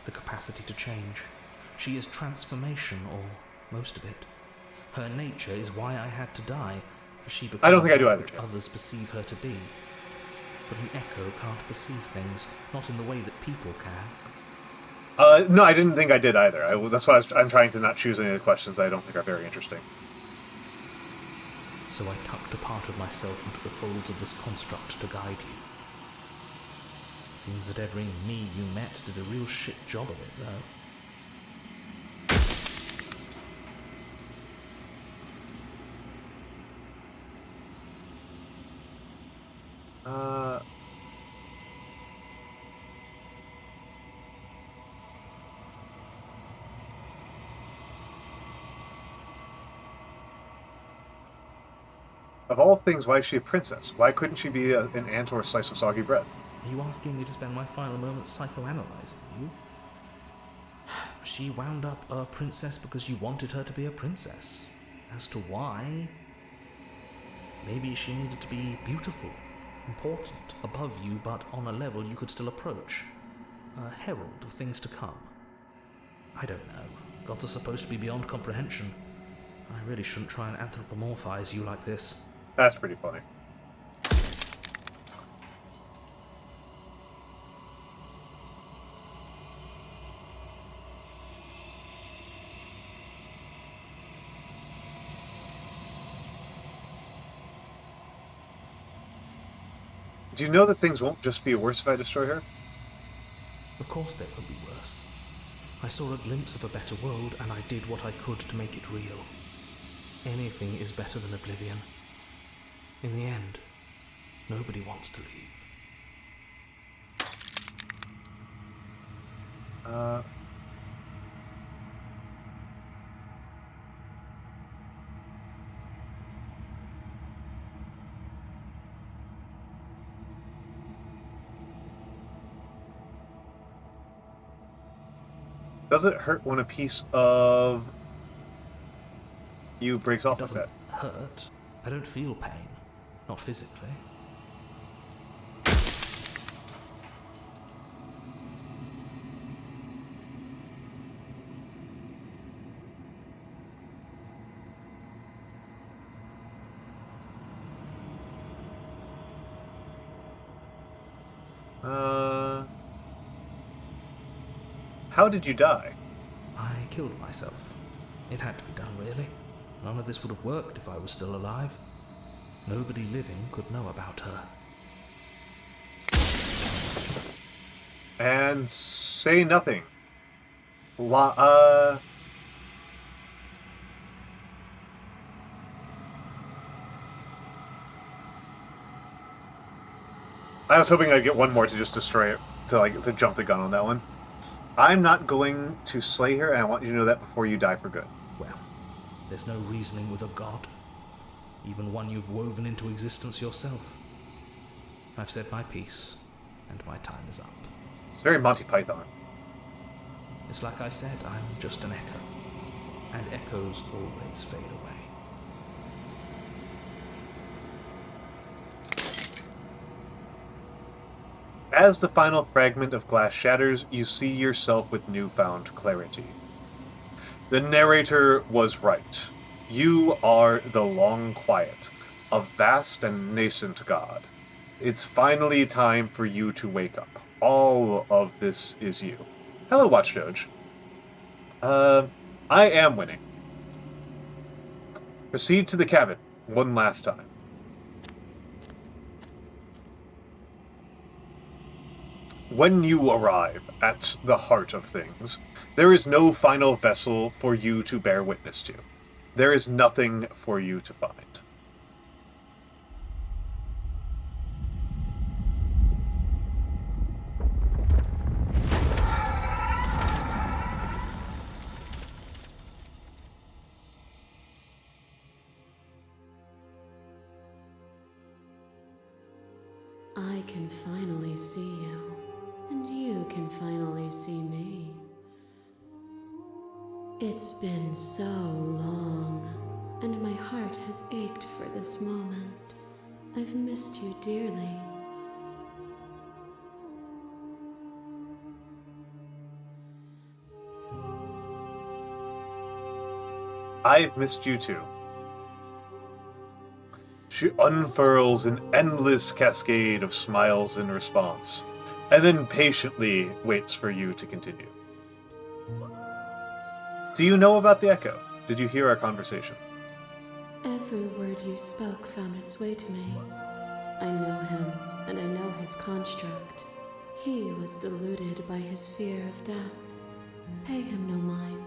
the capacity to change. She is transformation, or most of it. Her nature is why I had to die, for she becomes I don't think I do either. what others perceive her to be. But an echo can't perceive things, not in the way that people can. No, I didn't think I did either. That's why I'm trying to not choose any of the questions that I don't think are very interesting. So I tucked a part of myself into the folds of this construct to guide you. Seems that every me you met did a real shit job of it, though. Of all things, why is she a princess? Why couldn't she be an ant or a slice of soggy bread? Are you asking me to spend my final moments psychoanalyzing you? She wound up a princess because you wanted her to be a princess. As to why? Maybe she needed to be beautiful, important, above you, but on a level you could still approach. A herald of things to come. I don't know. Gods are supposed to be beyond comprehension. I really shouldn't try and anthropomorphize you like this. That's pretty funny. Do you know that things won't just be worse if I destroy her? Of course they will be worse. I saw a glimpse of a better world, and I did what I could to make it real. Anything is better than oblivion. In the end, nobody wants to leave. Does it hurt when a piece of you breaks off like that? It doesn't hurt. I don't feel pain. Not physically. How did you die? I killed myself. It had to be done, really. None of this would have worked if I was still alive. Nobody living could know about her. And say nothing. I was hoping I'd get one more to just destroy it, to jump the gun on that one. I'm not going to slay her, and I want you to know that before you die for good. Well, there's no reasoning with a god. Even one you've woven into existence yourself. I've said my piece, and my time is up. It's very Monty Python. It's like I said, I'm just an echo. And echoes always fade away. As the final fragment of glass shatters, you see yourself with newfound clarity. The narrator was right. You are the long quiet, a vast and nascent god. It's finally time for you to wake up. All of this is you. Hello, Watch Doge. I am winning. Proceed to the cabin one last time. When you arrive at the heart of things, there is no final vessel for you to bear witness to. There is nothing for you to find. I can finally see you, and you can finally see me. It's been so long, and my heart has ached for this moment. I've missed you dearly. I've missed you too. She unfurls an endless cascade of smiles in response, and then patiently waits for you to continue. Do you know about the echo? Did you hear our conversation? Every word you spoke found its way to me. I know him, and I know his construct. He was deluded by his fear of death. Pay him no mind.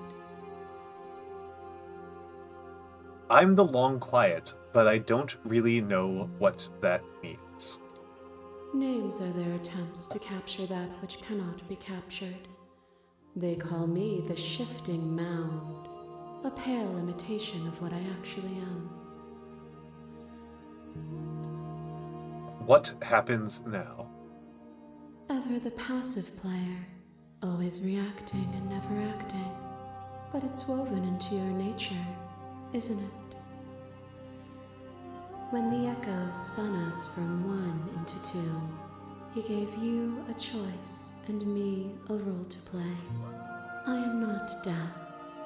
I'm the long quiet, but I don't really know what that means. Names are their attempts to capture that which cannot be captured. They call me the shifting mound, a pale imitation of what I actually am. What happens now? Ever the passive player, always reacting and never acting. But it's woven into your nature, isn't it? When the echo spun us from one into two, he gave you a choice and me a role to play. I am not death,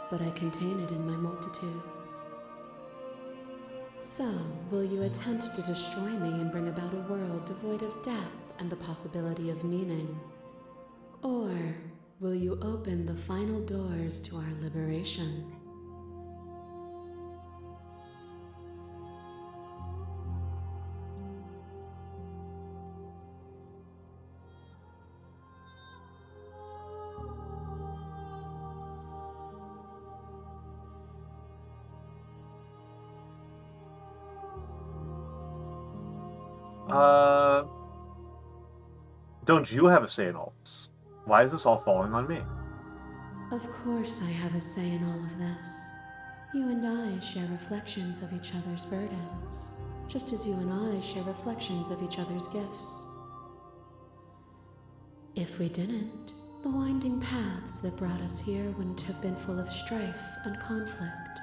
but I contain it in my multitudes. So, will you attempt to destroy me and bring about a world devoid of death and the possibility of meaning? Or will you open the final doors to our liberation? Don't you have a say in all this? Why is this all falling on me? Of course I have a say in all of this. You and I share reflections of each other's burdens, just as you and I share reflections of each other's gifts. If we didn't, the winding paths that brought us here wouldn't have been full of strife and conflict.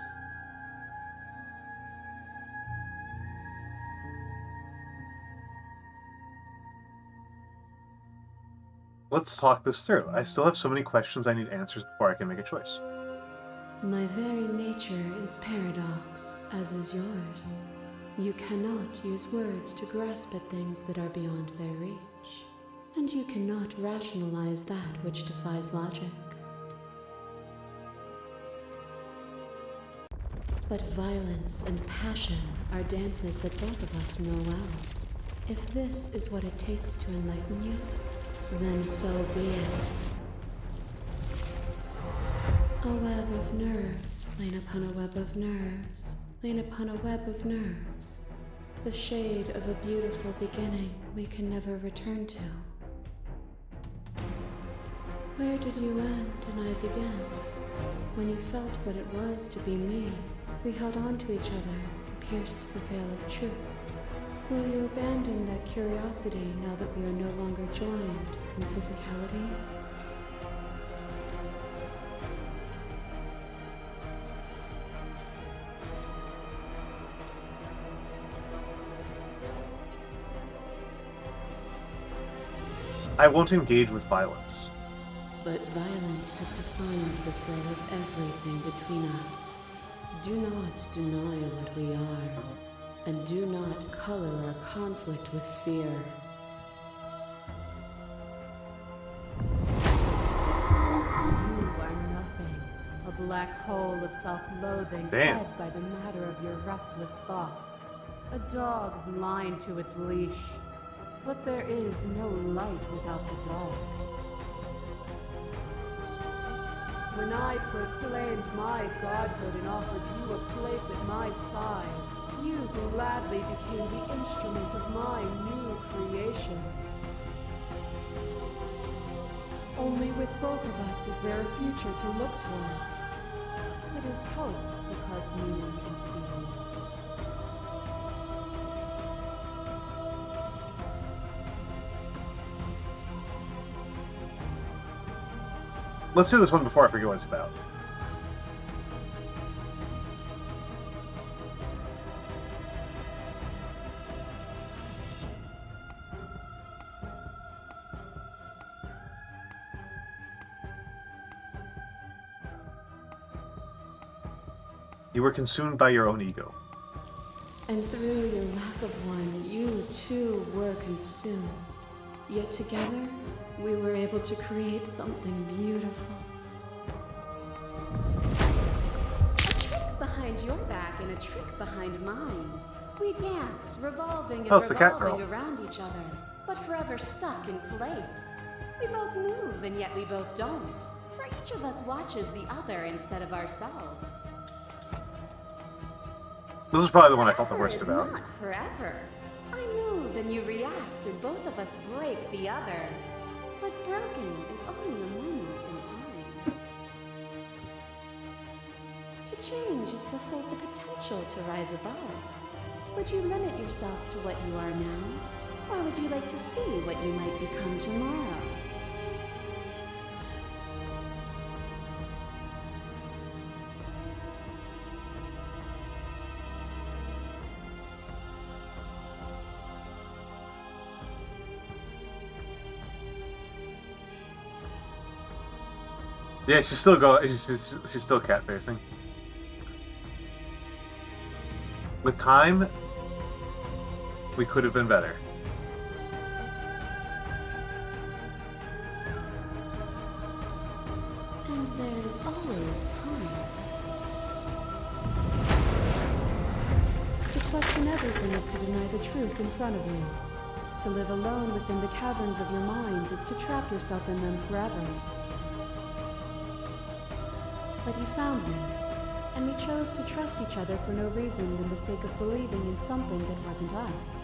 Let's talk this through. I still have so many questions I need answers before I can make a choice. My very nature is paradox, as is yours. You cannot use words to grasp at things that are beyond their reach, and you cannot rationalize that which defies logic. But violence and passion are dances that both of us know well. If this is what it takes to enlighten you, then so be it. A web of nerves, lain upon a web of nerves, lain upon a web of nerves. The shade of a beautiful beginning we can never return to. Where did you end and I begin? When you felt what it was to be me, we held on to each other and pierced the veil of truth. Will you abandon that curiosity now that we are no longer joined in physicality? I won't engage with violence. But violence has defined the thread of everything between us. Do not deny what we are. And do not color our conflict with fear. You are nothing, a black hole of self-loathing fed by the matter of your restless thoughts. A dog blind to its leash. But there is no light without the dog. When I proclaimed my godhood and offered you a place at my side, you gladly became the instrument of my new creation. Only with both of us is there a future to look towards. It is hope that carves meaning into being. Let's do this one before I forget what it's about. You were consumed by your own ego. And through your lack of one, you too were consumed. Yet together, we were able to create something beautiful. behind your back and a trick behind mine. We dance, revolving and Oh, it's the cat girl. revolving around each other, but forever stuck in place. We both move, and yet we both don't. For each of us watches the other instead of ourselves. This is probably the one I felt the worst Forever about. is not forever. I move and you react, and both of us break the other. But broken is only a moment in time. To change is to hold the potential to rise above. Would you limit yourself to what you are now? Or would you like to see what you might become tomorrow? Yeah, she's still cat facing. With time, we could have been better. And there is always time. To question everything is to deny the truth in front of you. To live alone within the caverns of your mind is to trap yourself in them forever. But you found me, and we chose to trust each other for no reason than the sake of believing in something that wasn't us.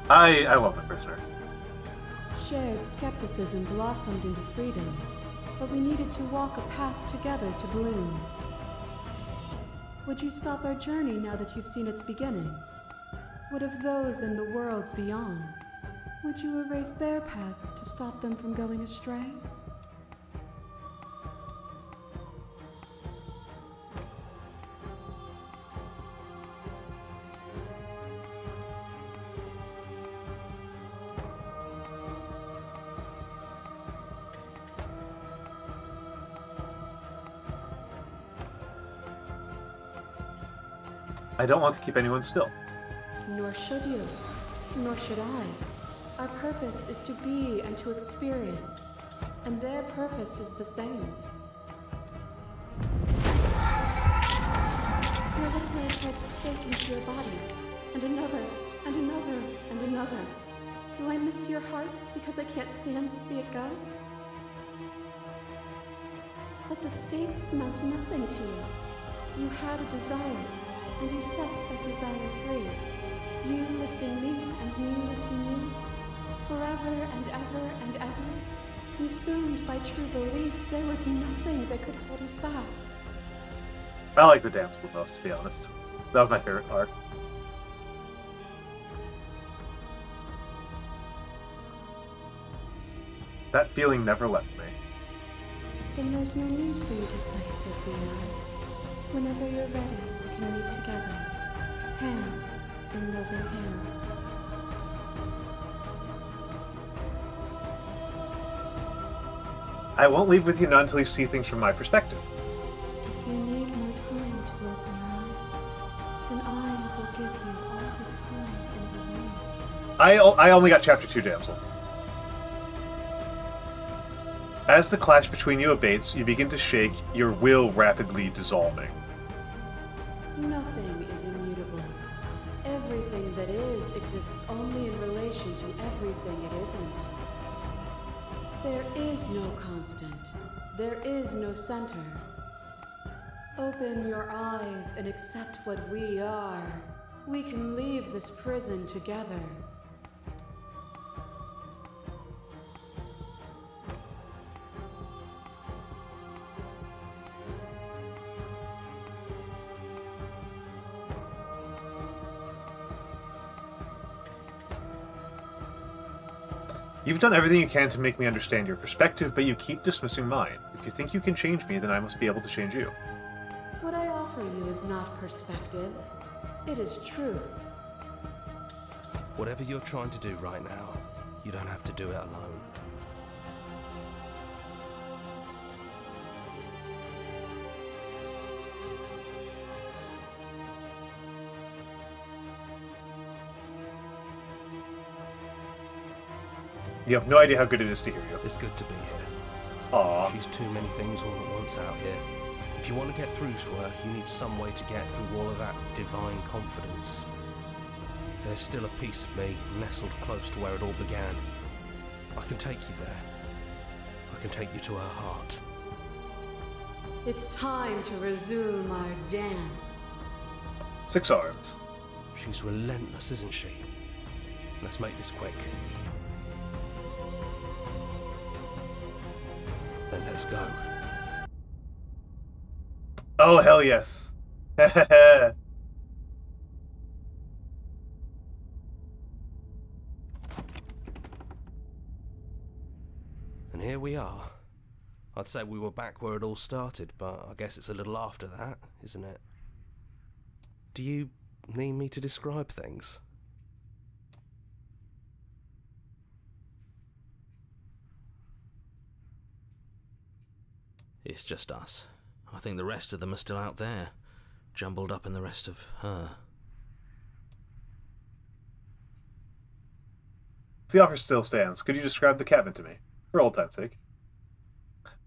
I love the prisoner. Shared skepticism blossomed into freedom, but we needed to walk a path together to bloom. Would you stop our journey now that you've seen its beginning? What of those in the worlds beyond? Would you erase their paths to stop them from going astray? I don't want to keep anyone still. Nor should you. Nor should I. Our purpose is to be and to experience, and their purpose is the same. Your little man tried to stake into your body, and another, and another, and another. Do I miss your heart because I can't stand to see it go? But the stakes meant nothing to you. You had a desire, and you set that desire free. You lifting me and me lifting you. Forever and ever and ever. Consumed by true belief, there was nothing that could hold us back. I like the damsel the most, to be honest. That was my favorite part. That feeling never left me. Then there's no need for you to fight with the other. Whenever you're ready, we can leave together. Hand in loving hand. I won't leave with you not until you see things from my perspective. If you need more time to open your eyes, then I will give you all the time in the world. I only got chapter 2, damsel. As the clash between you abates, you begin to shake, your will rapidly dissolving. Nothing is immutable. Everything that is exists only in relation to everything it isn't. There is no constant. There is no center. Open your eyes and accept what we are. We can leave this prison together. You've done everything you can to make me understand your perspective, but you keep dismissing mine. If you think you can change me, then I must be able to change you. What I offer you is not perspective. It is truth. Whatever you're trying to do right now, you don't have to do it alone. You have no idea how good it is to hear you. It's good to be here. Aww. She's too many things all at once out here. If you want to get through to her, you need some way to get through all of that divine confidence. There's still a piece of me nestled close to where it all began. I can take you there. I can take you to her heart. It's time to resume our dance. 6 arms. She's relentless, isn't she? Let's make this quick. Then let's go. Oh, hell yes. And here we are. I'd say we were back where it all started, but I guess it's a little after that, isn't it? Do you need me to describe things? It's just us. I think the rest of them are still out there, jumbled up in the rest of her. The offer still stands. Could you describe the cabin to me, for old time's sake?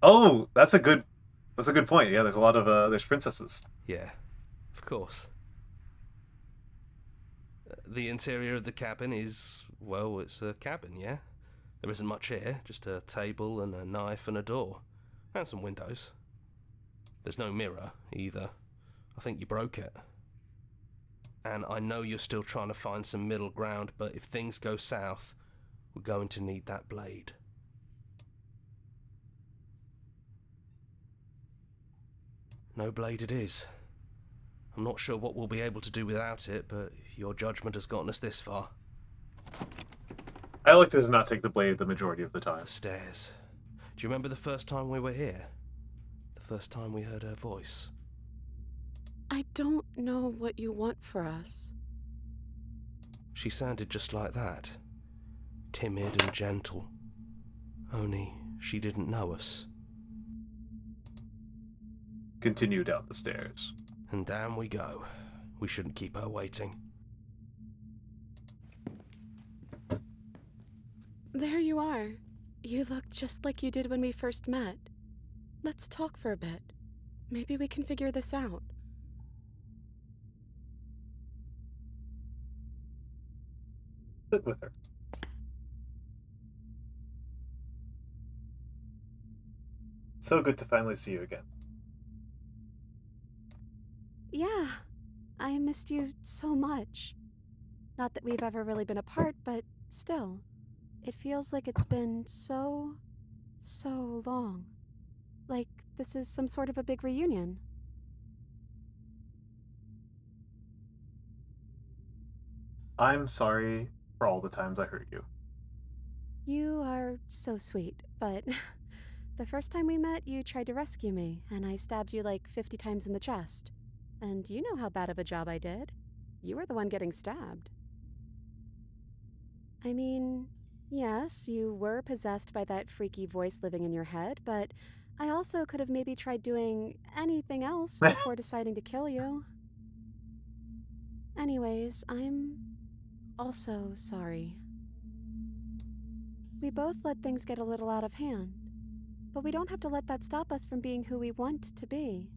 Oh, that's a good point. Yeah, there's a lot of there's princesses. Yeah, of course. The interior of the cabin is, well, it's a cabin, yeah? There isn't much here, just a table and a knife and a door. And some windows. There's no mirror, either. I think you broke it. And I know you're still trying to find some middle ground, but if things go south, we're going to need that blade. No blade it is. I'm not sure what we'll be able to do without it, but your judgment has gotten us this far. I like to not take the blade the majority of the time. The stairs. Do you remember the first time we were here? The first time we heard her voice? I don't know what you want for us. She sounded just like that. Timid and gentle. Only she didn't know us. Continue down the stairs. And down we go. We shouldn't keep her waiting. There you are. You look just like you did when we first met. Let's talk for a bit. Maybe we can figure this out. Sit with her. So good to finally see you again. Yeah, I missed you so much. Not that we've ever really been apart, but still. It feels like it's been so long. Like this is some sort of a big reunion. I'm sorry for all the times I hurt you. You are so sweet, but the first time we met, you tried to rescue me, and I stabbed you like 50 times in the chest. And you know how bad of a job I did. You were the one getting stabbed. I mean, yes, you were possessed by that freaky voice living in your head, but I also could have maybe tried doing anything else before deciding to kill you. Anyways, I'm also sorry. We both let things get a little out of hand, but we don't have to let that stop us from being who we want to be.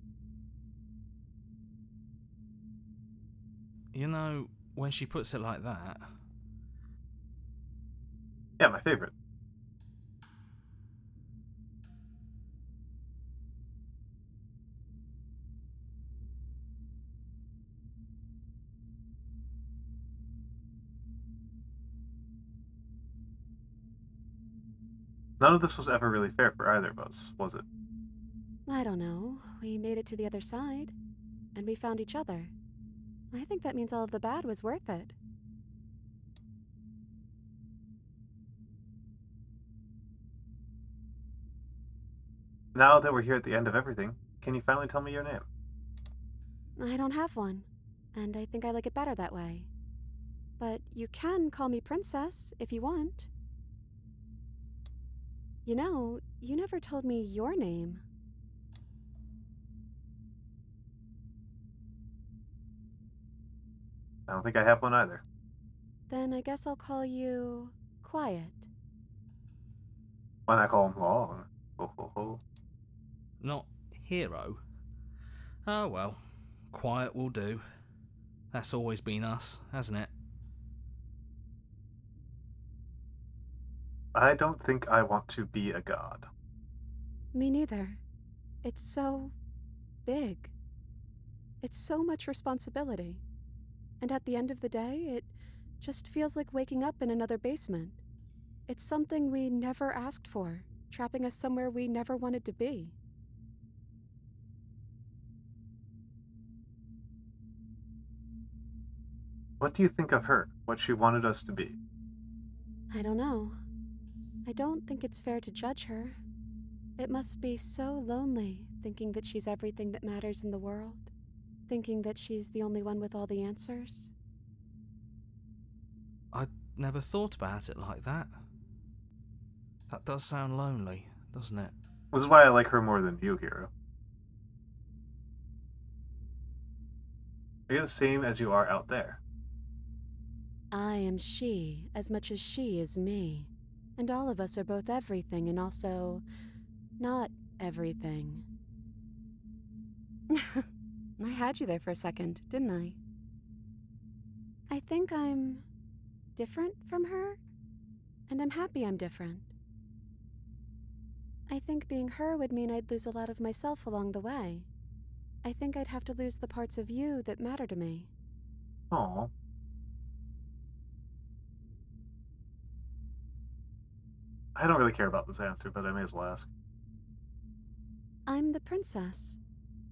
You know, when she puts it like that... Yeah, my favorite. None of this was ever really fair for either of us, was it? I don't know. We made it to the other side, and we found each other. I think that means all of the bad was worth it. Now that we're here at the end of everything, can you finally tell me your name? I don't have one, and I think I like it better that way. But you can call me Princess if you want. You know, you never told me your name. I don't think I have one either. Then I guess I'll call you Quiet. Why not call him Long? Ho ho ho. Not Hero. Oh well, quiet will do. That's always been us, hasn't it? I don't think I want to be a god. Me neither. It's so big. It's so much responsibility. And at the end of the day, it just feels like waking up in another basement. It's something we never asked for, trapping us somewhere we never wanted to be. What do you think of her? What she wanted us to be? I don't know. I don't think it's fair to judge her. It must be so lonely, thinking that she's everything that matters in the world. Thinking that she's the only one with all the answers. I never thought about it like that. That does sound lonely, doesn't it? This is why I like her more than you, Hero. You're the same as you are out there. I am she as much as she is me. And all of us are both everything and also not everything. I had you there for a second, didn't I? I think I'm different from her, and I'm happy I'm different. I think being her would mean I'd lose a lot of myself along the way. I think I'd have to lose the parts of you that matter to me. Aww. I don't really care about this answer, but I may as well ask. I'm the princess,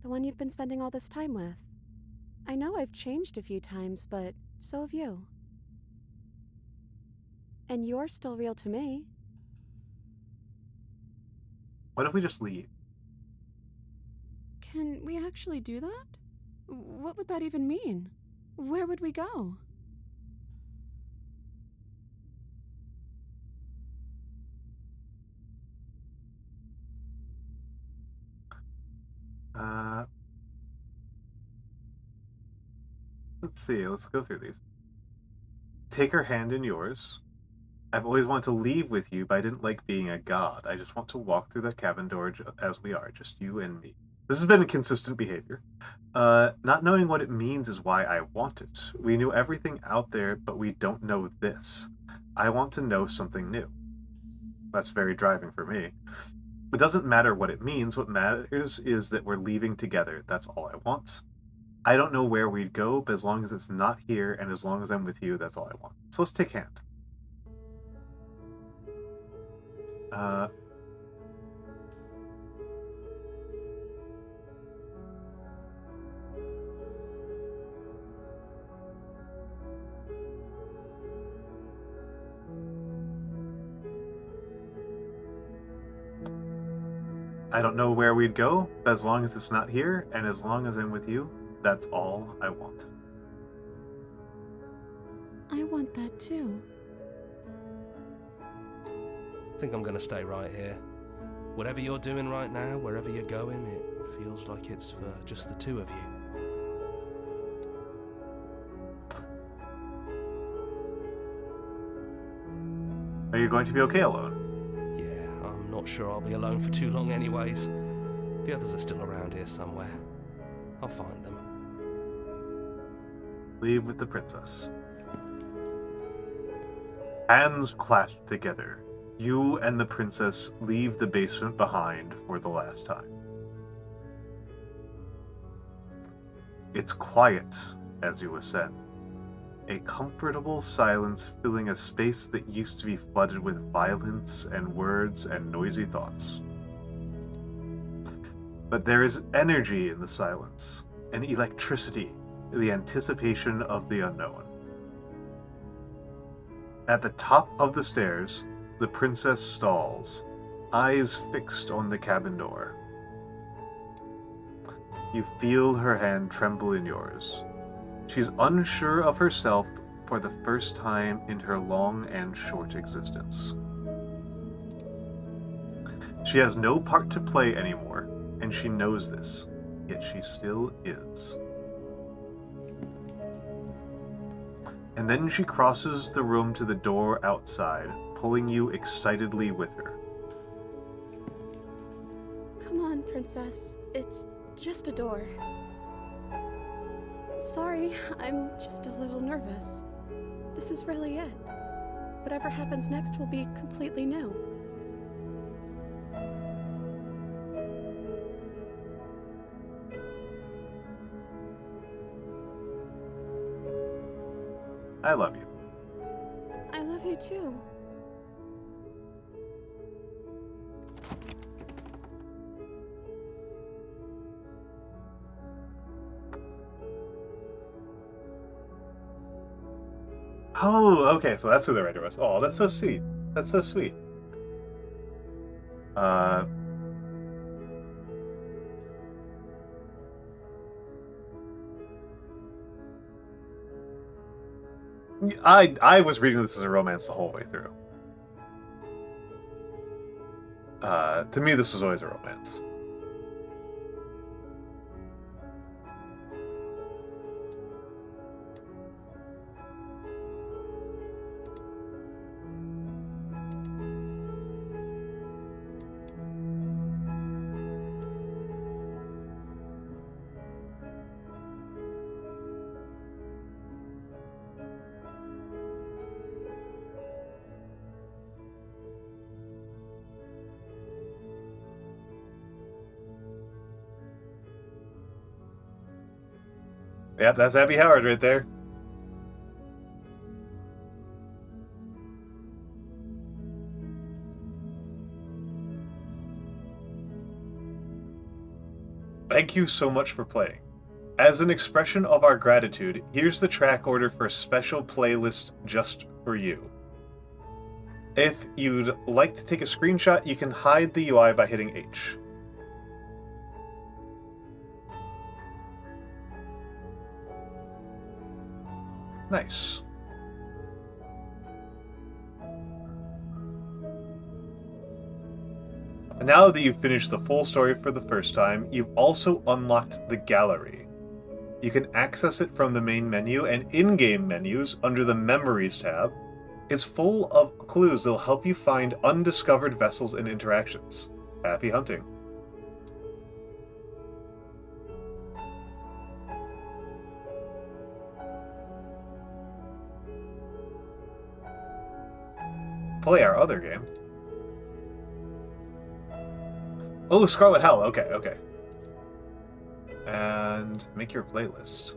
the one you've been spending all this time with. I know I've changed a few times, but so have you. And you're still real to me. What if we just leave? Can we actually do that? What would that even mean? Where would we go? Let's see, let's go through these. Take her hand in yours. I've always wanted to leave with you, but I didn't like being a god. I just want to walk through that cabin door as we are, just you and me. This has been a consistent behavior. Not knowing what it means is why I want it. We knew everything out there, but we don't know this. I want to know something new. That's very driving for me. It doesn't matter what it means. What matters is that we're leaving together. That's all I want. I don't know where we'd go, but as long as it's not here and as long as I'm with you, that's all I want. So let's take hand. I don't know where we'd go, but as long as it's not here and as long as I'm with you, that's all I want. I want that too. I think I'm going to stay right here. Whatever you're doing right now, wherever you're going, it feels like it's for just the two of you. Are you going to be okay alone? Yeah, I'm not sure I'll be alone for too long anyways. The others are still around here somewhere. I'll find them. Leave with the princess. Hands clasped together, you and the princess leave the basement behind for the last time. It's quiet as you ascend. A comfortable silence filling a space that used to be flooded with violence and words and noisy thoughts. But there is energy in the silence, an electricity, the anticipation of the unknown. At the top of the stairs, the princess stalls, eyes fixed on the cabin door. You feel her hand tremble in yours. She's unsure of herself for the first time in her long and short existence. She has no part to play anymore, and she knows this, yet she still is. And then she crosses the room to the door outside, pulling you excitedly with her. Come on, princess. It's just a door. Sorry, I'm just a little nervous. This is really it. Whatever happens next will be completely new. I love you. I love you too. Oh, okay, so that's who the writer was. Oh, that's so sweet. That's so sweet. I was reading this as a romance the whole way through. To me, this was always a romance. Yep, that's Abby Howard right there. Thank you so much for playing. As an expression of our gratitude, here's the track order for a special playlist just for you. If you'd like to take a screenshot, you can hide the UI by hitting H. Nice. Now that you've finished the full story for the first time, you've also unlocked the gallery. You can access it from the main menu and in-game menus under the Memories tab. It's full of clues that'll help you find undiscovered vessels and interactions. Happy hunting. Play our other game. Oh, Scarlet Hell. Okay, okay. And make your playlist.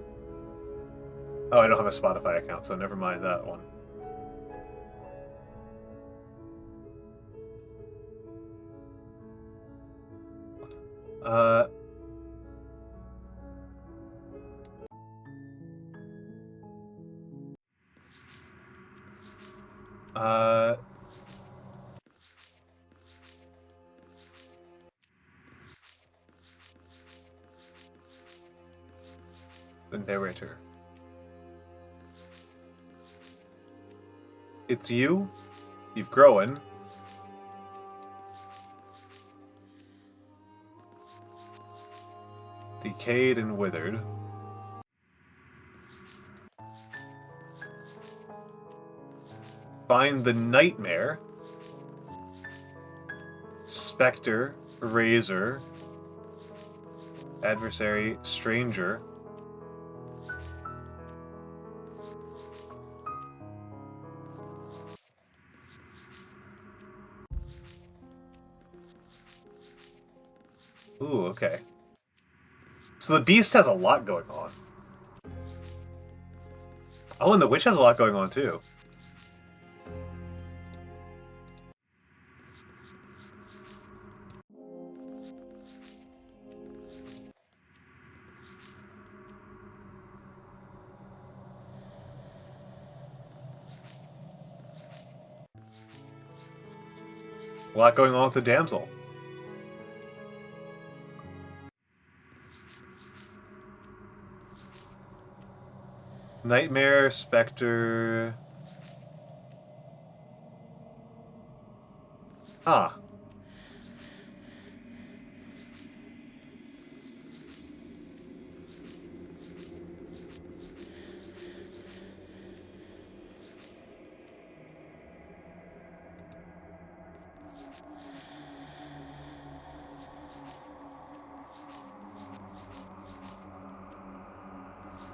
Oh, I don't have a Spotify account, so never mind that one. The narrator. It's you. You've grown. Decayed and withered. Find the nightmare. Spectre, razor, adversary, stranger. Ooh, okay. So the beast has a lot going on. Oh, and the witch has a lot going on too. A lot going on with the damsel. Nightmare, Spectre... Ah.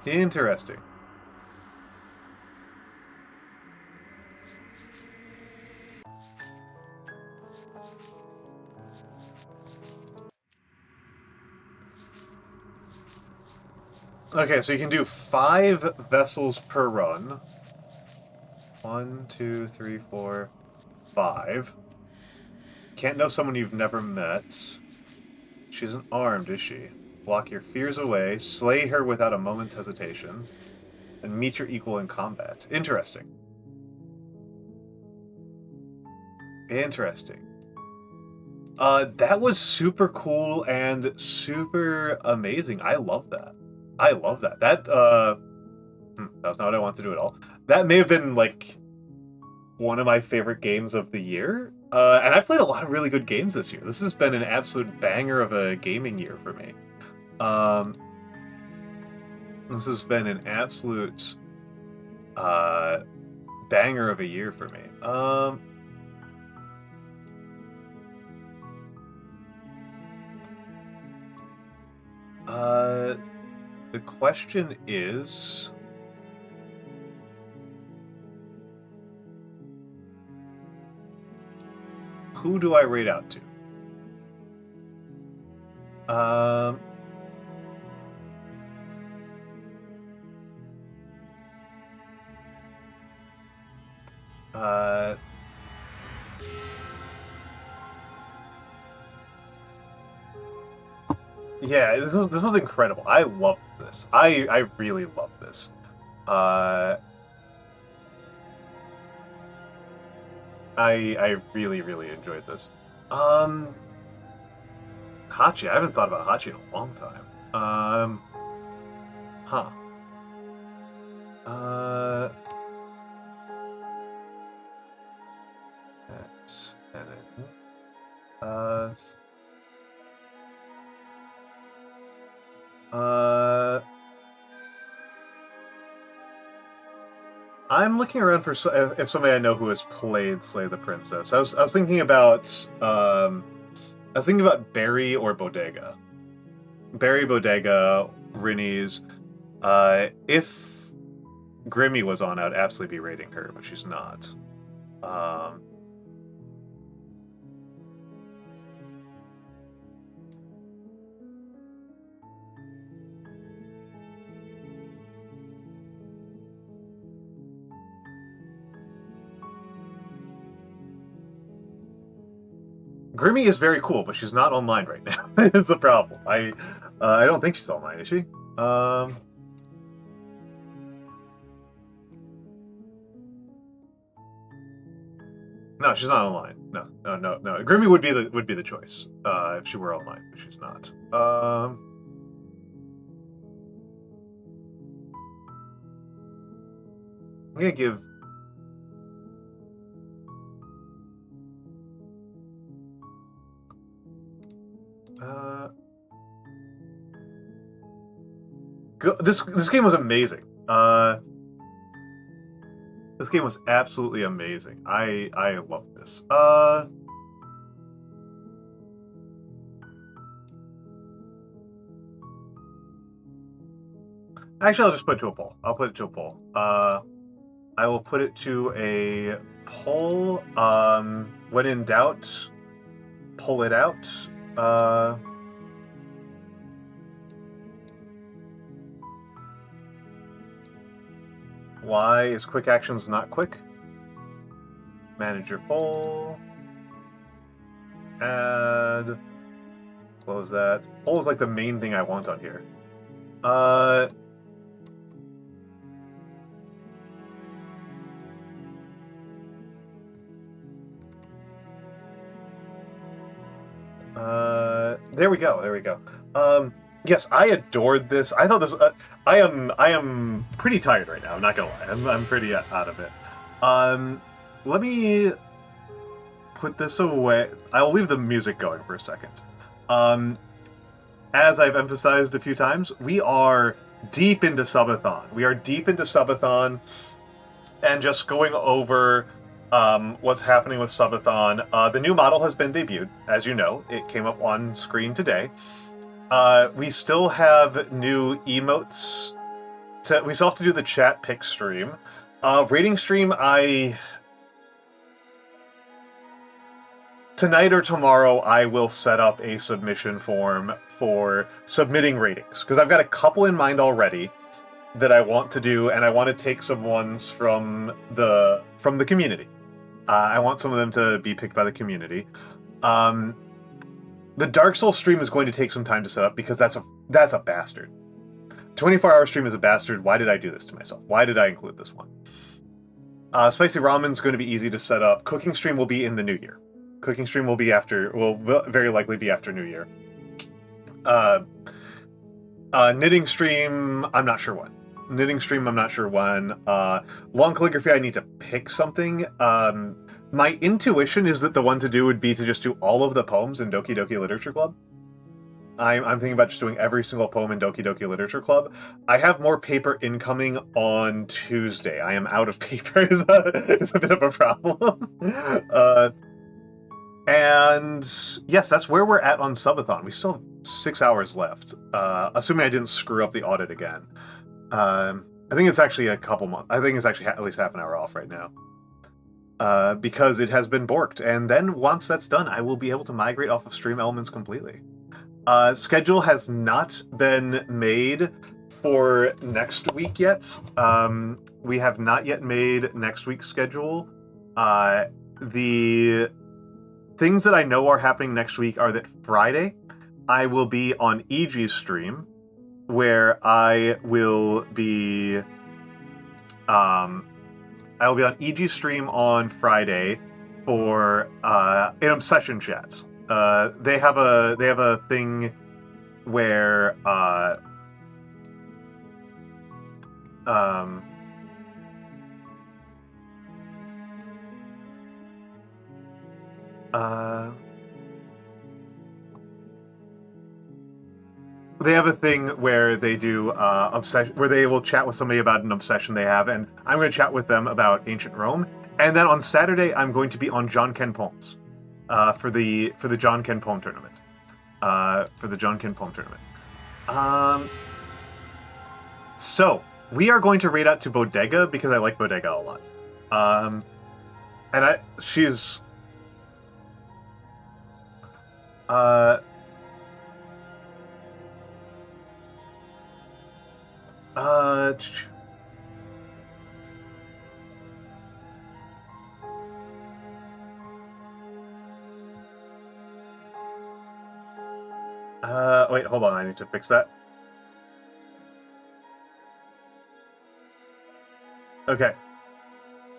Interesting. Okay, so you can do 5 vessels per run. 1, 2, 3, 4, 5. Can't know someone you've never met. She isn't armed, is she? Block your fears away, slay her without a moment's hesitation, and meet your equal in combat. Interesting. Interesting. That was super cool and super amazing. I love that. I love that. That's not what I want to do at all. That may have been, like, one of my favorite games of the year. And I've played a lot of really good games this year. This has been an absolute banger of a gaming year for me. This has been an absolute banger of a year for me. The question is... who do I rate out to? Yeah, this was incredible. I love this. I really love this. I really, really enjoyed this. Hachi, I haven't thought about Hachi in a long time. Huh. That's edit. I'm looking around for if somebody I know who has played Slay the Princess. I was thinking about Barry or Bodega. Barry, Bodega, Rinnies. If Grimmy was on, I would absolutely be rating her, but she's not. Grimmy is very cool, but she's not online right now. It's the problem. I don't think she's online, is she? No, she's not online. No. Grimmy would be the choice if she were online, but she's not. I'm gonna give. This game was amazing. This game was absolutely amazing. I love this. Actually, I'll just put it to a poll. I'll put it to a poll. I will put it to a poll. When in doubt, pull it out. Why is quick actions not quick? Manage your poll. Add. Close that. Poll is like the main thing I want on here. There we go. Yes, I adored this. I thought this. I am pretty tired right now. I'm not gonna lie. I'm pretty out of it. Let me put this away. I'll leave the music going for a second. As I've emphasized a few times, we are deep into Subathon. And just going over what's happening with Subathon. The new model has been debuted, as you know. It came up on screen today. We still have new emotes we still have to do the chat pick stream. Rating stream, tonight or tomorrow, I will set up a submission form for submitting ratings, because I've got a couple in mind already that I want to do, and I want to take some ones from the community. I want some of them to be picked by the community. The Dark Souls stream is going to take some time to set up, because that's a bastard. 24-hour stream is a bastard. Why did I do this to myself? Why did I include this one? Spicy Ramen's going to be easy to set up. Cooking stream will be in the new year. Cooking stream will very likely be after New Year. Knitting stream, I'm not sure when. Long calligraphy, I need to pick something. My intuition is that the one to do would be to just do all of the poems in Doki Doki Literature Club. I'm thinking about just doing every single poem in Doki Doki Literature Club. I have more paper incoming on Tuesday. I am out of paper. It's a bit of a problem. And yes, that's where we're at on Subathon. We still have 6 hours left, assuming I didn't screw up the audit again. I think it's actually a couple months. I think it's actually at least half an hour off right now. Because it has been borked. And then once that's done, I will be able to migrate off of Stream Elements completely. Schedule has not been made for next week yet. We have not yet made next week's schedule. The things that I know are happening next week are that Friday, I will be on EG's stream, where I will be on EG's stream on Friday for in Obsession chats. They have a thing where they have a thing where they do obsession, where they will chat with somebody about an obsession they have, and I'm going to chat with them about ancient Rome. And then on Saturday, I'm going to be on John Ken Poems for the John Ken Poem Tournament. So we are going to raid out to Bodega because I like Bodega a lot. She's wait, hold on, I need to fix that. Okay.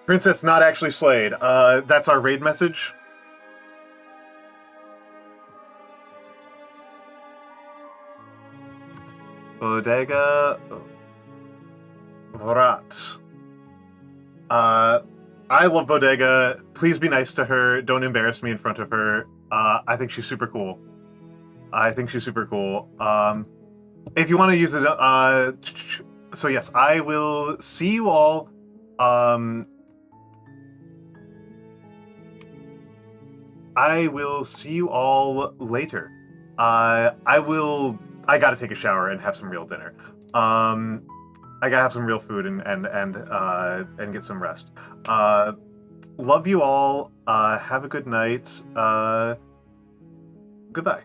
Princess not actually slayed. That's our raid message. Bodega Vrat. I love Bodega. Please be nice to her. Don't embarrass me in front of her. I think she's super cool. If you want to use it, so yes, I will see you all. I will see you all later. I gotta take a shower and have some real dinner. I gotta have some real food and get some rest. Love you all. Have a good night. Goodbye.